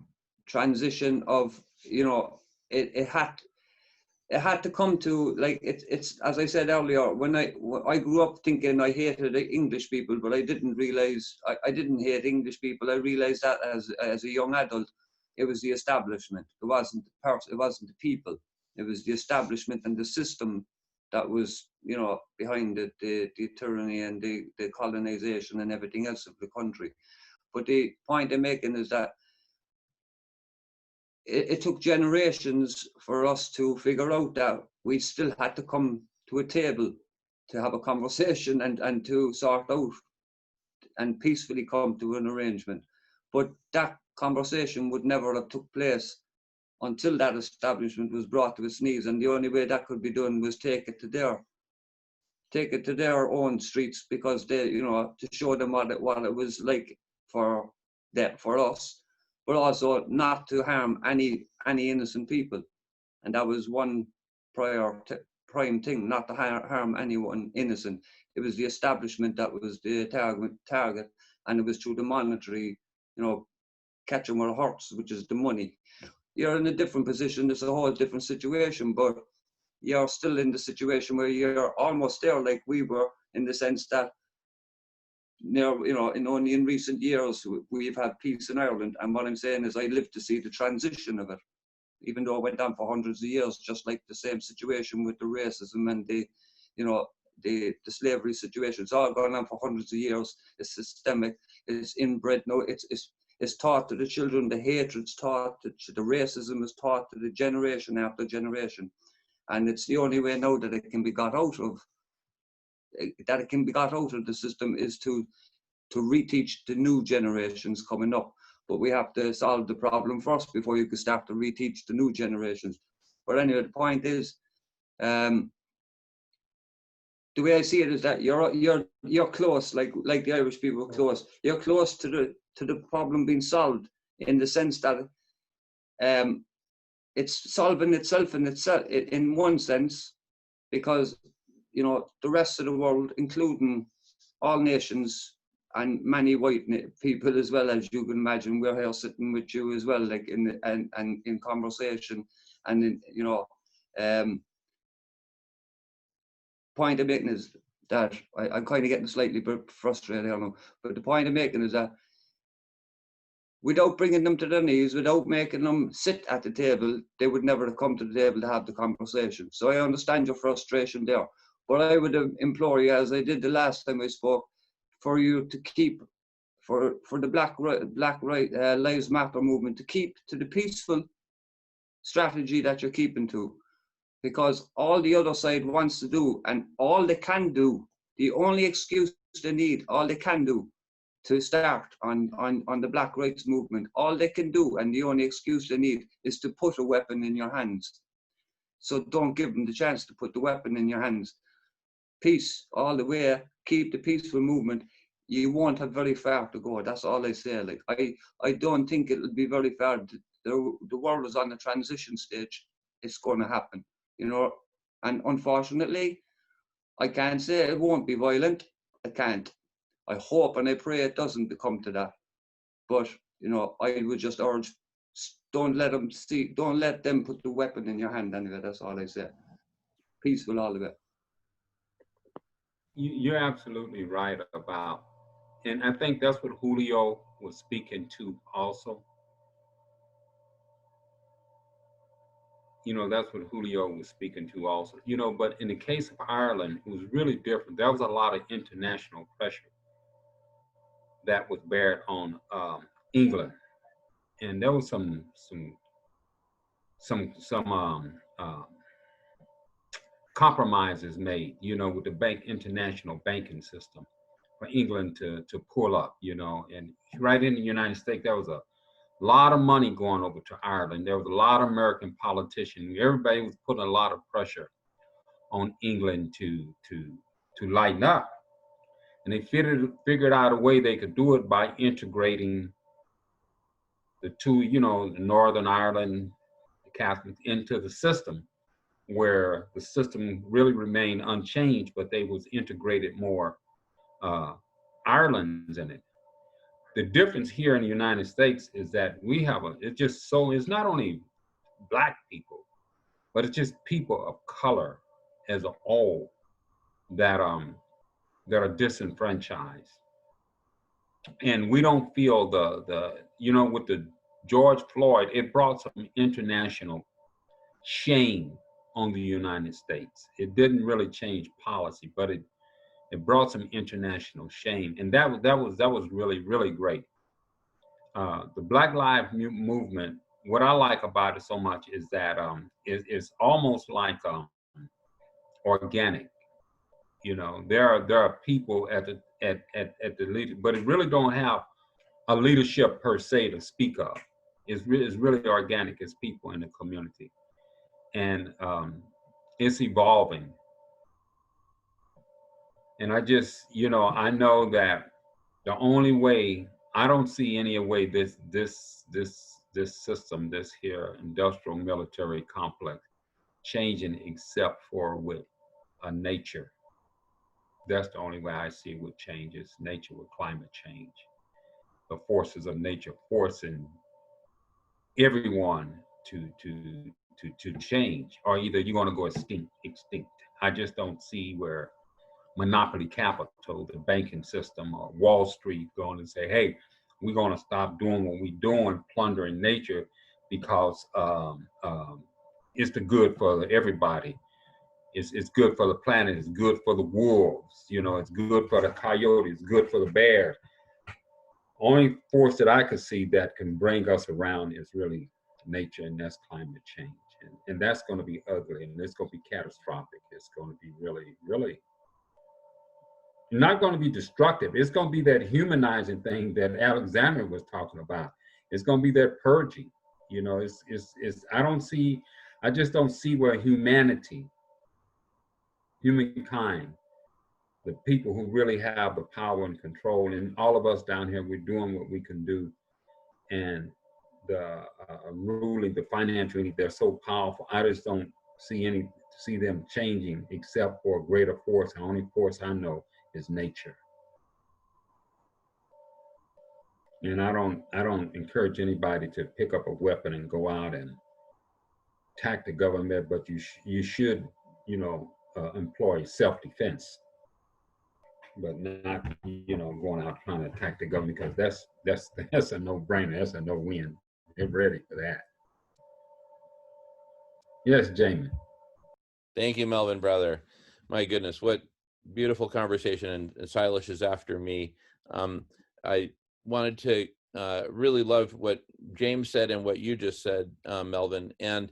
transition of, it had to come to, like, it's as I said earlier, when I grew up thinking I hated the English people, but I didn't realize I didn't hate English people. I realized that as a young adult, it was the establishment. It wasn't it wasn't the people. It was the establishment and the system that was, behind the tyranny and the colonization and everything else of the country. But the point I'm making is that it took generations for us to figure out that we still had to come to a table to have a conversation and to sort out and peacefully come to an arrangement. But that conversation would never have took place until that establishment was brought to its knees. And the only way that could be done was take it to their own streets, because they, you know, to show them what it was like for us, but also not to harm any innocent people. And that was one prime thing, not to harm anyone innocent. It was the establishment that was the target, and it was through the monetary, you know, catch them where it hurts, which is the money. You're in a different position, it's a whole different situation, but you're still in the situation where you're almost there like we were, in the sense that, you know, only in recent years we've had peace in Ireland. And what I'm saying is I lived to see the transition of it, even though it went on for hundreds of years, just like the same situation with the racism and the, you know, the slavery situation. It's all gone on for hundreds of years. It's systemic, it's inbred. No, it's taught to the children, the hatred's taught, the racism is taught to the generation after generation. And it's the only way now that it can be got out of, the system, is to reteach the new generations coming up. But we have to solve the problem first before you can start to reteach the new generations. But anyway, the point is, the way I see it is that you're close, like the Irish people are close. You're close to the problem being solved, in the sense that it's solving itself in one sense, because, you know, the rest of the world, including all nations and many white people as well, as you can imagine, we're here sitting with you as well, like in conversation, and in, you know, point I'm making is that I'm kind of getting slightly frustrated, I don't know, but the point I'm making is that without bringing them to their knees, without making them sit at the table, they would never have come to the table to have the conversation. So I understand your frustration there. But I would implore you, as I did the last time I spoke, for you to keep, for the Black Lives Matter movement, to keep to the peaceful strategy that you're keeping to. Because all the other side wants to do, and all they can do, the only excuse they need, all they can do to start on the Black Rights Movement, all they can do, and the only excuse they need, is to put a weapon in your hands. So don't give them the chance to put the weapon in your hands. Peace all the way, keep the peaceful movement. You won't have very far to go. That's all I say. Like, I don't think it'll be very far. The world is on the transition stage. It's going to happen, you know. And unfortunately, I can't say it won't be violent. I can't. I hope and I pray it doesn't come to that. But, you know, I would just urge, don't let them put the weapon in your hand anyway. That's all I say. Peaceful all the way. You're absolutely right about, and I think that's what Julio was speaking to also. You know, that's what Julio was speaking to also. You know, but in the case of Ireland, it was really different. There was a lot of international pressure that was bared on England, and there was some compromises made, you know, with the international banking system for England to pull up, you know. And right in the United States, there was a lot of money going over to Ireland. There was a lot of American politicians. Everybody was putting a lot of pressure on England to lighten up. And they figured out a way they could do it by integrating the two, you know, Northern Ireland, the Catholics, into the system, where the system really remained unchanged, but they was integrated more Ireland's in it. The difference here in the United States is that we have it's not only Black people, but it's just people of color as a whole that are disenfranchised. And we don't feel the you know, with the George Floyd, it brought some international shame on the United States. It didn't really change policy, but it brought some international shame, and that was really, really great. The Black Lives Movement what I like about it so much is that it's almost like organic. You know, there are people at the leader, but it really don't have a leadership per se to speak of. It's really organic. It's people in the community, and it's evolving. And I just, you know, I know that the only way, I don't see any way this system, this here industrial military complex changing except for with a nature. That's the only way I see it would change is nature with climate change. The forces of nature forcing everyone to change, or either you're going to go extinct. I just don't see where monopoly capital, the banking system, or Wall Street going to say, hey, we're going to stop doing what we're doing, plundering nature, because it's the good for everybody. It's good for the planet. It's good for the wolves. You know, it's good for the coyotes. It's good for the bears. Only force that I could see that can bring us around is really nature, and that's climate change. And that's going to be ugly, and it's going to be catastrophic. It's going to be really, really not going to be destructive. It's going to be that humanizing thing that Alexander was talking about. It's going to be that purging. You know, I just don't see where humankind, the people who really have the power and control, and all of us down here, we're doing what we can do. And the ruling, the financial elite, they're so powerful. I just don't see them changing except for a greater force. The only force I know is nature. And I don't encourage anybody to pick up a weapon and go out and attack the government, but you should, you know, employ self-defense, but not, you know, going out trying to attack the government, because that's a no-brainer. That's a no-win. They're ready for that. Yes, Jamie. Thank you, Melvin, brother. My goodness, what beautiful conversation. And Silas is after me. I wanted to really love what James said and what you just said, Melvin. And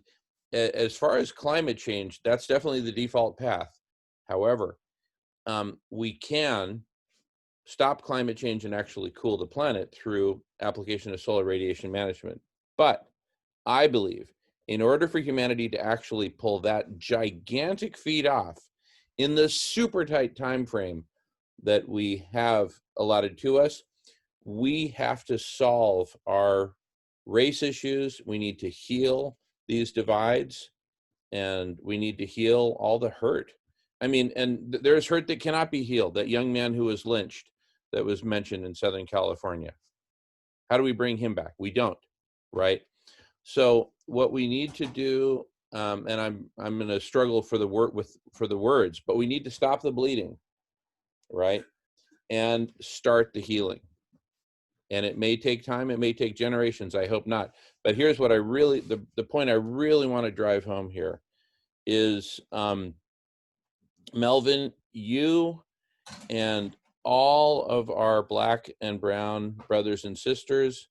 as far as climate change, that's definitely the default path. However, we can stop climate change and actually cool the planet through application of solar radiation management. But I believe in order for humanity to actually pull that gigantic feat off in the super tight time frame that we have allotted to us, we have to solve our race issues. We need to heal these divides, and we need to heal all the hurt. I mean, and there's hurt that cannot be healed. That young man who was lynched that was mentioned in Southern California. How do we bring him back? We don't, right? So what we need to do, and I'm going to struggle for the words, but we need to stop the bleeding, right? And start the healing. And it may take time, it may take generations, I hope not. But here's what the point I really want to drive home here is, Melvin, you and all of our Black and brown brothers and sisters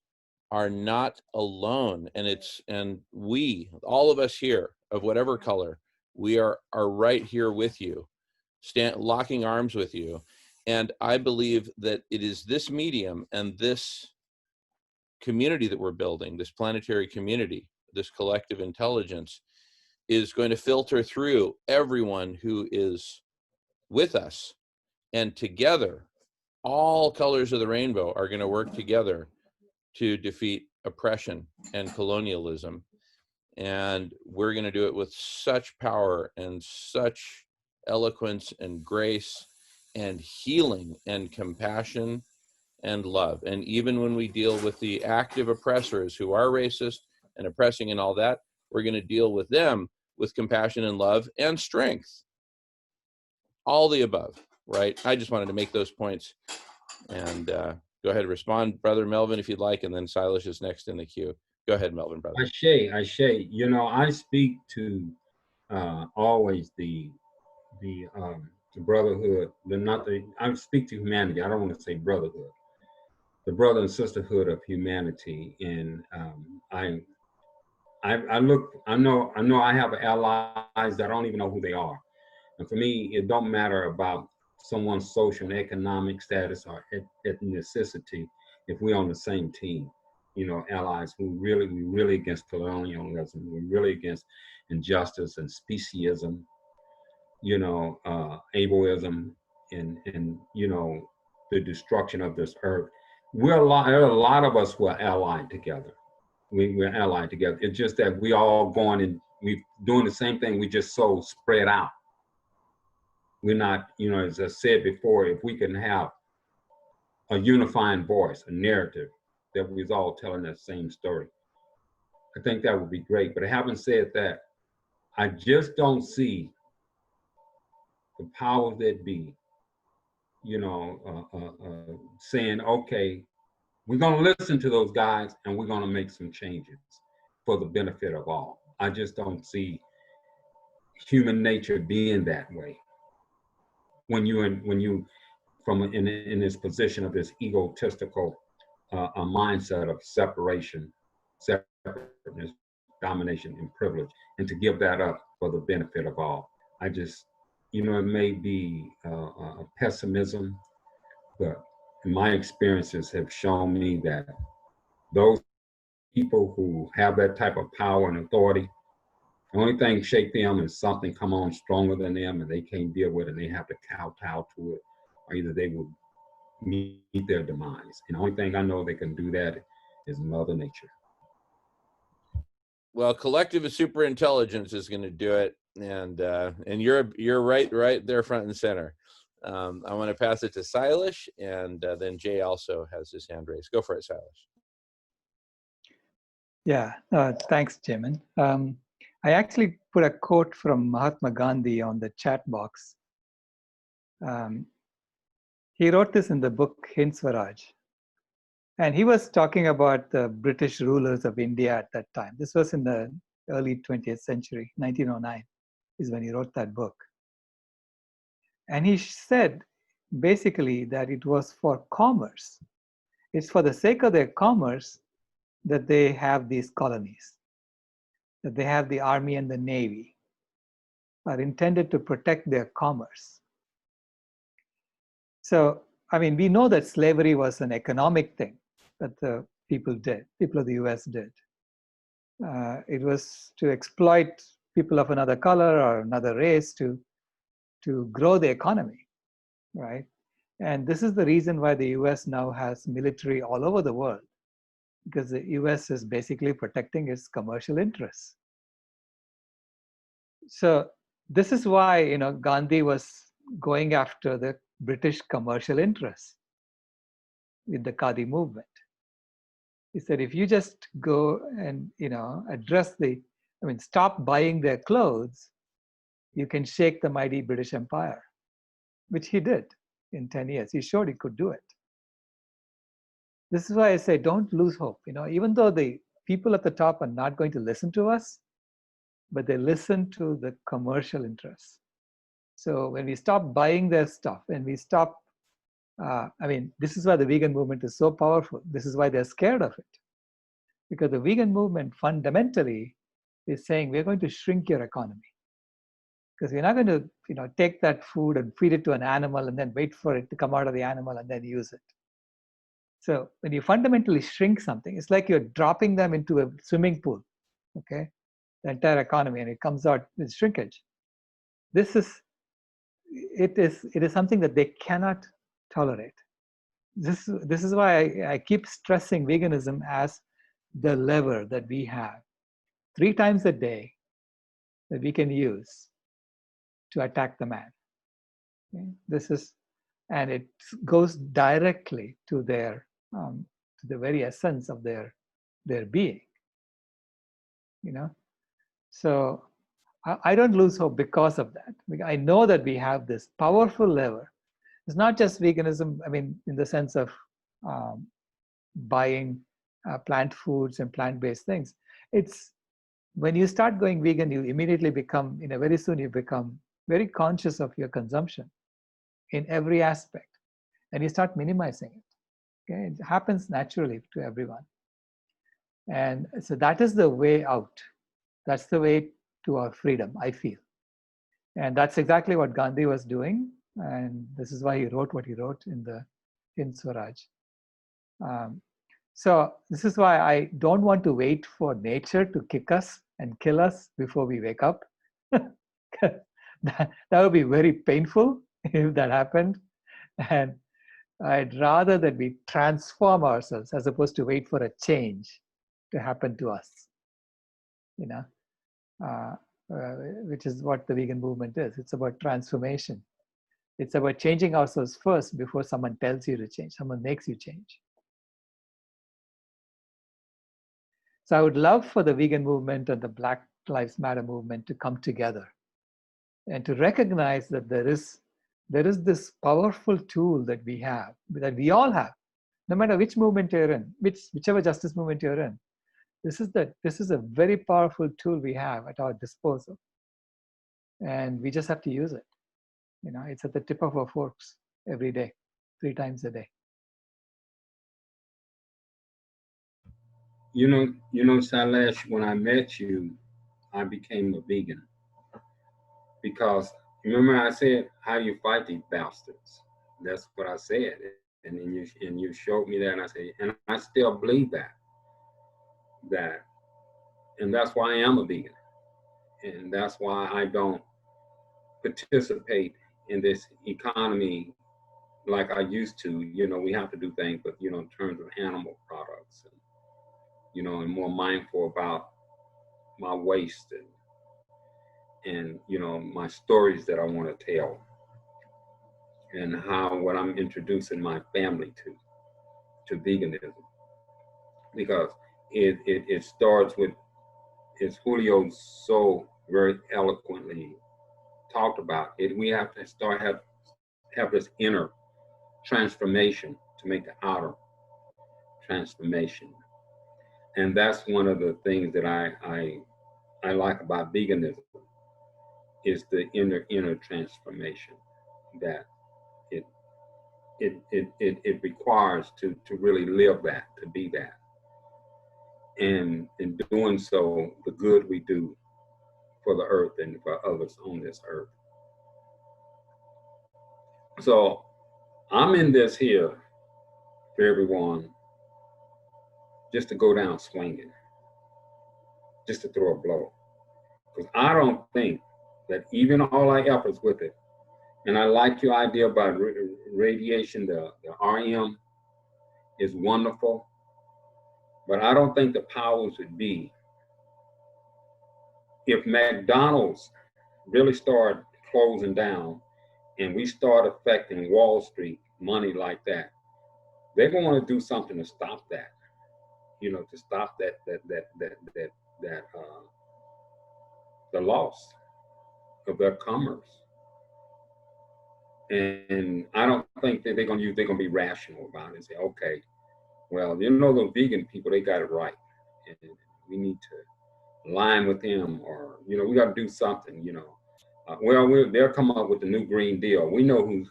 are not alone. And we, all of us here of whatever color, we are right here with you, locking arms with you. And I believe that it is this medium and this community that we're building, this planetary community, this collective intelligence, is going to filter through everyone who is with us. And together, all colors of the rainbow are going to work together to defeat oppression and colonialism. And we're going to do it with such power and such eloquence and grace and healing and compassion and love. And even when we deal with the active oppressors who are racist and oppressing and all that, we're going to deal with them with compassion and love and strength. All the above, right? I just wanted to make those points. And go ahead and respond, Brother Melvin, if you'd like, and then Silas is next in the queue. Go ahead, Melvin, brother. Ashe. You know, I speak to always the brotherhood, I speak to humanity. I don't want to say brotherhood. The brother and sisterhood of humanity. And I look, I know I have allies that I don't even know who they are. And for me, it don't matter about someone's social and economic status or ethnicity if we're on the same team. You know, allies we really against colonialism, we're really against injustice and speciesism, you know, ableism and you know, the destruction of this earth. There are a lot of us who are allied together. We're allied together. It's just that we all going and we doing the same thing. We just so spread out. We're not, you know, as I said before, if we can have a unifying voice, a narrative that we was all telling that same story, I think that would be great. But having said that, I just don't see the powers that be, you know, saying, okay, we're going to listen to those guys and we're going to make some changes for the benefit of all. I just don't see human nature being that way. When you from in this position of this egotistical a mindset of separation, separateness, domination, and privilege, and to give that up for the benefit of all. I just, you know, it may be a pessimism, but my experiences have shown me that those people who have that type of power and authority, the only thing shake them is something come on stronger than them and they can't deal with it and they have to kowtow to it, or either they will meet their demise. And the only thing I know they can do that is Mother Nature. Well, collective superintelligence is going to do it, and you're right there front and center. I want to pass it to Silas, and then Jay also has his hand raised. Go for it, Silas. Yeah, thanks, Jamin. I actually put a quote from Mahatma Gandhi on the chat box. He wrote this in the book Hind Swaraj. And he was talking about the British rulers of India at that time. This was in the early 20th century, 1909 is when he wrote that book. And he said basically that it was for commerce. It's for the sake of their commerce that they have these colonies, that they have the army and the navy are intended to protect their commerce. So, I mean, we know that slavery was an economic thing that the people of the US did. It was to exploit people of another color or another race to grow the economy, right? And this is the reason why the US now has military all over the world, because the US is basically protecting its commercial interests. So this is why, you know, Gandhi was going after the British commercial interests with the Khadi movement. He said, if you just go and, you know, stop buying their clothes, you can shake the mighty British Empire, which he did in 10 years. He showed he could do it. This is why I say, don't lose hope. You know, even though the people at the top are not going to listen to us, but they listen to the commercial interests. So when we stop buying their stuff and we stop, this is why the vegan movement is so powerful. This is why they're scared of it. Because the vegan movement fundamentally is saying we're going to shrink your economy. Because we're not going to, you know, take that food and feed it to an animal and then wait for it to come out of the animal and then use it. So when you fundamentally shrink something, it's like you're dropping them into a swimming pool, okay? The entire economy, and it comes out with shrinkage. It is something that they cannot tolerate. This is why I keep stressing veganism as the lever that we have 3 times a day that we can use to attack the man. Okay? And it goes directly to their to the very essence of their being. You know, so I don't lose hope because of that. I know that we have this powerful lever. It's not just veganism, I mean, in the sense of buying plant foods and plant-based things. It's when you start going vegan, you immediately become, very soon you become very conscious of your consumption in every aspect. And you start minimizing it. Okay? It happens naturally to everyone. And so that is the way out. That's the way to our freedom, I feel. And that's exactly what Gandhi was doing. And this is why he wrote what he wrote in the Hind Swaraj. So this is why I don't want to wait for nature to kick us and kill us before we wake up. that would be very painful if that happened. And I'd rather that we transform ourselves as opposed to wait for a change to happen to us, you know, which is what the vegan movement is. It's about transformation. It's about changing ourselves first before someone tells you to change, someone makes you change. So I would love for the vegan movement and the Black Lives Matter movement to come together and to recognize that there is this powerful tool that we have, that we all have, no matter which movement you're in, whichever justice movement you're in. This is a very powerful tool we have at our disposal. And we just have to use it. You know, it's at the tip of our forks every day, 3 times a day. You know, Sailesh, when I met you, I became a vegan. Because remember I said, how do you fight these bastards? That's what I said. And then you showed me that, and I said, and I still believe that. And that's why I am a vegan. And that's why I don't participate in this economy like I used to. You know, we have to do things, but, you know, in terms of animal products, and, you know, and more mindful about my waste and you know, my stories that I want to tell, and what I'm introducing my family to veganism, because it starts with, as Julio so very eloquently talked about it, we have to have this inner transformation to make the outer transformation. And that's one of the things that I like about veganism, is the inner transformation that it requires to really live that, to be that. And in doing so, the good we do for the earth and for others on this earth. So I'm in this here for everyone, just to go down swinging, just to throw a blow. Because I don't think that even all our efforts with it, and I like your idea about radiation, the REM is wonderful, but I don't think the powers would be, if McDonald's really started closing down and we start affecting Wall Street money like that, they're going to want to do something to stop that, you know, to stop the loss of their commerce. And I don't think that they're going to be rational about it and say, okay, well, you know, the vegan people, they got it right, and we need to align with them, or, you know, we got to do something, you know. They'll come up with the new Green Deal. We know who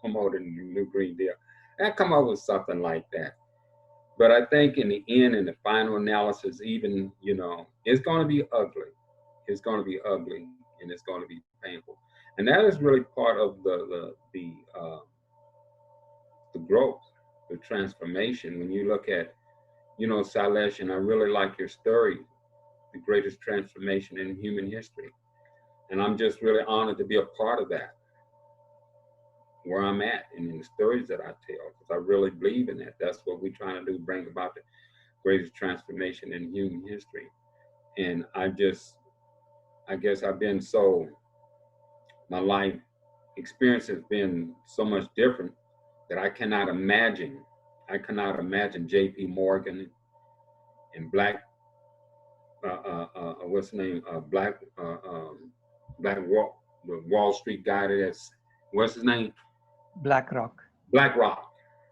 come up with the new Green Deal. They'll come up with something like that. But I think in the end, in the final analysis, even, you know, it's going to be ugly. It's going to be ugly, and it's going to be painful. And that is really part of the growth, the transformation. When you look at, you know, Sailesh, and I really like your story, the greatest transformation in human history. And I'm just really honored to be a part of that, where I'm at, and in the stories that I tell, because I really believe in that. That's what we're trying to do, bring about the greatest transformation in human history. And I guess I've been my life experience has been so much different that I cannot imagine J.P. Morgan and what's the name? the Wall Street guy that's, what's his name? BlackRock.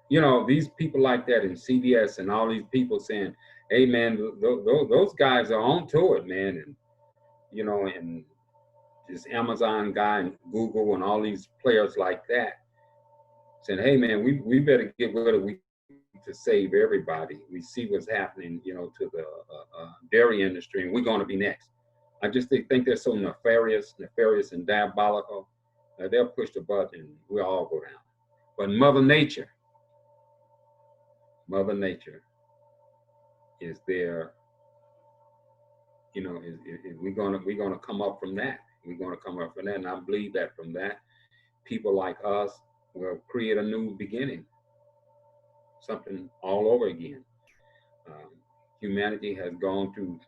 You know, these people like that in CBS, and all these people saying, hey man, those guys are on to it, man. And, you know, and this Amazon guy and Google and all these players like that saying, hey man, we better get rid of to save everybody. We see what's happening, you know, to the dairy industry, and we're going to be next. I just think they're so nefarious and diabolical that they'll push the button and we'll all go down. But Mother Nature is there. You know, we're gonna come up from that. We're gonna come up from that, and I believe that from that, people like us will create a new beginning, something all over again. Humanity has gone through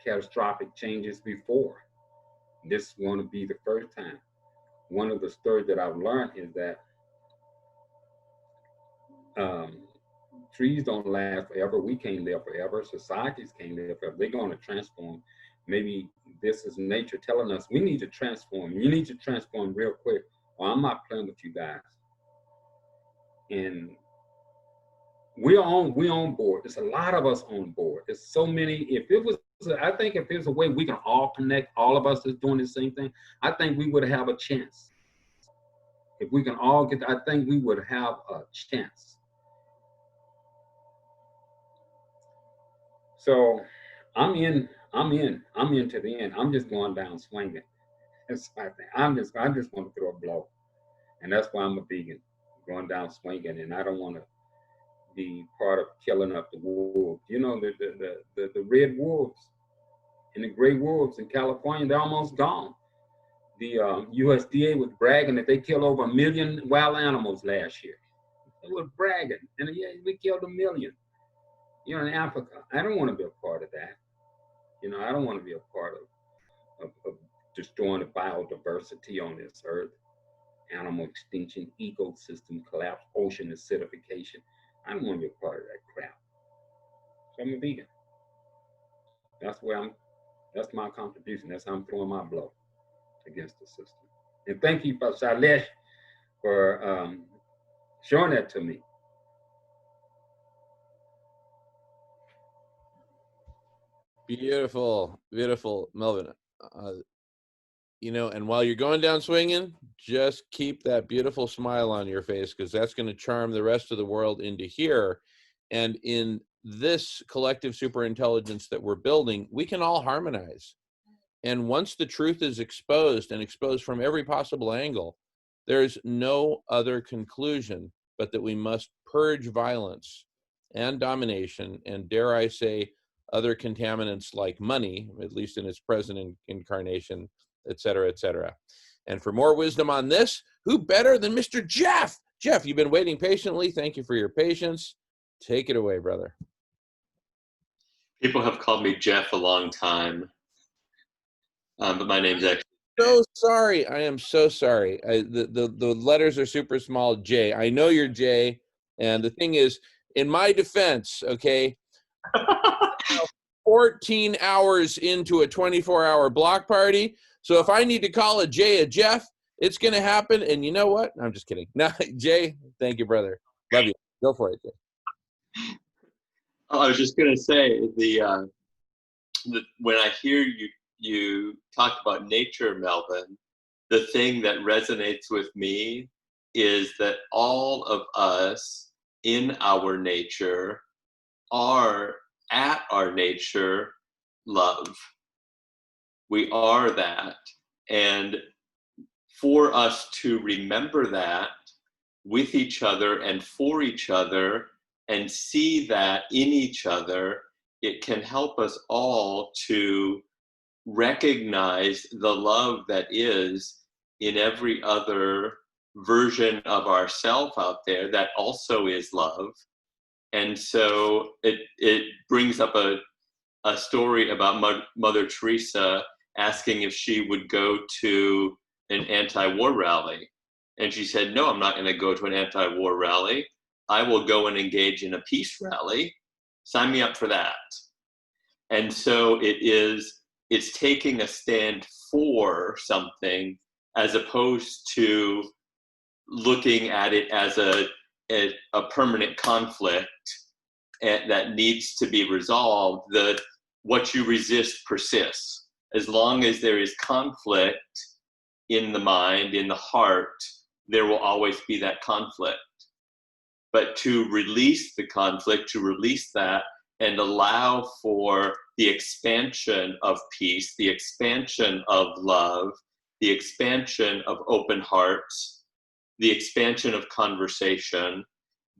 catastrophic changes before. This is going to be the first time. One of the stories that I've learned is that trees don't last forever. We can't live forever. Societies can't live forever. They're going to transform. Maybe this is nature telling us we need to transform. You need to transform real quick, or I'm not playing with you guys. And we're on board. There's a lot of us on board. There's so many. I think if there's a way we can all connect, all of us is doing the same thing, I think we would have a chance. If we can all get, I think we would have a chance. So I'm in to the end. I'm just going down swinging. That's my thing. I just want to throw a blow. And that's why I'm a vegan, going down swinging. And I don't want to be part of killing up the wolves. You know, the red wolves and the gray wolves in California, they're almost gone. The USDA was bragging that they killed over 1 million wild animals last year. They were bragging, and yeah, we killed 1 million. You know, in Africa, I don't want to be a part of that. You know, I don't want to be a part of destroying the biodiversity on this earth, animal extinction, ecosystem collapse, ocean acidification. I don't want to be a part of that crap. So I'm a vegan. That's my contribution. That's how I'm throwing my blow against the system. And thank you, Shailesh, for showing that to me. Beautiful, beautiful, Melvin. You know, and while you're going down swinging, just keep that beautiful smile on your face, because that's going to charm the rest of the world into here. And in this collective superintelligence that we're building, we can all harmonize. And once the truth is exposed, and exposed from every possible angle, there's no other conclusion but that we must purge violence and domination, and dare I say, other contaminants like money, at least in its present incarnation, et cetera, et cetera. And for more wisdom on this, who better than Mr. Jeff? Jeff, you've been waiting patiently. Thank you for your patience. Take it away, brother. People have called me Jeff a long time, but my name's actually. So sorry. I am so sorry. The letters are super small, J. I know you're J. And the thing is, in my defense, okay, 14 hours into a 24-hour block party. So if I need to call a Jay a Jeff, it's going to happen. And you know what? I'm just kidding. No, Jay, thank you, brother. Love you. Go for it, Jay. Oh, I was just going to say, when I hear you talk about nature, Melvin, the thing that resonates with me is that all of us in our nature are at our nature love. We are that. And for us to remember that with each other and for each other and see that in each other, it can help us all to recognize the love that is in every other version of ourself out there that also is love. And so it brings up a story about Mother Teresa asking if she would go to an anti-war rally. And she said, no, I'm not going to go to an anti-war rally. I will go and engage in a peace rally. Sign me up for that. And so it's taking a stand for something as opposed to looking at it as a permanent conflict that needs to be resolved. What you resist persists. As long as there is conflict in the mind, in the heart, there will always be that conflict. But to release the conflict, to release that, and allow for the expansion of peace, the expansion of love, the expansion of open hearts, the expansion of conversation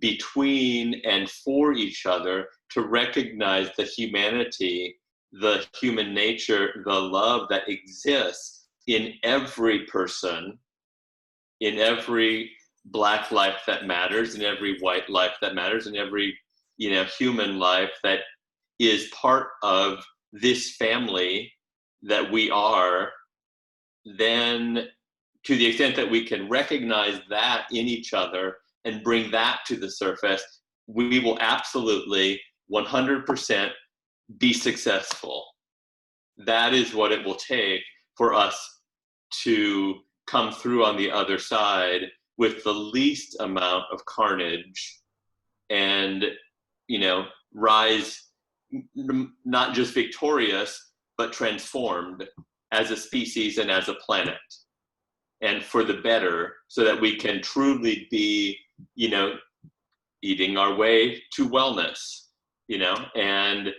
between and for each other, to recognize the humanity, the human nature, the love that exists in every person, in every Black life that matters, in every white life that matters, in every, you know, human life that is part of this family that we are. Then to the extent that we can recognize that in each other and bring that to the surface, we will absolutely 100% be successful. That is what it will take for us to come through on the other side with the least amount of carnage, and, you know, rise not just victorious, but transformed as a species and as a planet, and for the better, so that we can truly be, you know, eating our way to wellness, you know, and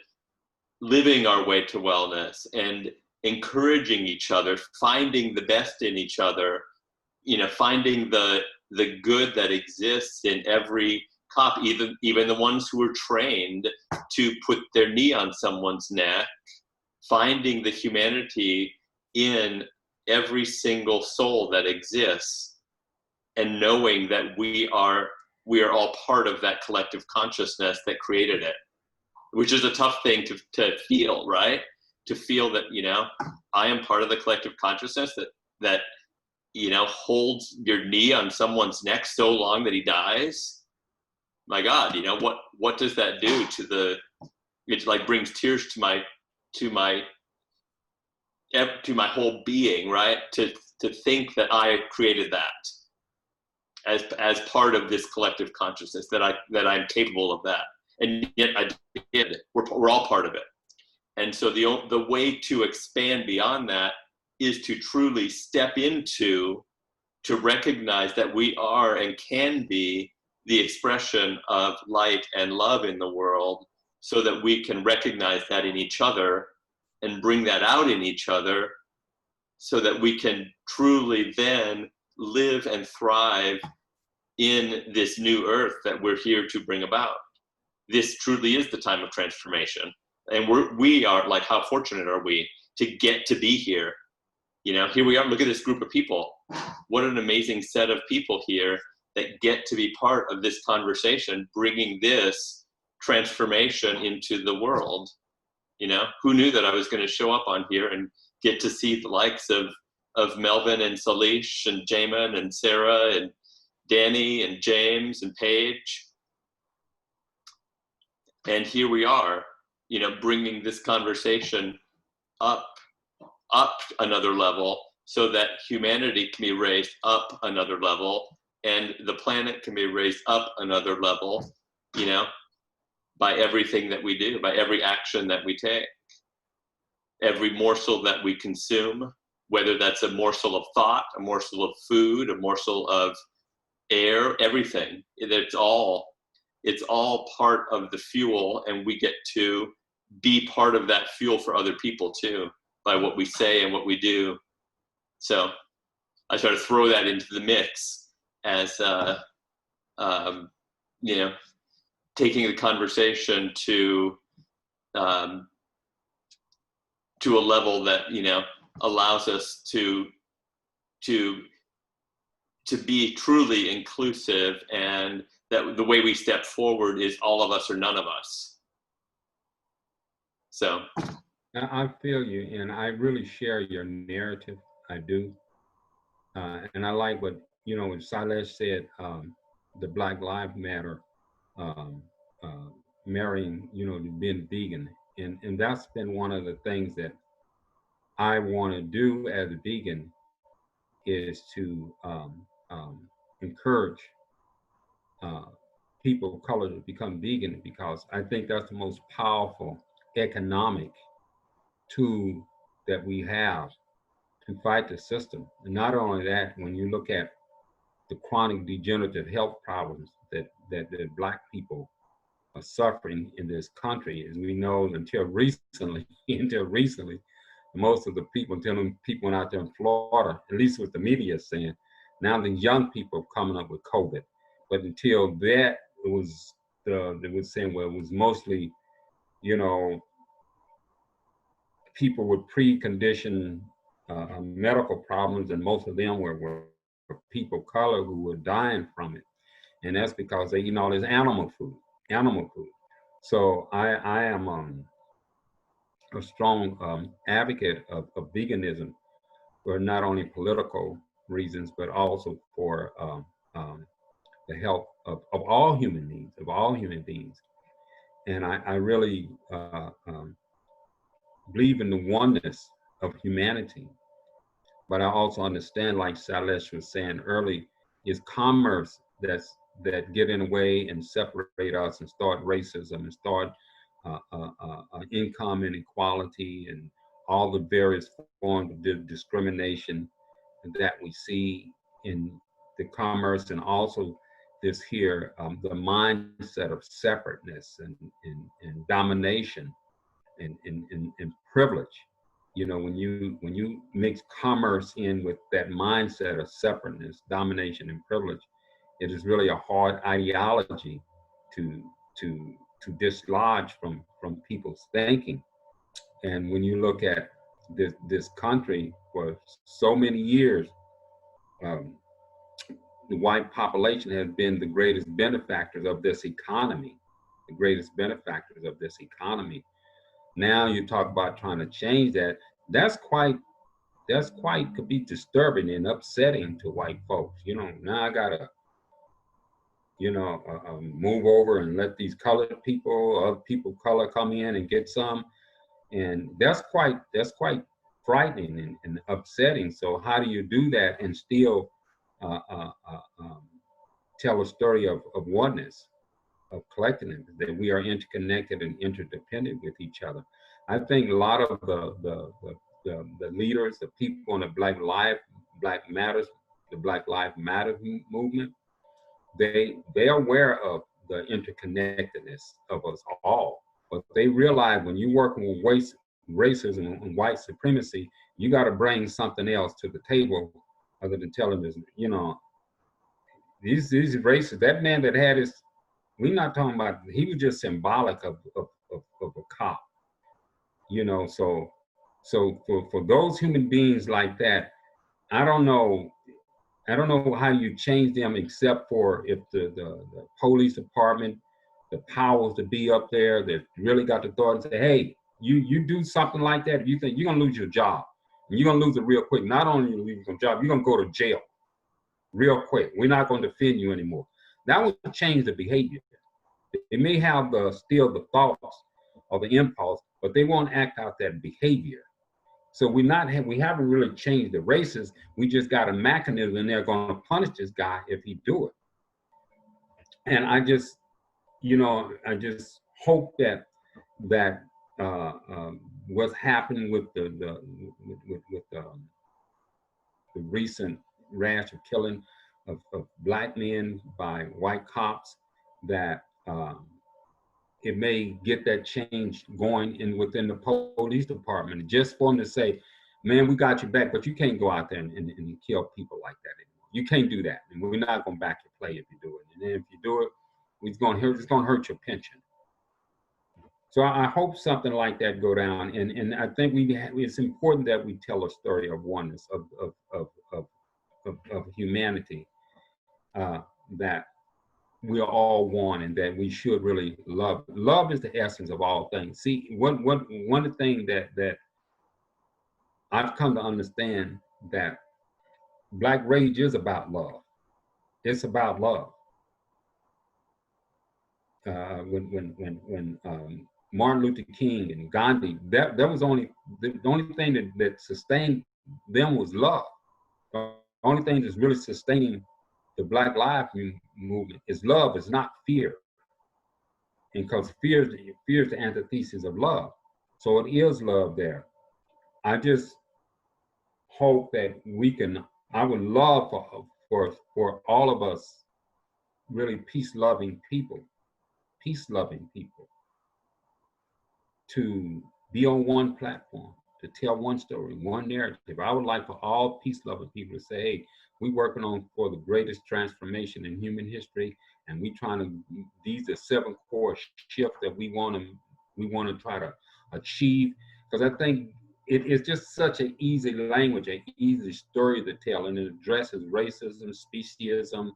living our way to wellness, and encouraging each other, finding the best in each other, you know, finding the good that exists in every cop, even the ones who are trained to put their knee on someone's neck, finding the humanity in every single soul that exists, and knowing that we are all part of that collective consciousness that created it, which is a tough thing to feel, right? To feel that, you know, I am part of the collective consciousness that you know, holds your knee on someone's neck so long that he dies. My God, you know, what does that do to the, it like brings tears to my whole being, right? To think that I created that as part of this collective consciousness, that I'm capable of that, and yet I did. We're all part of it. And so the way to expand beyond that is to truly step into, to recognize that we are and can be the expression of light and love in the world, so that we can recognize that in each other and bring that out in each other, so that we can truly then live and thrive in this new earth that we're here to bring about. This truly is the time of transformation. And we are, like, how fortunate are we to get to be here? You know, here we are, look at this group of people. What an amazing set of people here that get to be part of this conversation, bringing this transformation into the world. You know, who knew that I was going to show up on here and get to see the likes of Melvin and Salish and Jamin and Sarah and Danny and James and Paige. And here we are, you know, bringing this conversation up another level, so that humanity can be raised up another level, and the planet can be raised up another level, you know, by everything that we do, by every action that we take, every morsel that we consume, whether that's a morsel of thought, a morsel of food, a morsel of air, everything. It's all part of the fuel, and we get to be part of that fuel for other people too, by what we say and what we do. So I try to throw that into the mix as, you know, taking the conversation to a level that, you know, allows us to be truly inclusive, and that the way we step forward is all of us or none of us. So I feel you, and I really share your narrative. I do. And I like what, you know, when Sailesh said, the Black Lives Matter, marrying, you know, being vegan. And that's been one of the things that I want to do as a vegan, is to encourage people of color to become vegan, because I think that's the most powerful economic tool that we have to fight the system. And not only that, when you look at the chronic degenerative health problems that Black people suffering in this country. As we know, until recently, most of the people, until them people out there in Florida, at least what the media is saying, now the young people are coming up with COVID. But until that, it was they were saying, well, it was mostly, you know, people with preconditioned medical problems, and most of them were people of color who were dying from it. And that's because they eat all this animal food. So I am a strong advocate of veganism for not only political reasons, but also for the health of all human beings, And I really believe in the oneness of humanity. But I also understand, like Sailesh was saying early, is commerce that get in the way and separate us and start racism and start income inequality and all the various forms of discrimination that we see in the commerce, and also this here, the mindset of separateness and domination and privilege. You know, when you mix commerce in with that mindset of separateness, domination, and privilege, it is really a hard ideology to dislodge from people's thinking. And when you look at this country for so many years, the white population has been the greatest benefactors of this economy, Now you talk about trying to change that. That's quite could be disturbing and upsetting to white folks. You know, now I gotta, move over and let these colored people, other people of color, come in and get some, and that's quite frightening and upsetting. So how do you do that and still tell a story of oneness, of collectiveness, that we are interconnected and interdependent with each other? I think a lot of the leaders, the people in the Black Lives Matter movement, they're aware of the interconnectedness of us all, but they realize when you're working with racism and white supremacy, you got to bring something else to the table other than telling us, these racists, that man that had his, we're not talking about, he was just symbolic of a cop, so for those human beings like that, I don't know how you change them, except for if the police department, the powers to be up there that really got the authority to say, hey, you do something like that, you think you're gonna lose your job. And you're gonna lose it real quick. Not only you lose your job, you're gonna go to jail real quick. We're not gonna defend you anymore. That will change the behavior. They may have still the thoughts or the impulse, but they won't act out that behavior. So we haven't really changed the races. We just got a mechanism, and they're going to punish this guy if he do it. And I just hope that what's happening with the recent rash of killing of Black men by white cops, that it may get that change going within the police department, just for them to say, man, we got your back, but you can't go out there and kill people like that anymore. You can't do that. And we're not going to back your play if you do it. And then if you do it, it's going to hurt your pension. So I hope something like that go down. And I think it's important that we tell a story of oneness, of humanity, that we are all one, and that we should really love. Love is the essence of all things. See, one of the things that I've come to understand, that Black Rage is about love. It's about love. When Martin Luther King and Gandhi, that was the only thing that sustained them was love. The only thing that's really sustaining the Black Lives Movement is love, is not fear. And because fear is the antithesis of love. So it is love there. I just hope that I would love for all of us really peace-loving people peace-loving people to be on one platform, to tell one story, one narrative. I would like for all peace-loving people to say, hey, we're working on for the greatest transformation in human history, and we trying to, these are 7 core shifts that we want to try to achieve. Because I think it's just such an easy language, an easy story to tell, and it addresses racism, speciesism.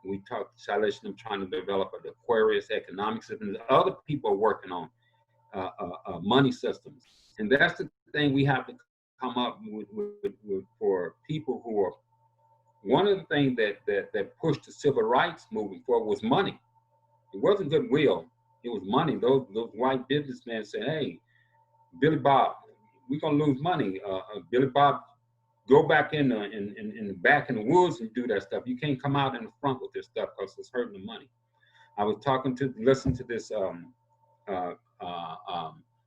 We talked, Shailesh and I'm trying to develop an Aquarius economic system. Other people are working on money systems. And that's the thing we have to come up with for people who are, one of the things that pushed the civil rights movement forward was money. It wasn't goodwill, it was money. Those white businessmen said, hey, Billy Bob, we're gonna lose money. Billy Bob, go back in the back in the woods and do that stuff. You can't come out in the front with this stuff because it's hurting the money. I was listening to this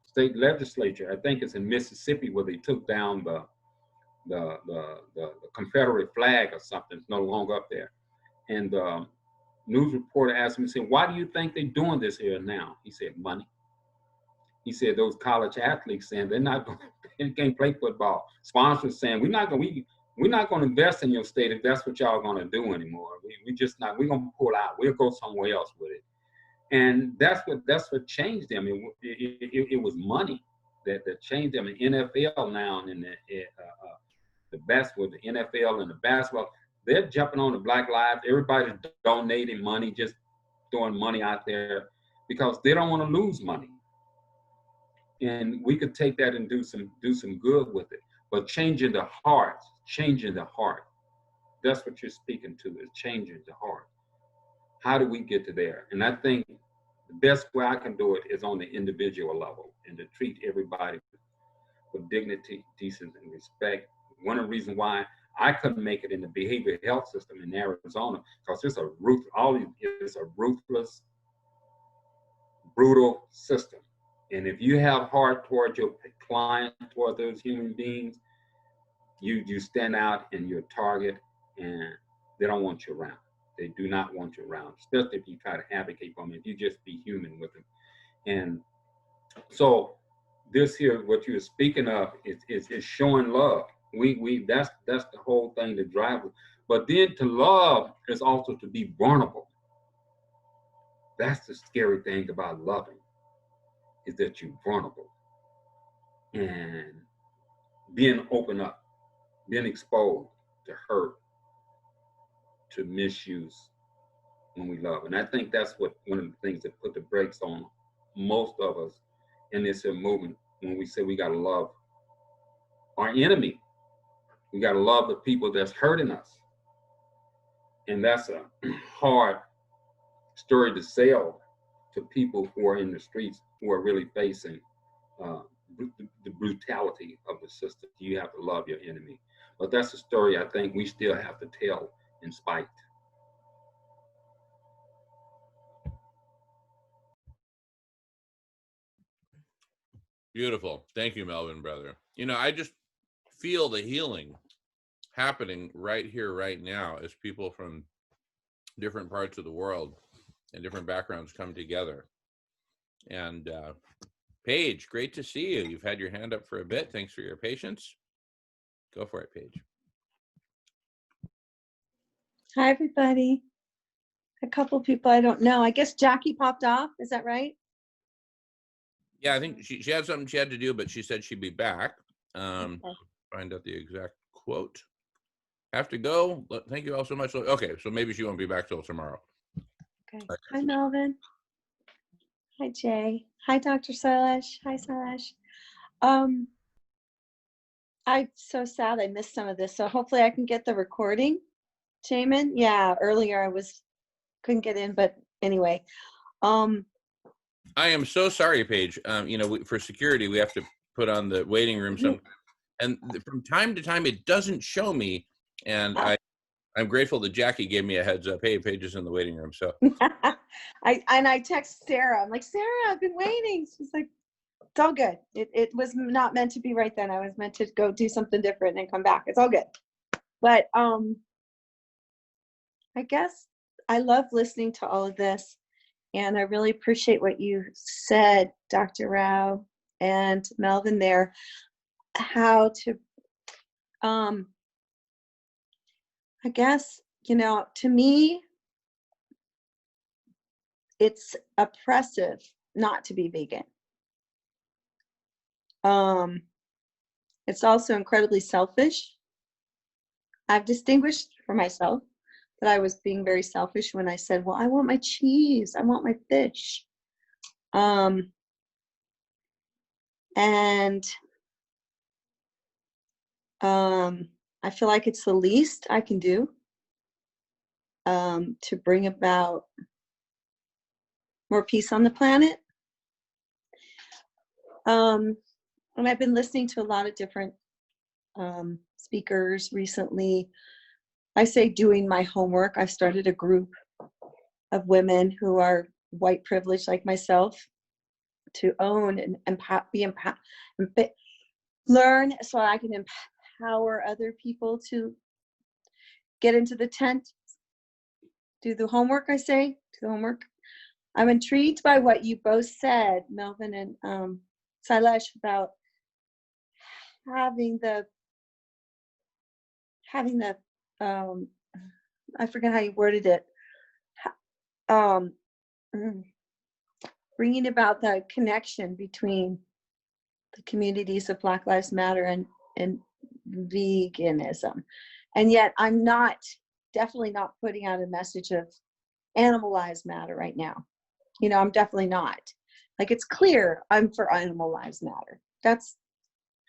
state legislature. I think it's in Mississippi, where they took down the Confederate flag or something. It's no longer up there. And the news reporter asked him, he said, why do you think they're doing this here now? He said, money. He said those college athletes saying they're not going, they can't play football. Sponsors saying we're not going to invest in your state if that's what y'all going to do anymore. We're going to pull out. We'll go somewhere else with it. And that's what changed them. It was money that changed them. In NFL now, and the best with the NFL and the basketball, they're jumping on the Black Lives. Everybody's donating money, just throwing money out there because they don't want to lose money. And we could take that and do some good with it. But changing the heart. That's what you're speaking to, is changing the heart. How do we get to there? And I think the best way I can do it is on the individual level, and to treat everybody with dignity, decency, and respect. One of the reasons why I couldn't make it in the behavioral health system in Arizona, because it's a ruthless, brutal system. And if you have heart towards your client, toward those human beings, you stand out and you're a target, and they don't want you around. They do not want you around, especially if you try to advocate for them, if you just be human with them. And so this here, what you're speaking of, is showing love. That's the whole thing that drives us. But then to love is also to be vulnerable. That's the scary thing about loving, is that you're vulnerable and being open up, being exposed to hurt, to misuse when we love. And I think that's one of the things that put the brakes on most of us in this movement, when we say we got to love our enemy. We got to love the people that's hurting us. And that's a hard story to sell to people who are in the streets, who are really facing the brutality of the system. You have to love your enemy. But that's a story I think we still have to tell in spite. Beautiful. Thank you, Melvin, brother. You know, I just feel the healing happening right here, right now, as people from different parts of the world and different backgrounds come together. And Paige, great to see you. You've had your hand up for a bit. Thanks for your patience. Go for it, Paige. Hi, everybody. A couple people I don't know. I guess Jackie popped off. Is that right? Yeah, I think she had something she had to do, but she said she'd be back. Okay. Find out the exact quote. Have to go. Thank you all so much. Okay, so maybe she won't be back till tomorrow. Okay. Hi, Melvin. Hi, Jay. Hi, Dr. Shailesh. Hi, Shailesh. I'm so sad I missed some of this, so hopefully I can get the recording. Jamin? Yeah, earlier I couldn't get in, but anyway. I am so sorry, Paige. You know, for security, we have to put on the waiting room. And from time to time, it doesn't show me. And I'm grateful that Jackie gave me a heads up. Hey, Paige is in the waiting room. So I text Sarah. I'm like, Sarah, I've been waiting. She's like, it's all good. It was not meant to be right then. I was meant to go do something different and come back. It's all good. But I guess I love listening to all of this. And I really appreciate what you said, Dr. Rao and Melvin there, how to, I guess, you know, to me, it's oppressive not to be vegan. It's also incredibly selfish. I've distinguished for myself that I was being very selfish when I said, well, I want my cheese, I want my fish. I feel like it's the least I can do to bring about more peace on the planet. And I've been listening to a lot of different speakers recently. I say doing my homework. I've started a group of women who are white privileged like myself to own and learn so I can empower other people to get into the tent, do the homework, I say, do the homework. I'm intrigued by what you both said, Melvin and Sailesh, about having the I forget how you worded it, bringing about the connection between the communities of Black Lives Matter and veganism. And yet I'm definitely not putting out a message of animal lives matter right now. You know, I'm definitely not. Like, it's clear I'm for animal lives matter. There's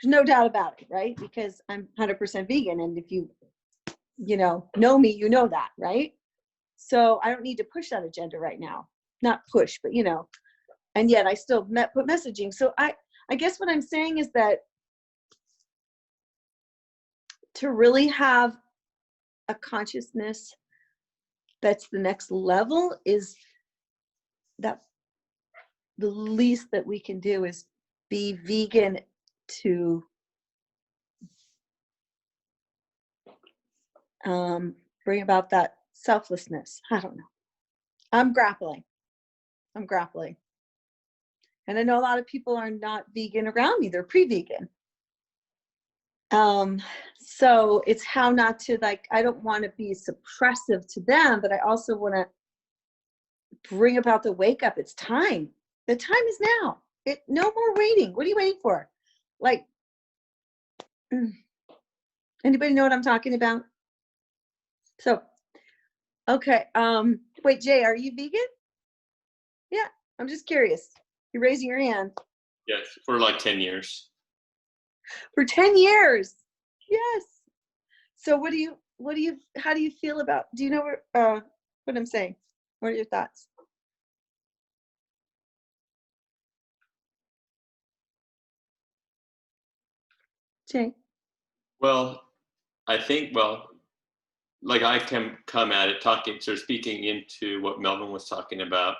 no doubt about it, right? Because I'm 100% vegan, and if you know me, you know that, right? So I don't need to push that agenda right now. Not push, but, you know, and yet I still put messaging. So I guess what I'm saying is that to really have a consciousness that's the next level is that the least that we can do is be vegan to bring about that selflessness. I don't know. I'm grappling. And I know a lot of people are not vegan around me. They're pre-vegan. So it's how not to, like, I don't want to be suppressive to them, but I also want to bring about the wake up. It's time. The time is now. No more waiting. What are you waiting for? Like, anybody know what I'm talking about? So, okay. Wait, Jay, are you vegan? Yeah, I'm just curious. You're raising your hand. Yes, for like 10 years. For 10 years. Yes. So how do you feel about, do you know what I'm saying? What are your thoughts? Jay? Well, I think, like I can come at it speaking into what Melvin was talking about.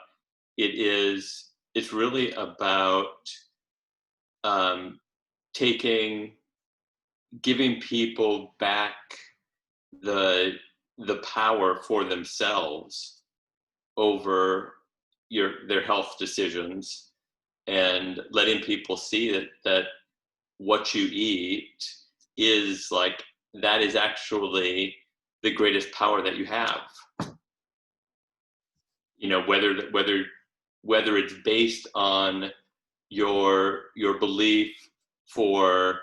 It's really about giving people back the power for themselves over their health decisions, and letting people see that what you eat is like, that is actually the greatest power that you have. You know, whether it's based on your belief for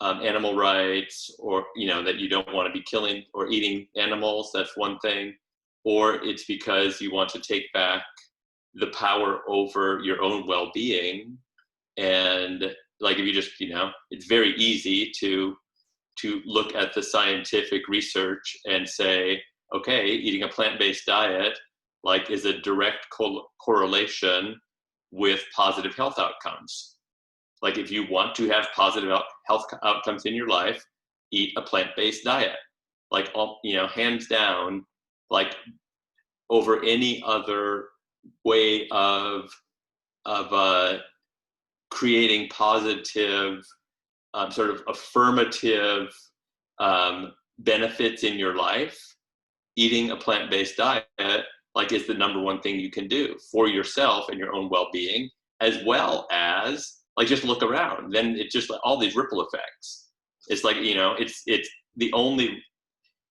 animal rights, or, you know, that you don't want to be killing or eating animals, that's one thing, or it's because you want to take back the power over your own well-being. And like, if you just, you know, it's very easy to look at the scientific research and say, okay, eating a plant-based diet like is a direct correlation with positive health outcomes. Like, if you want to have positive health outcomes in your life, eat a plant-based diet. Like, you know, hands down, like, over any other way of creating positive, sort of affirmative benefits in your life, eating a plant-based diet like is the number one thing you can do for yourself and your own well-being, as well as like just look around. Then it's just like all these ripple effects. It's like, you know, it's the only,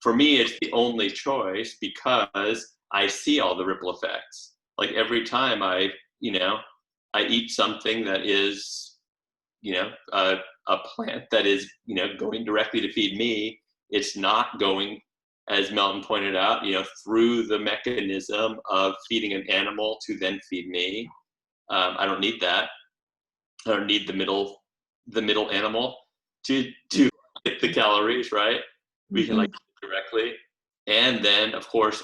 for me, it's the only choice because I see all the ripple effects. Like every time I eat something that is, you know, a plant that is, you know, going directly to feed me, it's not going, as Melton pointed out, you know, through the mechanism of feeding an animal to then feed me. I don't need that. I don't need the middle animal to get the calories, right? We can like directly. And then of course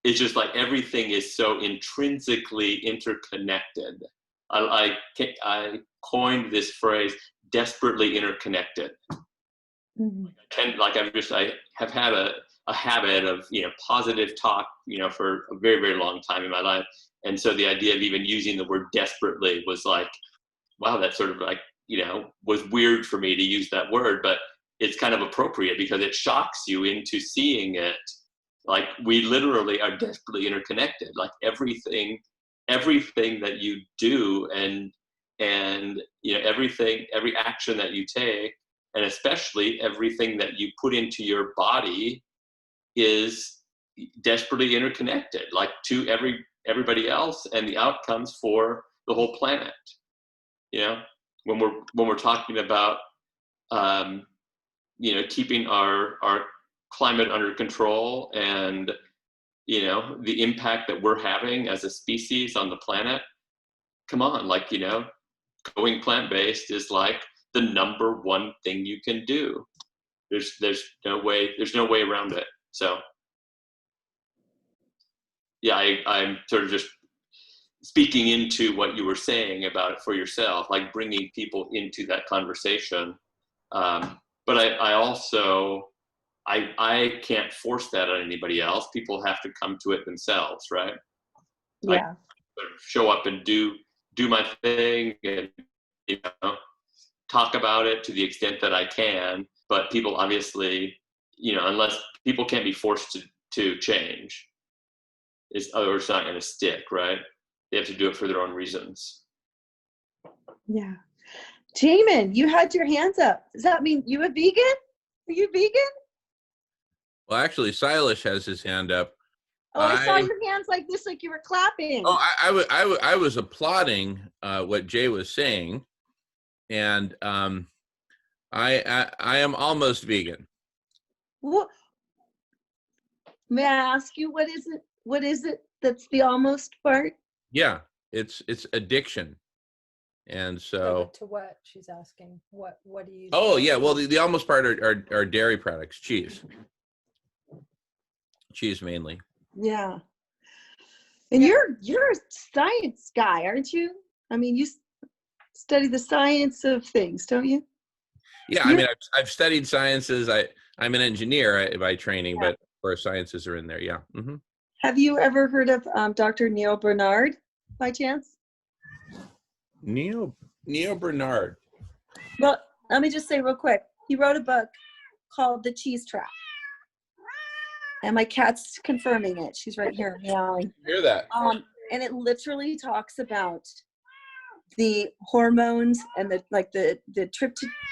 it's just like everything is so intrinsically interconnected. I coined this phrase, desperately interconnected. I have had a habit of, you know, positive talk, you know, for a very, very long time in my life. And so the idea of even using the word desperately was like, wow, that sort of like, you know, was weird for me to use that word, but it's kind of appropriate because it shocks you into seeing it. Like we literally are desperately interconnected. Like everything that you do and you know, every action that you take, and especially everything that you put into your body is desperately interconnected, like to everybody else and the outcomes for the whole planet. You know, when we're talking about you know, keeping our climate under control and, you know, the impact that we're having as a species on the planet, come on, like, you know, going plant-based is like the number one thing you can do. There's no way around it. So yeah, I'm sort of just speaking into what you were saying about it for yourself, like bringing people into that conversation. But I also, I can't force that on anybody else. People have to come to it themselves, right? Yeah. I sort of show up and do my thing and, you know, talk about it to the extent that I can. But people obviously, you know, unless people can't be forced to change, or it's not going to stick, right? They have to do it for their own reasons. Yeah. Jamin, you had your hands up. Does that mean you a vegan? Are you vegan? Well, actually, Silas has his hand up. Oh, I saw your hands like this, like you were clapping. Oh, I was applauding what Jay was saying, and I am almost vegan. What? May I ask you what is it? What is it that's the almost part? Yeah, it's addiction, and so. To what she's asking? What do you? Oh yeah, well the almost part are dairy products, cheese mainly. Yeah. And you're a science guy, aren't you? I mean, you study the science of things, don't you? Yeah, I mean, I've studied sciences. I'm an engineer by training, but of course sciences are in there. Yeah. Mm-hmm. Have you ever heard of Dr. Neil Bernard by chance? Neil Bernard. Well, let me just say real quick. He wrote a book called The Cheese Trap. And my cat's confirming it. She's right here meowing. Hear that? And it literally talks about the hormones and the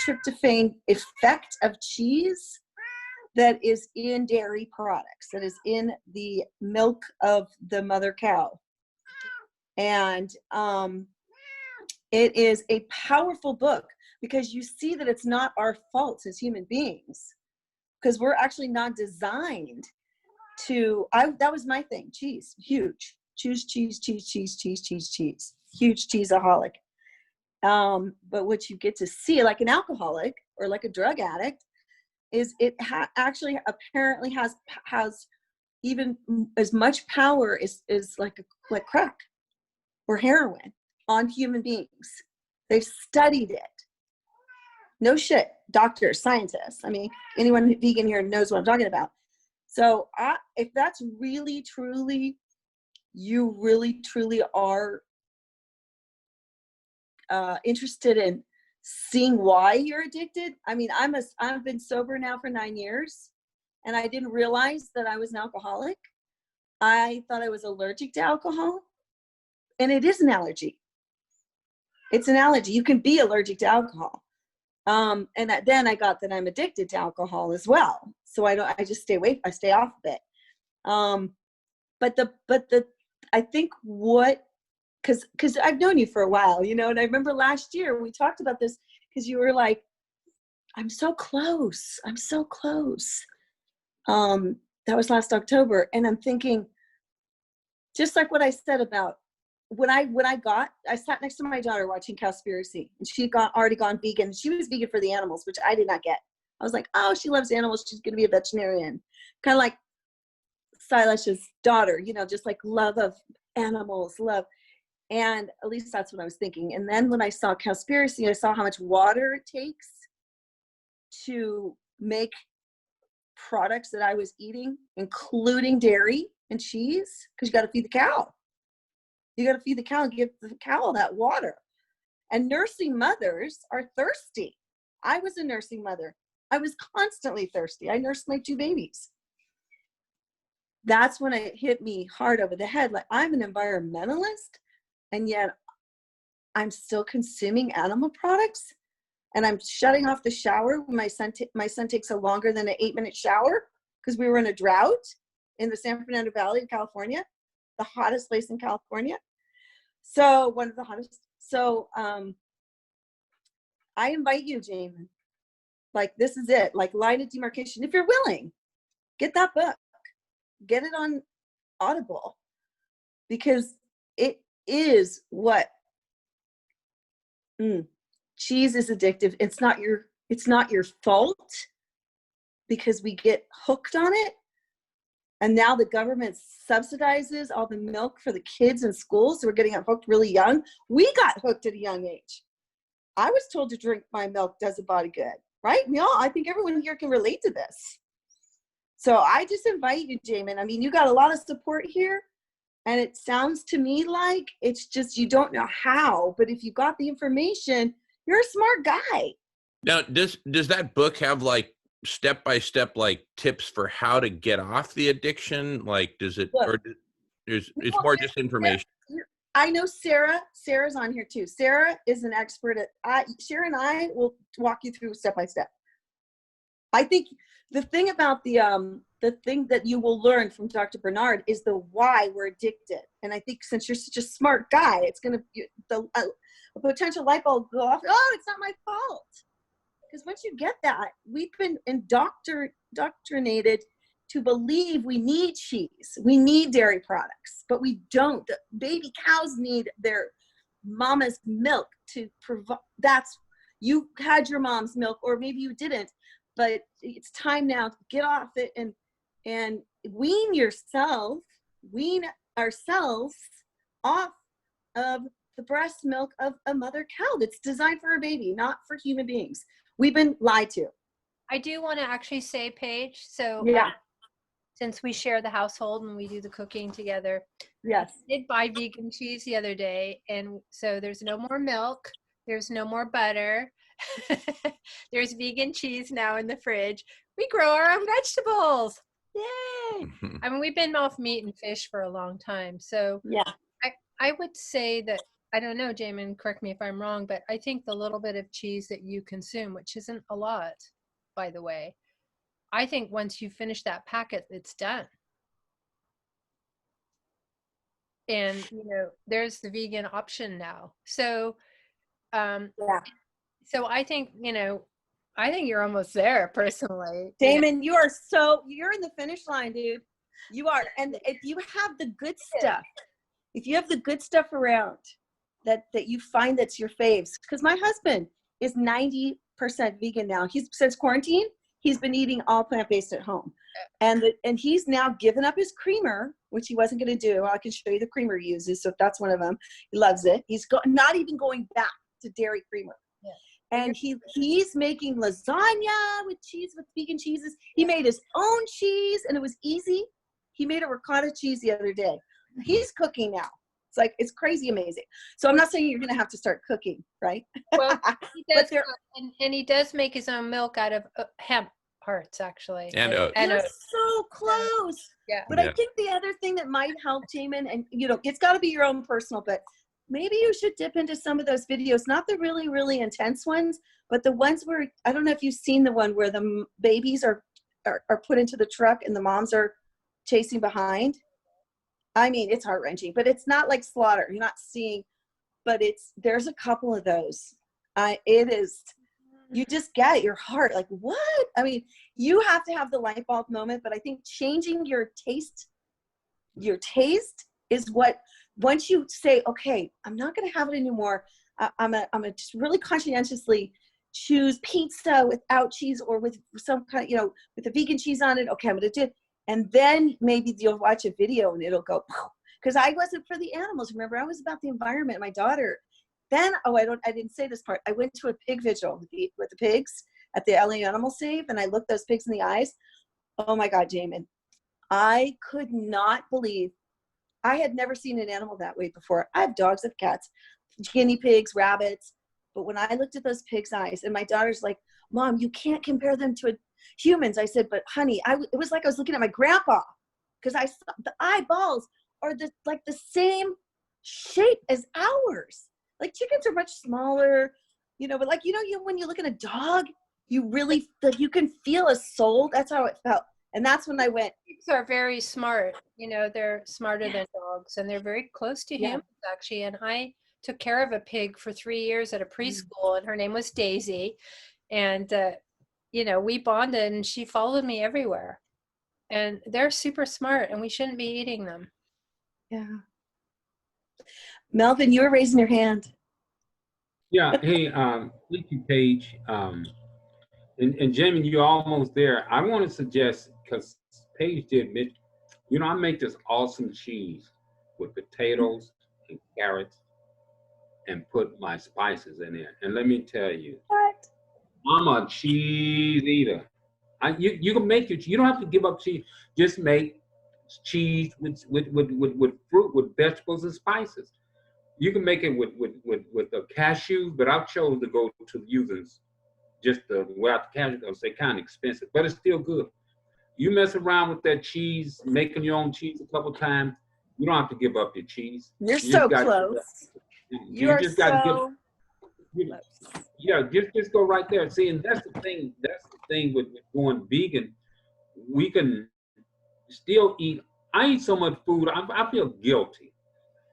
tryptophan effect of cheese that is in dairy products, that is in the milk of the mother cow. And it is a powerful book because you see that it's not our fault as human beings, because we're actually not designed to, that was my thing, cheese, huge. Choose cheese. Huge cheeseaholic. But what you get to see, like an alcoholic or like a drug addict, is it actually apparently has even as much power as like crack or heroin on human beings. They've studied it. No shit, doctors, scientists. I mean, anyone vegan here knows what I'm talking about. So if that's really, truly, you really, truly are interested in seeing why you're addicted. I mean, I've been sober now for 9 years, and I didn't realize that I was an alcoholic I thought I was allergic to alcohol, and it is an allergy. It's an allergy. You can be allergic to alcohol. And then I got that I'm addicted to alcohol as well. So I just stay off of it. But I think because I've known you for a while, you know, and I remember last year we talked about this because you were like, I'm so close. I'm so close. That was last October. And I'm thinking, just like what I said about when I sat next to my daughter watching Cowspiracy, and she had already gone vegan. She was vegan for the animals, which I did not get. I was like, oh, she loves animals. She's going to be a veterinarian. Kind of like Silash's daughter, you know, just like love of animals, love. And at least that's what I was thinking. And then when I saw Cowspiracy, I saw how much water it takes to make products that I was eating, including dairy and cheese, because you got to feed the cow. You got to feed the cow and give the cow all that water. And nursing mothers are thirsty. I was a nursing mother. I was constantly thirsty. I nursed my 2 babies. That's when it hit me hard over the head. Like, I'm an environmentalist, and yet I'm still consuming animal products, and I'm shutting off the shower when my son takes a longer than an 8-minute shower because we were in a drought in the San Fernando Valley of California, the hottest place in California. So one of the hottest. So I invite you, Jamin. Like, this is it. Like, Line of Demarcation. If you're willing, get that book. Get it on Audible, because it is what cheese is addictive. It's not your fault, because we get hooked on it. And now the government subsidizes all the milk for the kids in schools. So we're getting hooked really young. We got hooked at a young age. I was told to drink my milk does the body good, right? I think everyone here can relate to this. So I just invite you, Jamin. I mean, you got a lot of support here, and it sounds to me like it's just you don't know how, but if you got the information, you're a smart guy. Now, does that book have like step-by-step like tips for how to get off the addiction? Like, does it, or it's more just information? I know Sarah's on here too. Sarah is an expert at, Sarah and I will walk you through step by step. I think the thing about the thing that you will learn from Dr. Bernard is the why we're addicted. And I think since you're such a smart guy, it's going to, a potential light bulb go off. Oh, it's not my fault. Because once you get that, we've been indoctrinated to believe we need cheese, we need dairy products, but we don't. The baby cows need their mama's milk to provide. You had your mom's milk, or maybe you didn't, but it's time now to get off it and wean ourselves off of the breast milk of a mother cow that's designed for a baby, not for human beings. We've been lied to. I do want to actually say, Paige, so yeah. Since we share the household and we do the cooking together, yes, I did buy vegan cheese the other day, and so there's no more milk, there's no more butter, there's vegan cheese now in the fridge. We grow our own vegetables. Yay! I mean, we've been off meat and fish for a long time, so yeah, I would say that, I don't know, Jamin, correct me if I'm wrong, but I think the little bit of cheese that you consume, which isn't a lot, by the way, I think once you finish that packet, it's done. And, you know, there's the vegan option now. So, yeah. So I think, you know, I think you're almost there personally. Damon, you're in the finish line, dude. You are. And if you have the good stuff, if you have the good stuff around that you find that's your faves, because my husband is 90% vegan now. Since quarantine, he's been eating all plant-based at home. And he's now given up his creamer, which he wasn't going to do. I can show you the creamer he uses. So if that's one of them, he loves it. He's not even going back to dairy creamer. Yeah. And he's making lasagna with vegan cheeses. He made his own cheese, and it was easy. He made a ricotta cheese the other day. He's cooking now. It's crazy amazing. So I'm not saying you're going to have to start cooking, right? Well, he does, and he does make his own milk out of hemp hearts, actually. And oats. And You're oats. so close. Yeah. But I think the other thing that might help, Jamin, and it's got to be your own personal, but maybe you should dip into some of those videos, not the really, really intense ones, but the ones where, I don't know if you've seen the one where the babies are put into the truck and the moms are chasing behind. I mean, it's heart-wrenching, but it's not like slaughter. You're not seeing, but there's a couple of those. It is, you just get your heart like, what? I mean, you have to have the light bulb moment, but I think changing your taste is what, once you say, okay, I'm not going to have it anymore. I'm gonna just really conscientiously choose pizza without cheese or with some kind of, with the vegan cheese on it. Okay, I'm going to do it. And then maybe you'll watch a video and it'll go, because I wasn't for the animals. Remember, I was about the environment, my daughter. Then, I didn't say this part. I went to a pig vigil with the pigs at the LA Animal Save, and I looked those pigs in the eyes. Oh my God, Jamin. I could not believe, I had never seen an animal that way before. I have dogs, I have cats, guinea pigs, rabbits. But when I looked at those pigs' eyes, and my daughter's like, Mom, you can't compare them to humans. I said, but honey, it was like I was looking at my grandpa, because I saw the eyeballs are the same shape as ours. Like chickens are much smaller, but like, when you look at a dog, you really, like, you can feel a soul. That's how it felt. And that's when I went. Pigs are very smart. They're smarter than dogs, and they're very close to humans, actually. And I took care of a pig for 3 years at a preschool, and her name was Daisy. And, we bonded, and she followed me everywhere. And they're super smart, and we shouldn't be eating them. Yeah. Melvin, you were raising your hand. Yeah. Hey, thank you, Paige. And Jamie, you're almost there. I want to suggest, because Paige did admit, I make this awesome cheese with potatoes and carrots and put my spices in there. And let me tell you, what? I'm a cheese eater. You can make you don't have to give up cheese. Just make cheese with fruit, with vegetables and spices. You can make it with the cashews, but I've chosen to go to using just without the cashews because they're kind of expensive, but it's still good. You mess around with that cheese, making your own cheese a couple times, you don't have to give up your cheese. You're so close. You are so just go right there. See, and that's the thing. That's the thing with going vegan. We can still eat. I eat so much food. I feel guilty.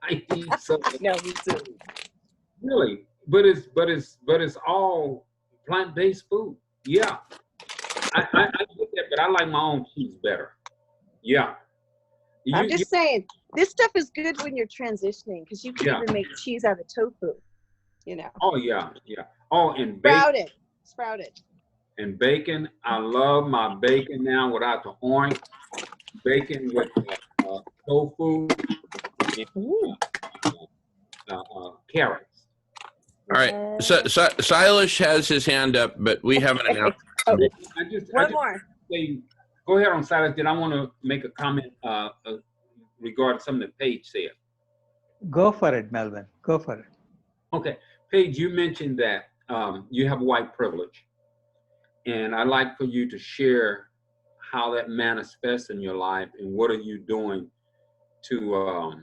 I eat so much. No, me too. Really, but it's all plant-based food. Yeah, I get that, but I like my own cheese better. Yeah. I'm just saying, this stuff is good when you're transitioning, because you can even make cheese out of tofu. Oh yeah. Oh, and bacon. Sprouted. And bacon. I love my bacon now without the orange. Bacon with tofu and carrots. All right. So Silas has his hand up, but we haven't announced. One more. Go ahead on Silas. Then I want to make a comment regarding something that Paige said. Go for it, Melvin. Go for it. Okay. Paige, you mentioned that you have white privilege. And I'd like for you to share how that manifests in your life and what are you doing to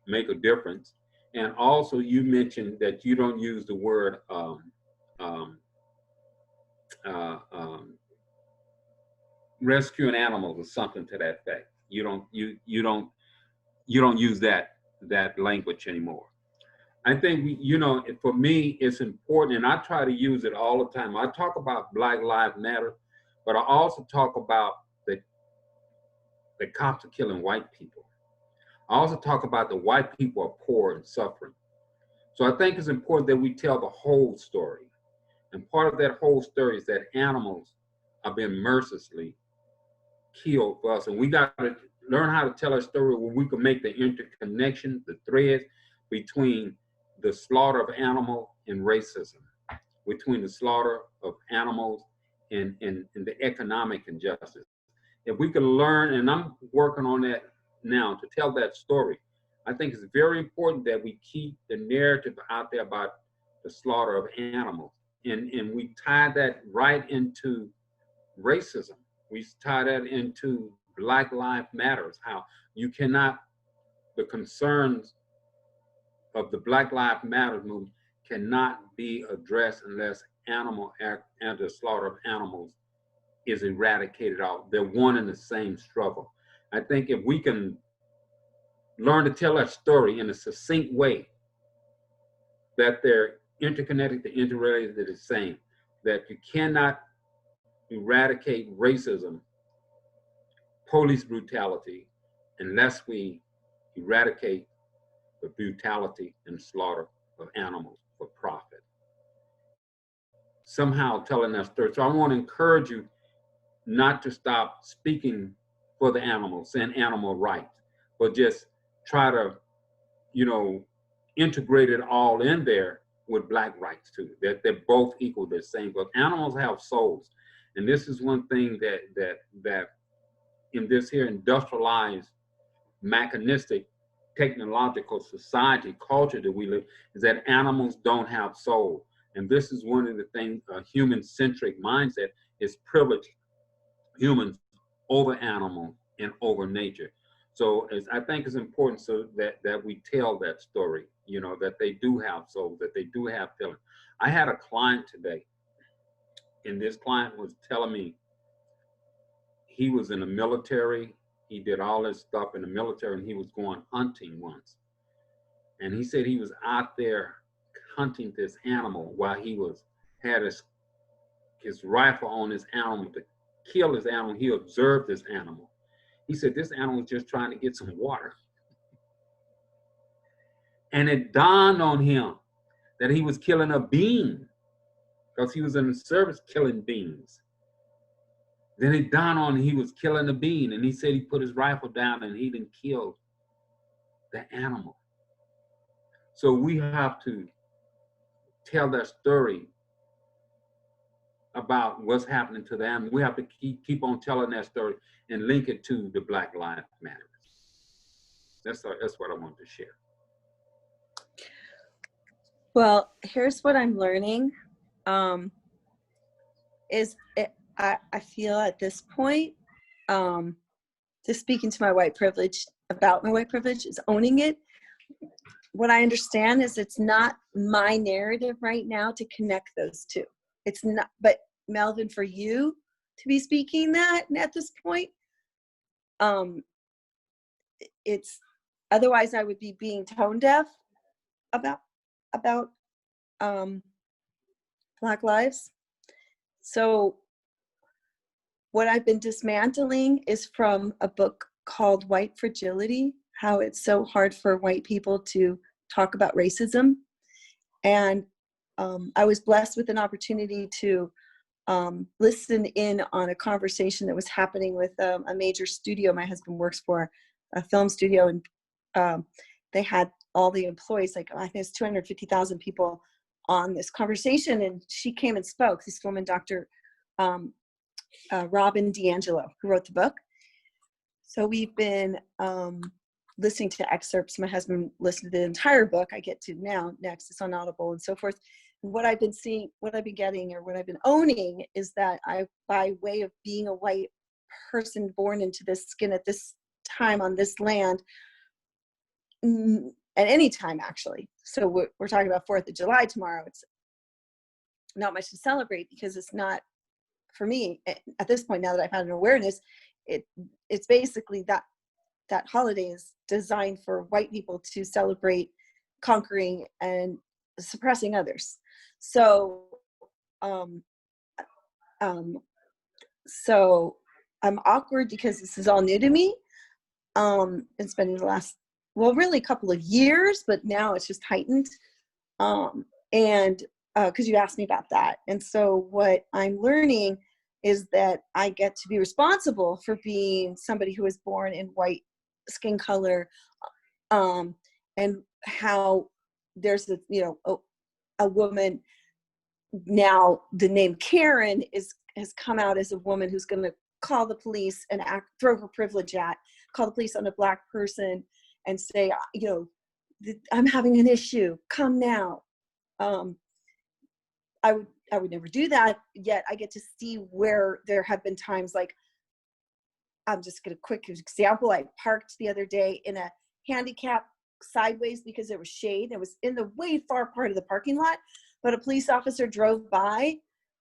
make a difference. And also you mentioned that you don't use the word rescuing animals or something to that effect. You don't use that language anymore. I think for me it's important, and I try to use it all the time. I talk about Black Lives Matter, but I also talk about the cops are killing white people. I also talk about the white people are poor and suffering. So I think it's important that we tell the whole story. And part of that whole story is that animals are being mercilessly killed for us. And we got to learn how to tell a story where we can make the interconnection, the threads between the slaughter of animals and racism, between the slaughter of animals and the economic injustice. If we can learn, and I'm working on that now, to tell that story, I think it's very important that we keep the narrative out there about the slaughter of animals. And we tie that right into racism. We tie that into Black Lives Matters, how you cannot, the concerns of the Black Lives Matter movement cannot be addressed unless and the slaughter of animals is eradicated out. They're one and the same struggle. I think if we can learn to tell that story in a succinct way, that they're interconnected, they're interrelated, they're the same, that you cannot eradicate racism, police brutality, unless we eradicate the brutality and slaughter of animals for profit. Somehow telling that story. So I want to encourage you not to stop speaking for the animals and animal rights, but just try to, integrate it all in there with Black rights too. That they're both equal, they're same. But animals have souls, and this is one thing that in this here industrialized, mechanistic, technological society culture that we live, is that animals don't have soul. And this is one of the things, a human-centric mindset is privilege humans over animals and over nature. So I think it's important so that we tell that story, that they do have souls, that they do have feelings. I had a client today, and this client was telling me he was in the military. He did all this stuff in the military, and he was going hunting once. And he said he was out there hunting this animal while he had his rifle on this animal to kill this animal. He observed this animal. He said this animal was just trying to get some water. And it dawned on him that he was killing a being, because he was in the service killing beings. Then it dawned on him he was killing a being, and he said he put his rifle down and he didn't kill the animal. So we have to tell that story about what's happening to the animal. We have to keep on telling that story and link it to the Black Lives Matter. That's what I wanted to share. Well, here's what I'm learning. I feel at this point, just speaking to my white privilege, about my white privilege, is owning it. What I understand is it's not my narrative right now to connect those two. It's not, but Melvin, for you to be speaking that at this point, it's, otherwise I would be being tone deaf about Black lives. So what I've been dismantling is from a book called White Fragility, how it's so hard for white people to talk about racism. And I was blessed with an opportunity to listen in on a conversation that was happening with a major studio my husband works for, a film studio, and they had all the employees, like I think it's 250,000 people on this conversation, and she came and spoke, this woman, Dr. Robin DiAngelo, who wrote the book. So we've been listening to excerpts. My husband listened to the entire book. I get to now, next, it's on Audible and so forth. And what I've been seeing, what I've been getting, or what I've been owning is that I, by way of being a white person born into this skin at this time on this land, at any time actually. So we're talking about 4th of July tomorrow. It's not much to celebrate because it's not, for me, at this point, now that I've had an awareness, it's basically that holiday is designed for white people to celebrate conquering and suppressing others. So, so I'm awkward because this is all new to me. Been spending the last, well, really a couple of years, but now it's just heightened. And because you asked me about that. And so what I'm learning is that I get to be responsible for being somebody who was born in white skin color, and how there's a woman now, the name Karen has come out as a woman who's going to call the police and throw her privilege at, call the police on a Black person and say, I'm having an issue, come now. I would never do that, yet I get to see where there have been times, like, I'm just going to quick example. I parked the other day in a handicap sideways because there was shade. It was in the way far part of the parking lot, but a police officer drove by.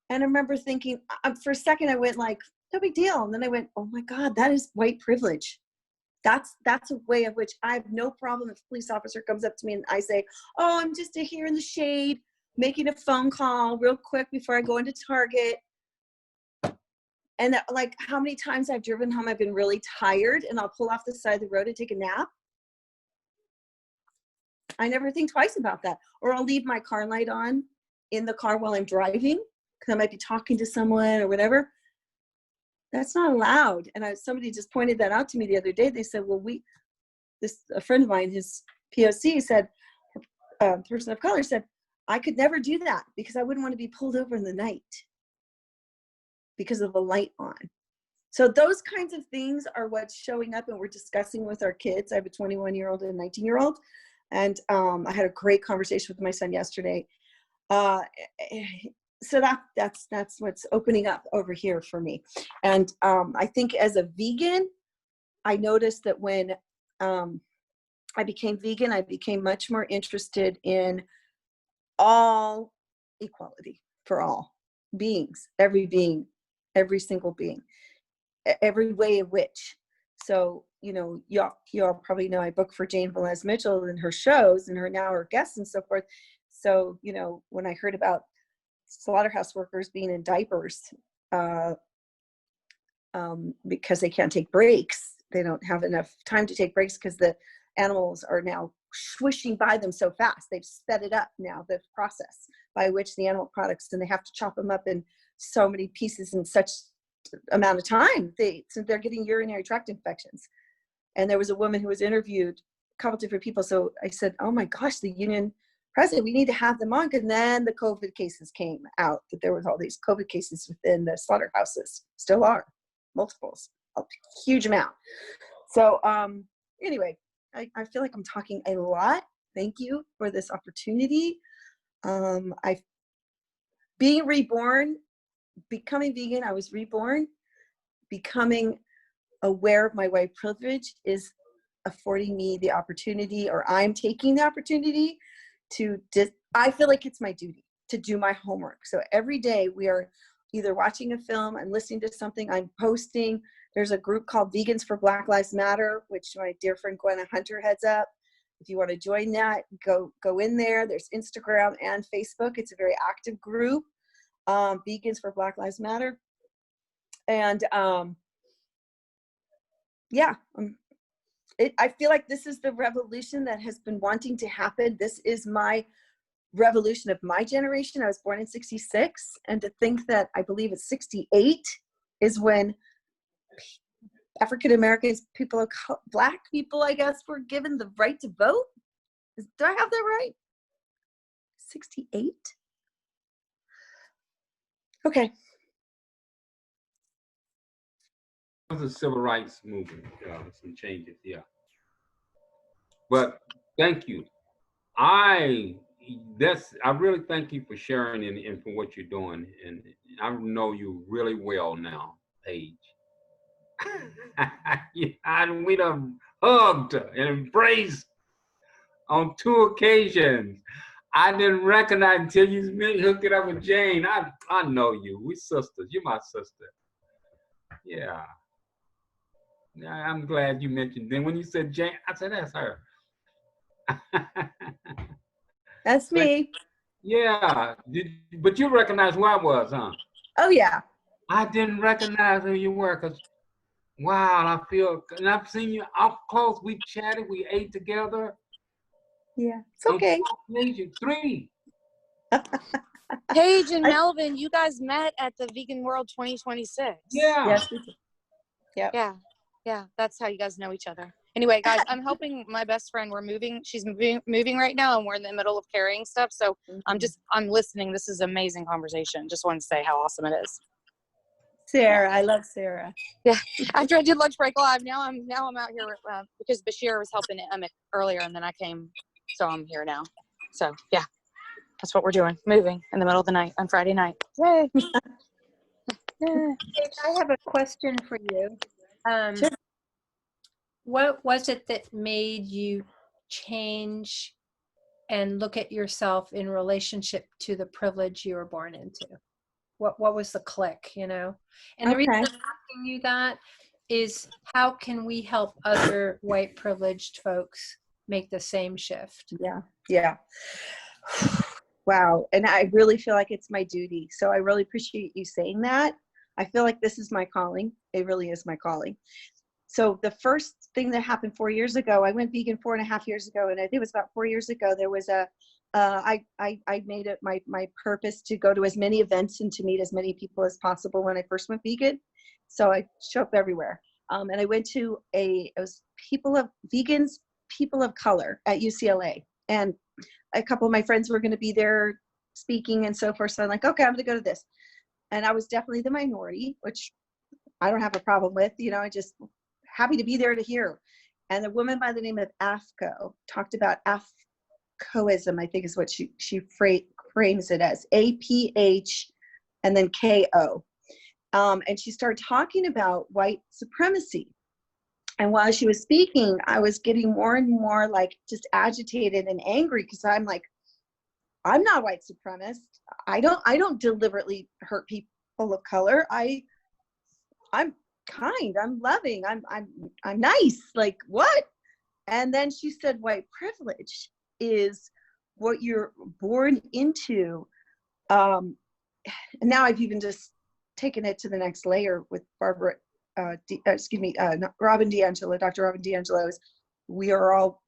And I remember thinking, for a second, I went like, no big deal. And then I went, oh my God, that is white privilege. That's a way of which I have no problem if a police officer comes up to me and I say, oh, I'm just here in the shade, making a phone call real quick before I go into Target. And that, like, how many times I've driven home, I've been really tired and I'll pull off the side of the road and take a nap. I never think twice about that. Or I'll leave my car light on in the car while I'm driving because I might be talking to someone or whatever. That's not allowed. And somebody just pointed that out to me the other day. They said, well, a friend of mine, his POC said, person of color said, I could never do that because I wouldn't want to be pulled over in the night because of a light on. So those kinds of things are what's showing up and we're discussing with our kids. I have a 21-year-old and a 19-year-old. And I had a great conversation with my son yesterday. So that's what's opening up over here for me. And I think as a vegan, I noticed that when I became vegan, I became much more interested in all equality for all beings, every being, every single being, every way in which. So, you know, y'all probably know I book for Jane Velez Mitchell and her shows and her guests and so forth. So, you know, when I heard about slaughterhouse workers being in diapers because they can't take breaks, they don't have enough time to take breaks because the animals are now swishing by them so fast. They've sped it up now, the process by which the animal products, and they have to chop them up in so many pieces in such amount of time. So they're getting urinary tract infections. And there was a woman who was interviewed, a couple different people. So I said, oh my gosh, the union president, we need to have them on. And then the COVID cases came out, that there was all these COVID cases within the slaughterhouses, still are, multiples, a huge amount. So anyway, I feel like I'm talking a lot. Thank you for this opportunity. Being reborn, becoming vegan, I was reborn. Becoming aware of my white privilege is affording me the opportunity, or I'm taking the opportunity to, I feel like it's my duty to do my homework. So every day we are either watching a film, I'm listening to something, I'm posting. There's a group called Vegans for Black Lives Matter, which my dear friend Gwenna Hunter heads up. If you want to join that, go in there. There's Instagram and Facebook. It's a very active group, Vegans for Black Lives Matter. And I feel like this is the revolution that has been wanting to happen. This is my revolution of my generation. I was born in 66, and to think that I believe it's 68 is when African Americans, Black people, I guess, were given the right to vote. Do I have that right? 68? Okay. It was a civil rights movement, some changes, yeah. But thank you. I really thank you for sharing and for what you're doing. And I know you really well now, Paige. And we done hugged and embraced on 2 occasions. I didn't recognize until you hooked it up with Jane. I know you. We sisters. You're my sister. Yeah. I'm glad you mentioned. Then when you said Jane, I said, that's her. That's me. Yeah. But you recognize who I was, huh? Oh, yeah. I didn't recognize who you were because, wow, and I've seen you up close. We chatted, we ate together. Yeah, it's okay. 3. Paige and Melvin, you guys met at the Vegan World 2026. Yeah. Yes, we did. Yep. Yeah, that's how you guys know each other. Anyway, guys, I'm helping my best friend. We're moving. She's moving right now, and we're in the middle of carrying stuff. So I'm listening. This is an amazing conversation. Just wanted to say how awesome it is. Sarah, I love Sarah. Yeah. After I did Lunch Break Live, now I'm out here because Bashir was helping Emmett earlier, and then I came, so I'm here now. So yeah. That's what we're doing. Moving in the middle of the night on Friday night. Yay. Dave, I have a question for you. Sure. What was it that made you change and look at yourself in relationship to the privilege you were born into? What was the click, you know? And the reason I'm asking you that is, how can we help other white privileged folks make the same shift? Yeah. Wow. And I really feel like it's my duty. So I really appreciate you saying that. I feel like this is my calling. It really is my calling. So the first thing that happened 4 years ago, I went vegan 4.5 years ago, and I think it was about 4 years ago, there was I made it my purpose to go to as many events and to meet as many people as possible when I first went vegan. So I show up everywhere. And I went to it was vegans, people of color at UCLA. And a couple of my friends were going to be there speaking and so forth. So I'm like, okay, I'm going to go to this. And I was definitely the minority, which I don't have a problem with. You know, I just happy to be there to hear. And the woman by the name of AFCO talked about AFCOism, I think is what she frames it as, APH and then KO. And she started talking about white supremacy. And while she was speaking, I was getting more and more like just agitated and angry, because I'm like, I'm not white supremacist. I don't deliberately hurt people of color. I'm kind, I'm loving, I'm nice. Like, what? And then she said, white privilege is what you're born into. And now I've even just taken it to the next layer with Robin DiAngelo, Dr. Robin DiAngelo. We are all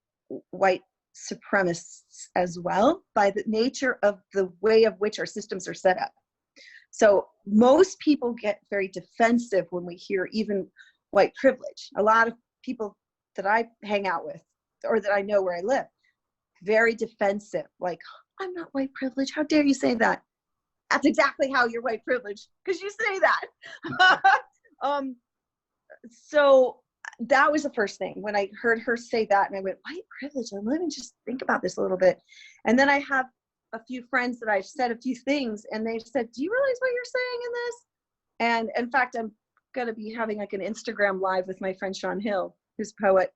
white supremacists as well, by the nature of the way of which our systems are set up. So most people get very defensive when we hear even white privilege. A lot of people that I hang out with or that I know where I live, very defensive, like, I'm not white privileged. How dare you say that? That's exactly how you're white privileged, because you say that. So that was the first thing when I heard her say that, and I went, white privilege, I'm going to just think about this a little bit. And then I have a few friends that I've said a few things, and they said, do you realize what you're saying in this? And in fact, I'm going to be having like an Instagram live with my friend Sean Hill, who's a poet,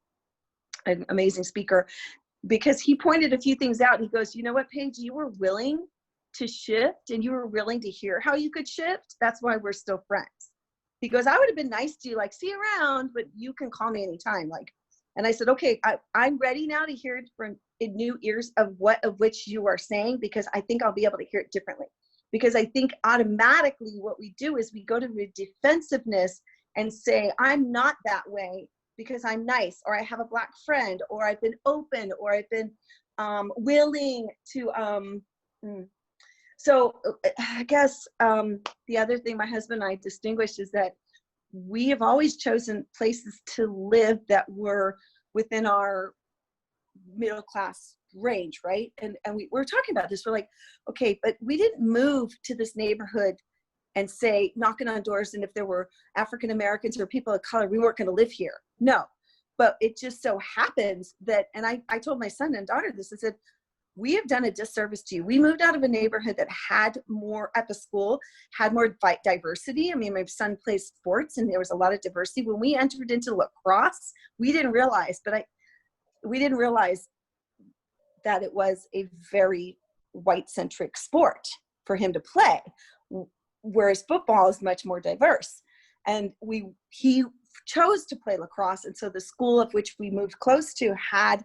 an amazing speaker, because he pointed a few things out. He goes, you know what, Paige, you were willing to shift, and you were willing to hear how you could shift. That's why we're still friends. He goes, I would have been nice to you, like, see you around, but you can call me anytime. Like, and I said, okay, I'm ready now to hear it from new ears of which you are saying, because I think I'll be able to hear it differently. Because I think automatically what we do is we go to the defensiveness and say, I'm not that way because I'm nice, or I have a Black friend, or I've been open, or I've been willing to, So I guess the other thing my husband and I distinguished is that we have always chosen places to live that were within our middle class range, right? And we were talking about this. We're like, okay, but we didn't move to this neighborhood and say, knocking on doors, and if there were African Americans or people of color, we weren't going to live here. No, but it just so happens that, and I told my son and daughter this, I said, we have done a disservice to you. We moved out of a neighborhood that had more, at the school, had more diversity. I mean, my son plays sports and there was a lot of diversity. When we entered into lacrosse, we didn't realize that it was a very white-centric sport for him to play, whereas football is much more diverse. And he chose to play lacrosse, and so the school of which we moved close to had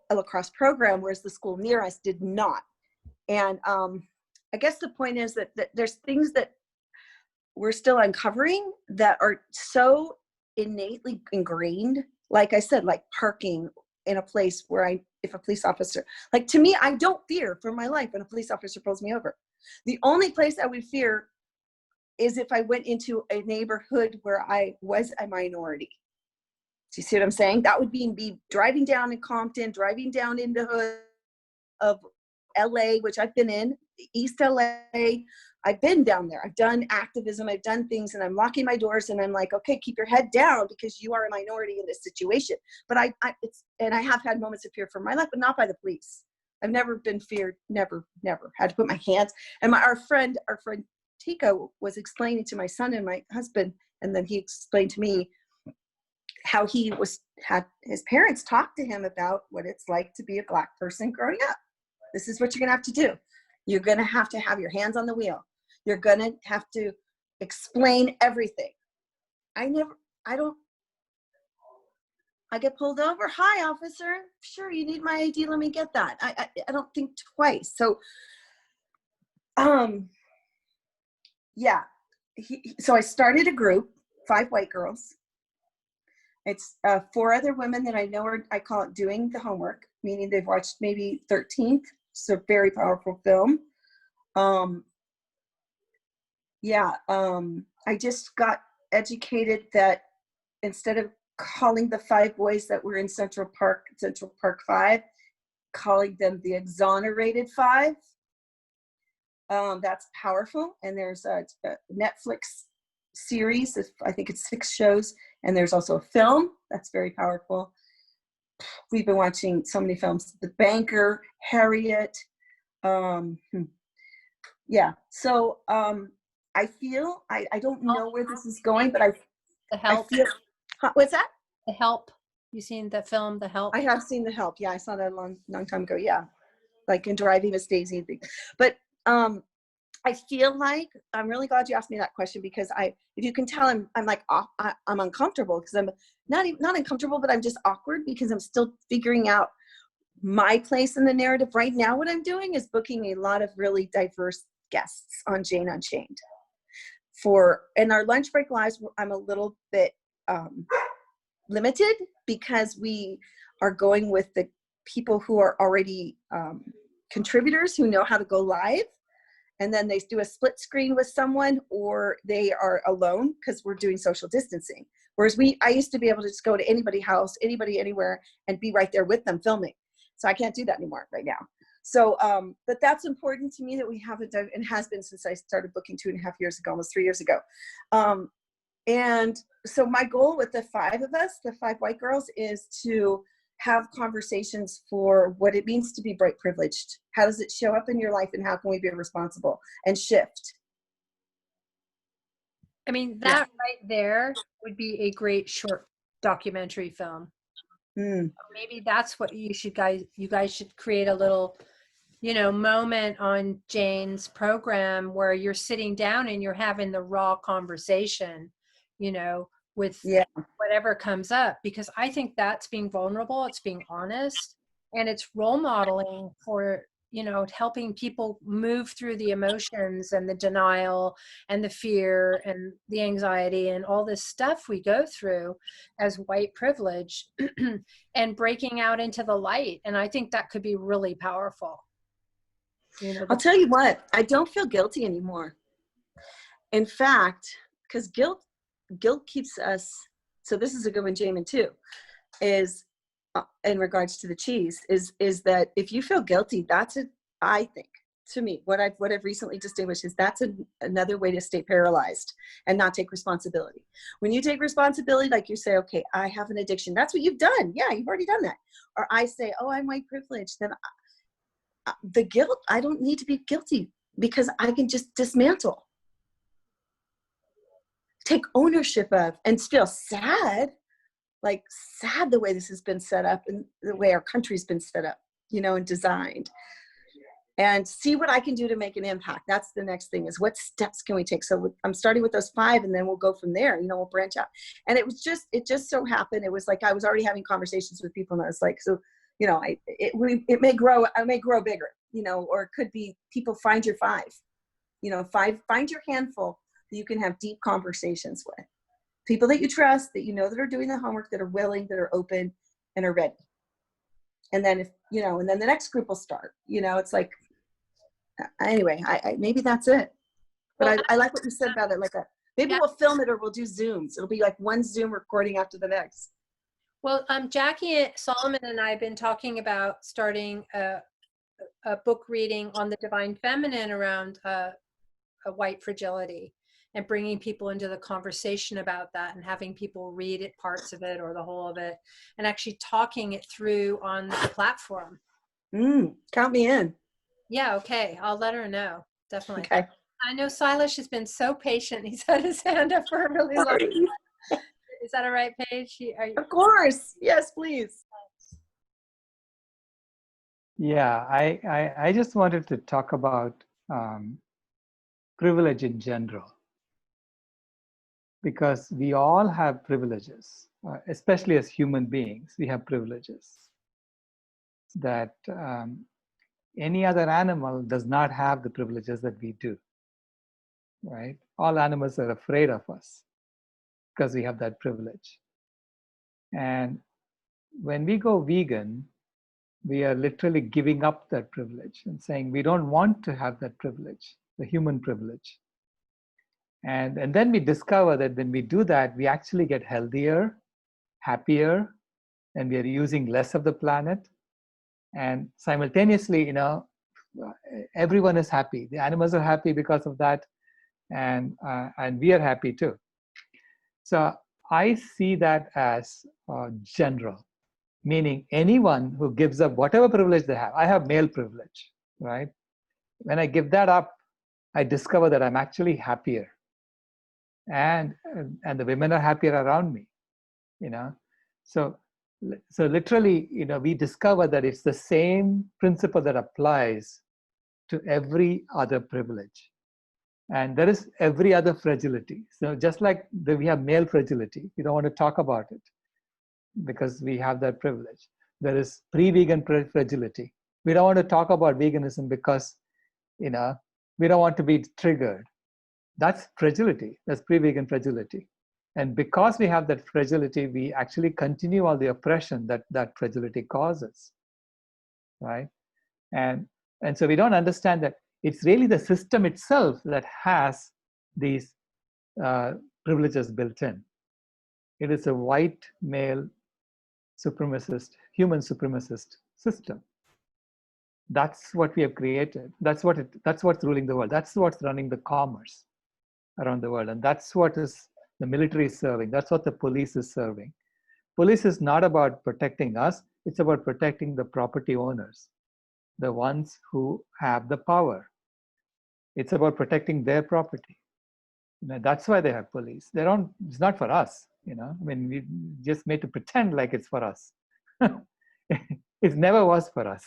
a lacrosse program, whereas the school near us did not. And I guess the point is that there's things that we're still uncovering that are so innately ingrained. Like I said, like parking in a place where if a police officer, like, to me, I don't fear for my life when a police officer pulls me over. The only place I would fear is if I went into a neighborhood where I was a minority. Do you see what I'm saying? That would be driving down in Compton, driving down in the hood of LA, which I've been in, East LA. I've been down there. I've done activism. I've done things, and I'm locking my doors, and I'm like, okay, keep your head down because you are a minority in this situation. But I have had moments of fear for my life, but not by the police. I've never been feared, never had to put my hands. And our friend Tico was explaining to my son and my husband, and then he explained to me how he had his parents talk to him about what it's like to be a Black person growing up. This is what you're gonna have to do. You're gonna have to have your hands on the wheel. You're gonna have to explain everything. I get pulled over. Hi, officer. Sure, you need my ID. Let me get that. I don't think twice. So, yeah. So I started a group, 5 white girls. It's 4 other women that I know I call it doing the homework, meaning they've watched maybe 13th. It's a very powerful film. I just got educated that instead of calling the 5 boys that were in Central Park 5, calling them the exonerated 5. That's powerful. And there's a Netflix series, I think it's 6 shows, and there's also a film that's very powerful. We've been watching so many films, The Banker, Harriet. So I feel, I don't know where this is going, but The Help. What's that? The Help. You seen the film, The Help? I have seen The Help. Yeah, I saw that a long time ago. Yeah, like in Driving Miss Daisy. But I feel like, I'm really glad you asked me that question, because if you can tell, I'm like, I'm uncomfortable, because I'm not uncomfortable, but I'm just awkward because I'm still figuring out my place in the narrative. Right now, what I'm doing is booking a lot of really diverse guests on Jane Unchained. In our lunch break lives, I'm a little bit limited, because we are going with the people who are already contributors who know how to go live, and then they do a split screen with someone, or they are alone because we're doing social distancing. Whereas I used to be able to just go to anybody's house, anybody, anywhere, and be right there with them filming. So I can't do that anymore right now. So, but that's important to me, that we have it, and has been since I started booking 2.5 years ago, almost 3 years ago. And so my goal with the 5 of us, the 5 white girls, is to have conversations for what it means to be bright privileged. How does it show up in your life, and how can we be responsible and shift? I mean, that right there would be a great short documentary film. Maybe that's what you guys should create a little, moment on Jane's program where you're sitting down and you're having the raw conversation, with whatever comes up, because I think that's being vulnerable, it's being honest, and it's role modeling for, helping people move through the emotions and the denial and the fear and the anxiety and all this stuff we go through as white privilege and breaking out into the light. And I think that could be really powerful. I'll tell you what, I don't feel guilty anymore. In fact, because guilt keeps us, so this is a good one, Jamin, too, is in regards to the cheese, is that if you feel guilty, I think, to me, what I've recently distinguished is that's another way to stay paralyzed and not take responsibility. When you take responsibility, like you say, okay, I have an addiction, that's what you've done. Yeah, you've already done that. Or I say, oh, I'm white privileged, then the guilt, I don't need to be guilty, because I can just dismantle. Take ownership of, and feel sad the way this has been set up and the way our country's been set up, and designed, and see what I can do to make an impact. That's the next thing, is what steps can we take? So I'm starting with those 5, and then we'll go from there, we'll branch out. And it just so happened, it was like, I was already having conversations with people, and I was like, so, it may grow, I may grow bigger, or it could be people find your 5, find your handful that you can have deep conversations with. People that you trust, that that are doing the homework, that are willing, that are open, and are ready. And then and then the next group will start. It's like, anyway, I maybe that's it. But I like what you said about it. Maybe we'll film it, or we'll do Zooms. It'll be like one Zoom recording after the next. Well, Jackie Solomon and I have been talking about starting a book reading on the divine feminine around a white fragility, and bringing people into the conversation about that, and having people read it, parts of it or the whole of it, and actually talking it through on the platform. Count me in. Yeah, okay. I'll let her know. Definitely. Okay. I know Silas has been so patient. He's had his hand up for a really long time. Is that all right, Paige? Of course. Yes, please. Yeah, I just wanted to talk about privilege in general, because we all have privileges, especially as human beings. We have privileges that any other animal does not have the privileges that we do, right? All animals are afraid of us because we have that privilege. And when we go vegan, we are literally giving up that privilege and saying we don't want to have that privilege, the human privilege. And then we discover that when we do that, we actually get healthier, happier, and we are using less of the planet. And simultaneously, everyone is happy. The animals are happy because of that, and we are happy too. So I see that as general, meaning anyone who gives up whatever privilege they have. I have male privilege, right? When I give that up, I discover that I'm actually happier, and the women are happier around me, So literally, we discover that it's the same principle that applies to every other privilege. And there is every other fragility. So just like we have male fragility, we don't want to talk about it because we have that privilege. There is pre-vegan fragility. We don't want to talk about veganism because, we don't want to be triggered. That's fragility. That's pre-vegan fragility. And because we have that fragility, we actually continue all the oppression that fragility causes, right? And so we don't understand that it's really the system itself that has these privileges built in. It is a white male supremacist, human supremacist system. That's what we have created. That's what's ruling the world. That's what's running the commerce around the world. And that's what is the military is serving. That's what the police is serving. Police is not about protecting us. It's about protecting the property owners, the ones who have the power. It's about protecting their property. That's why they have police. It's not for us, we just made to pretend like it's for us. It never was for us.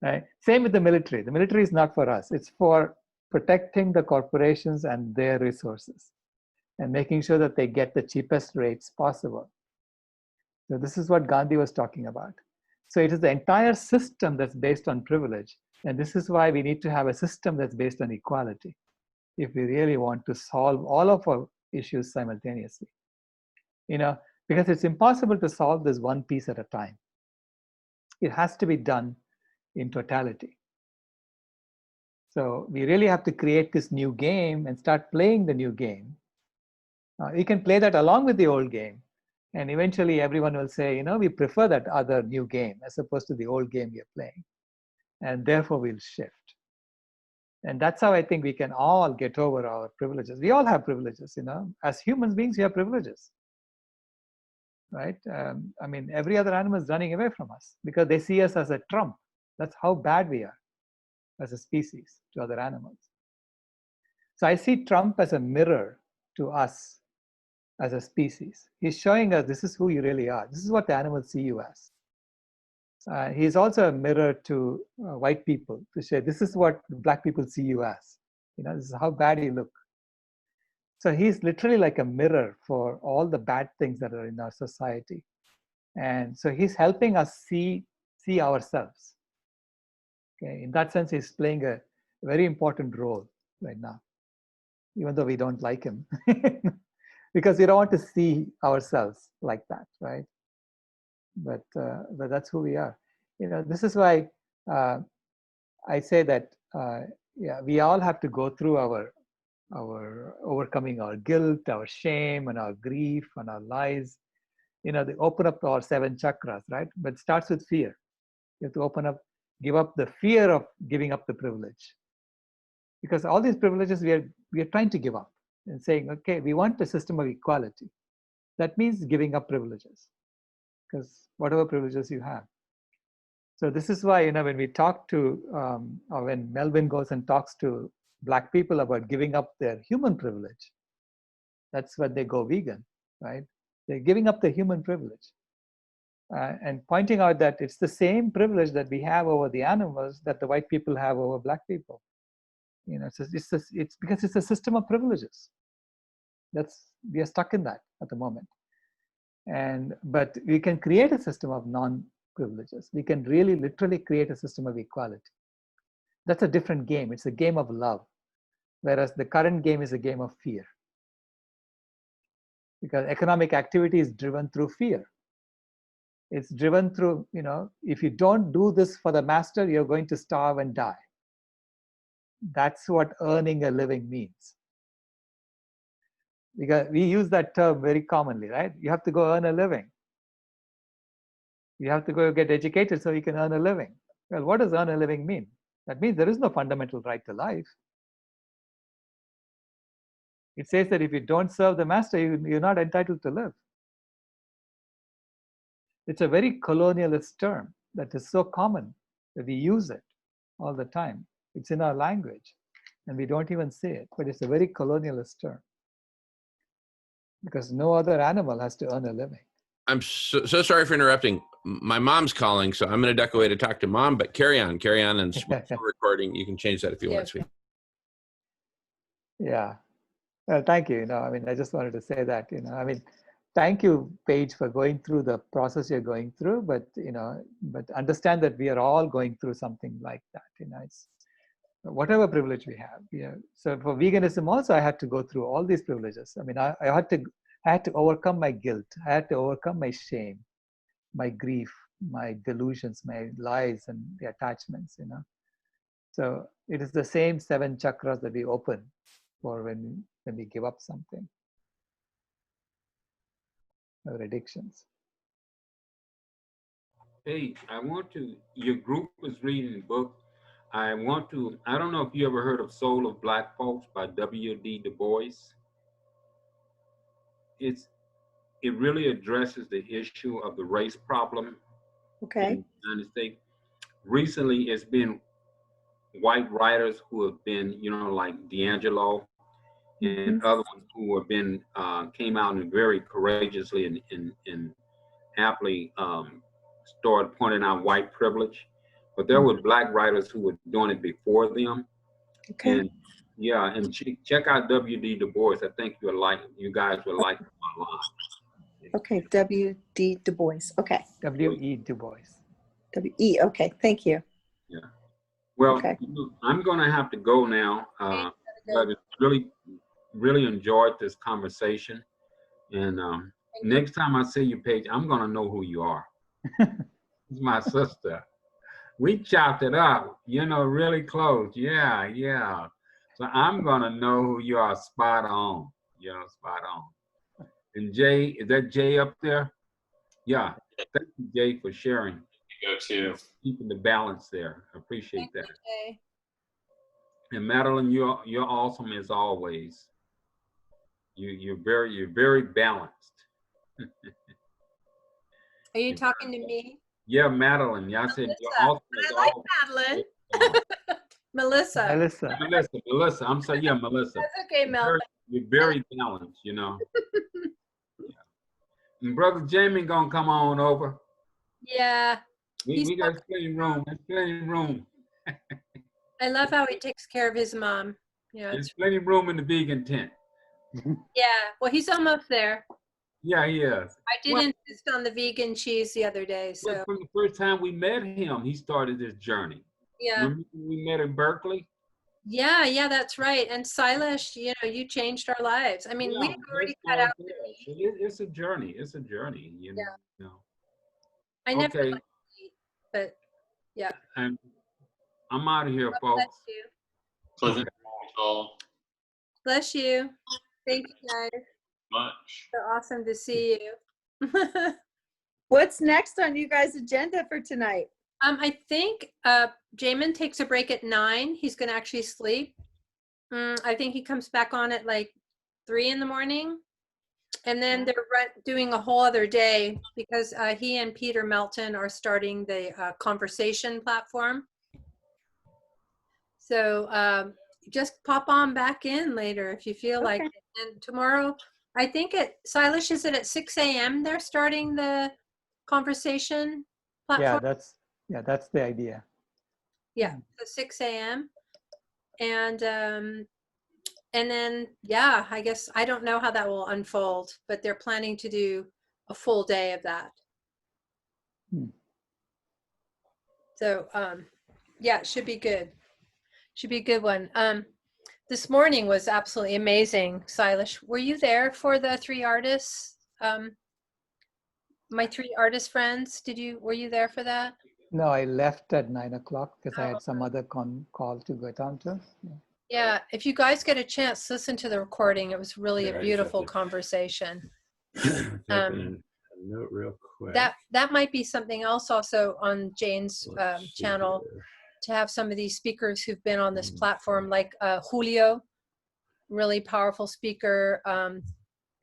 Right? Same with the military. The military is not for us. It's for protecting the corporations and their resources and making sure that they get the cheapest rates possible. So this is what Gandhi was talking about. So it is the entire system that's based on privilege. And this is why we need to have a system that's based on equality if we really want to solve all of our issues simultaneously. Because it's impossible to solve this one piece at a time. It has to be done in totality. So we really have to create this new game and start playing the new game. You can play that along with the old game. And eventually everyone will say, we prefer that other new game as opposed to the old game we are playing. And therefore we'll shift. And that's how I think we can all get over our privileges. We all have privileges, As human beings, we have privileges, right? Every other animal is running away from us because they see us as a trump. That's how bad we are as a species to other animals. So I see Trump as a mirror to us as a species. He's showing us this is who you really are. This is what the animals see you as. He's also a mirror to white people to say, this is what Black people see you as. This is how bad you look. So he's literally like a mirror for all the bad things that are in our society. And so he's helping us see ourselves. Okay? In that sense, he's playing a very important role right now, even though we don't like him. Because we don't want to see ourselves like that, right? But that's who we are. This is why I say that we all have to go through our overcoming our guilt, our shame, and our grief, and our lies. They open up our 7 chakras, right? But it starts with fear. You have to give up the fear of giving up the privilege, because all these privileges we are trying to give up and saying, okay, we want a system of equality. That means giving up privileges, because whatever privileges you have. So this is why, when we talk to, or when Melvin goes and talks to Black people about giving up their human privilege, that's when they go vegan, right? They're giving up the human privilege. And pointing out that it's the same privilege that we have over the animals that the white people have over Black people. It's because it's a system of privileges. We are stuck in that at the moment. But we can create a system of non-privileges. We can really literally create a system of equality. That's a different game. It's a game of love. Whereas the current game is a game of fear. Because economic activity is driven through fear. It's driven through, if you don't do this for the master, you're going to starve and die. That's what earning a living means. Because we use that term very commonly, right? You have to go earn a living. You have to go get educated so you can earn a living. Well, what does earn a living mean? That means there is no fundamental right to life. It says that if you don't serve the master, you're not entitled to live. It's a very colonialist term that is so common that we use it all the time. It's in our language and we don't even say it, but it's a very colonialist term because no other animal has to earn a living. I'm so sorry for interrupting. My mom's calling, so I'm going to duck away to talk to mom, but carry on and recording. You can change that if you want to. Yeah. Well, thank you. I just wanted to say that, thank you, Paige, for going through the process you're going through, but understand that we are all going through something like that. It's whatever privilege we have. Yeah. So for veganism also, I had to go through all these privileges. I had to overcome my guilt. I had to overcome my shame, my grief, my delusions, my lies, and the attachments. So it is the same 7 chakras that we open for when we give up something. Our addictions. Hey, your group is reading a book. I don't know if you ever heard of Soul of Black Folks by W.D. Du Bois. It really addresses the issue of the race problem in the United States. Recently, it's been white writers who have been, like D'Angelo and other ones who have been, came out and very courageously and aptly started pointing out white privilege. But there were Black writers who were doing it before them. And check out W.D. Du Bois. I think you guys would like him a lot. Okay, W.D. Du Bois. Okay. W.E. Du Bois. W.E. Okay, thank you. Yeah. Well, I'm going to have to go now. But it's really enjoyed this conversation. And next time I see you, Paige, I'm going to know who you are. It's my sister. We chopped it up, really close. Yeah. So I'm going to know who you are spot on. Spot on. And Jay, is that Jay up there? Yeah. Thank you, Jay, for sharing. You go too. Keeping the balance there. I appreciate that. Jay. And Madeline, you're awesome as always. You're very balanced. Are you talking to me? Yeah, Madeline. Yeah, I said Melissa. you're awesome as I like always. Madeline. Melissa. Melissa. I'm sorry. Yeah, Melissa. That's okay, Mel. You're very balanced, Yeah. And Brother Jamie gonna come on over. Yeah. We got plenty of room. There's plenty of room. I love how he takes care of his mom. Yeah. There's plenty of room in the vegan tent. Yeah. Well, he's almost there. Yeah, he is. I did insist on the vegan cheese the other day. So from the first time we met him, he started this journey. Yeah. Remember we met in Berkeley? Yeah, that's right. And Silas, you changed our lives. We had already cut out the meat. It's a journey. It's a journey, Yeah. I never liked meat, but yeah. And I'm out of here, folks. Bless you. Bless you. Thank you, guys. Much. So awesome to see you. What's next on you guys' agenda for tonight? I think Jamin takes a break at 9. He's going to actually sleep. I think he comes back on at like 3 in the morning. And then they're doing a whole other day because he and Peter Melton are starting the conversation platform. So just pop on back in later if you feel like it. And tomorrow, I think Silas, is it at 6 a.m. they're starting the conversation platform? That's the idea. Yeah, so 6 a.m. And then, yeah, I guess I don't know how that will unfold, but they're planning to do a full day of that. So, yeah, it should be good. Should be a good one. This morning was absolutely amazing. Silas, were you there for the 3 artists? My 3 artist friends, were you there for that? No, I left at 9 o'clock because I had some other call to go down to. Yeah, if you guys get a chance, listen to the recording. It was really a beautiful conversation. A note real quick. That might be something else also on Jane's channel, to have some of these speakers who've been on this platform, like Julio, really powerful speaker.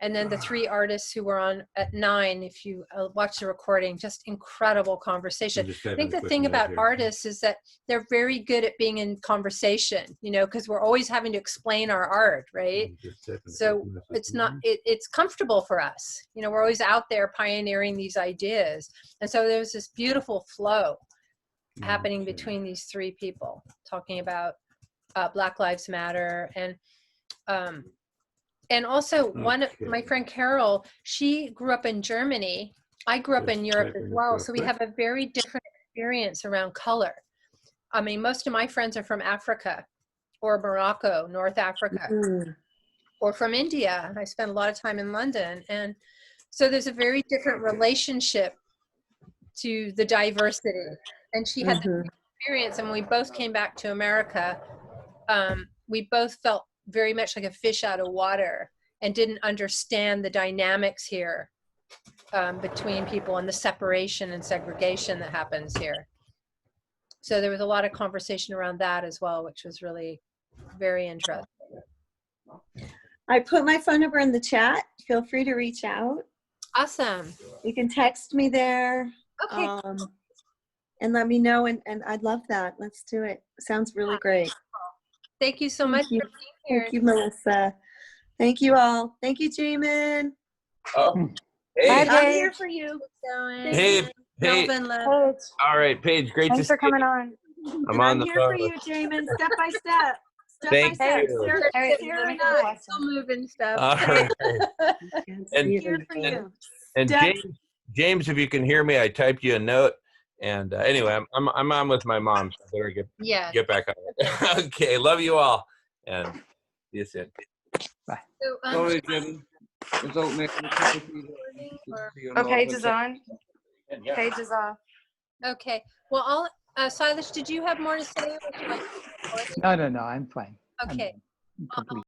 And then the 3 artists who were on at 9, if you watch the recording, just incredible conversation. I think the thing about artists is that they're very good at being in conversation, because we're always having to explain our art, right? So it's comfortable for us. We're always out there pioneering these ideas. And so there's this beautiful flow happening between these 3 people talking about Black Lives Matter. And also my friend Carol, she grew up in Germany. I grew up in Europe as well. So we have a very different experience around color. I mean, most of my friends are from Africa or Morocco, North Africa, or from India. I spent a lot of time in London. And so there's a very different relationship to the diversity. And she had the experience. And when we both came back to America, we both felt very much like a fish out of water and didn't understand the dynamics here between people and the separation and segregation that happens here. So there was a lot of conversation around that as well, which was really very interesting. I put my phone number in the chat. Feel free to reach out. Awesome. You can text me there. Okay. And let me know, and I'd love that. Let's do it. Sounds really great. Thank you so much for being here. Thank you, Melissa. Thank you all. Thank you, Jamin. Oh, hey. I'm here for you. Hey. Melvin love. All right, Paige, great Thanks to for coming on. I'm here for you, Jamin, step by step. Thank Step by step. you. Sarah and I. Still moving stuff. All right. I'm here for you. And James, if you can hear me, I typed you a note. And anyway, I'm on with my mom, so I better get back on it. Okay, love you all, and see you soon. Bye. So, Sorry, Jim. Without making Oh, Paige is on. Paige is off. Okay. Well, Silas, did you have more to say? No, I'm fine. Okay. I'm complete.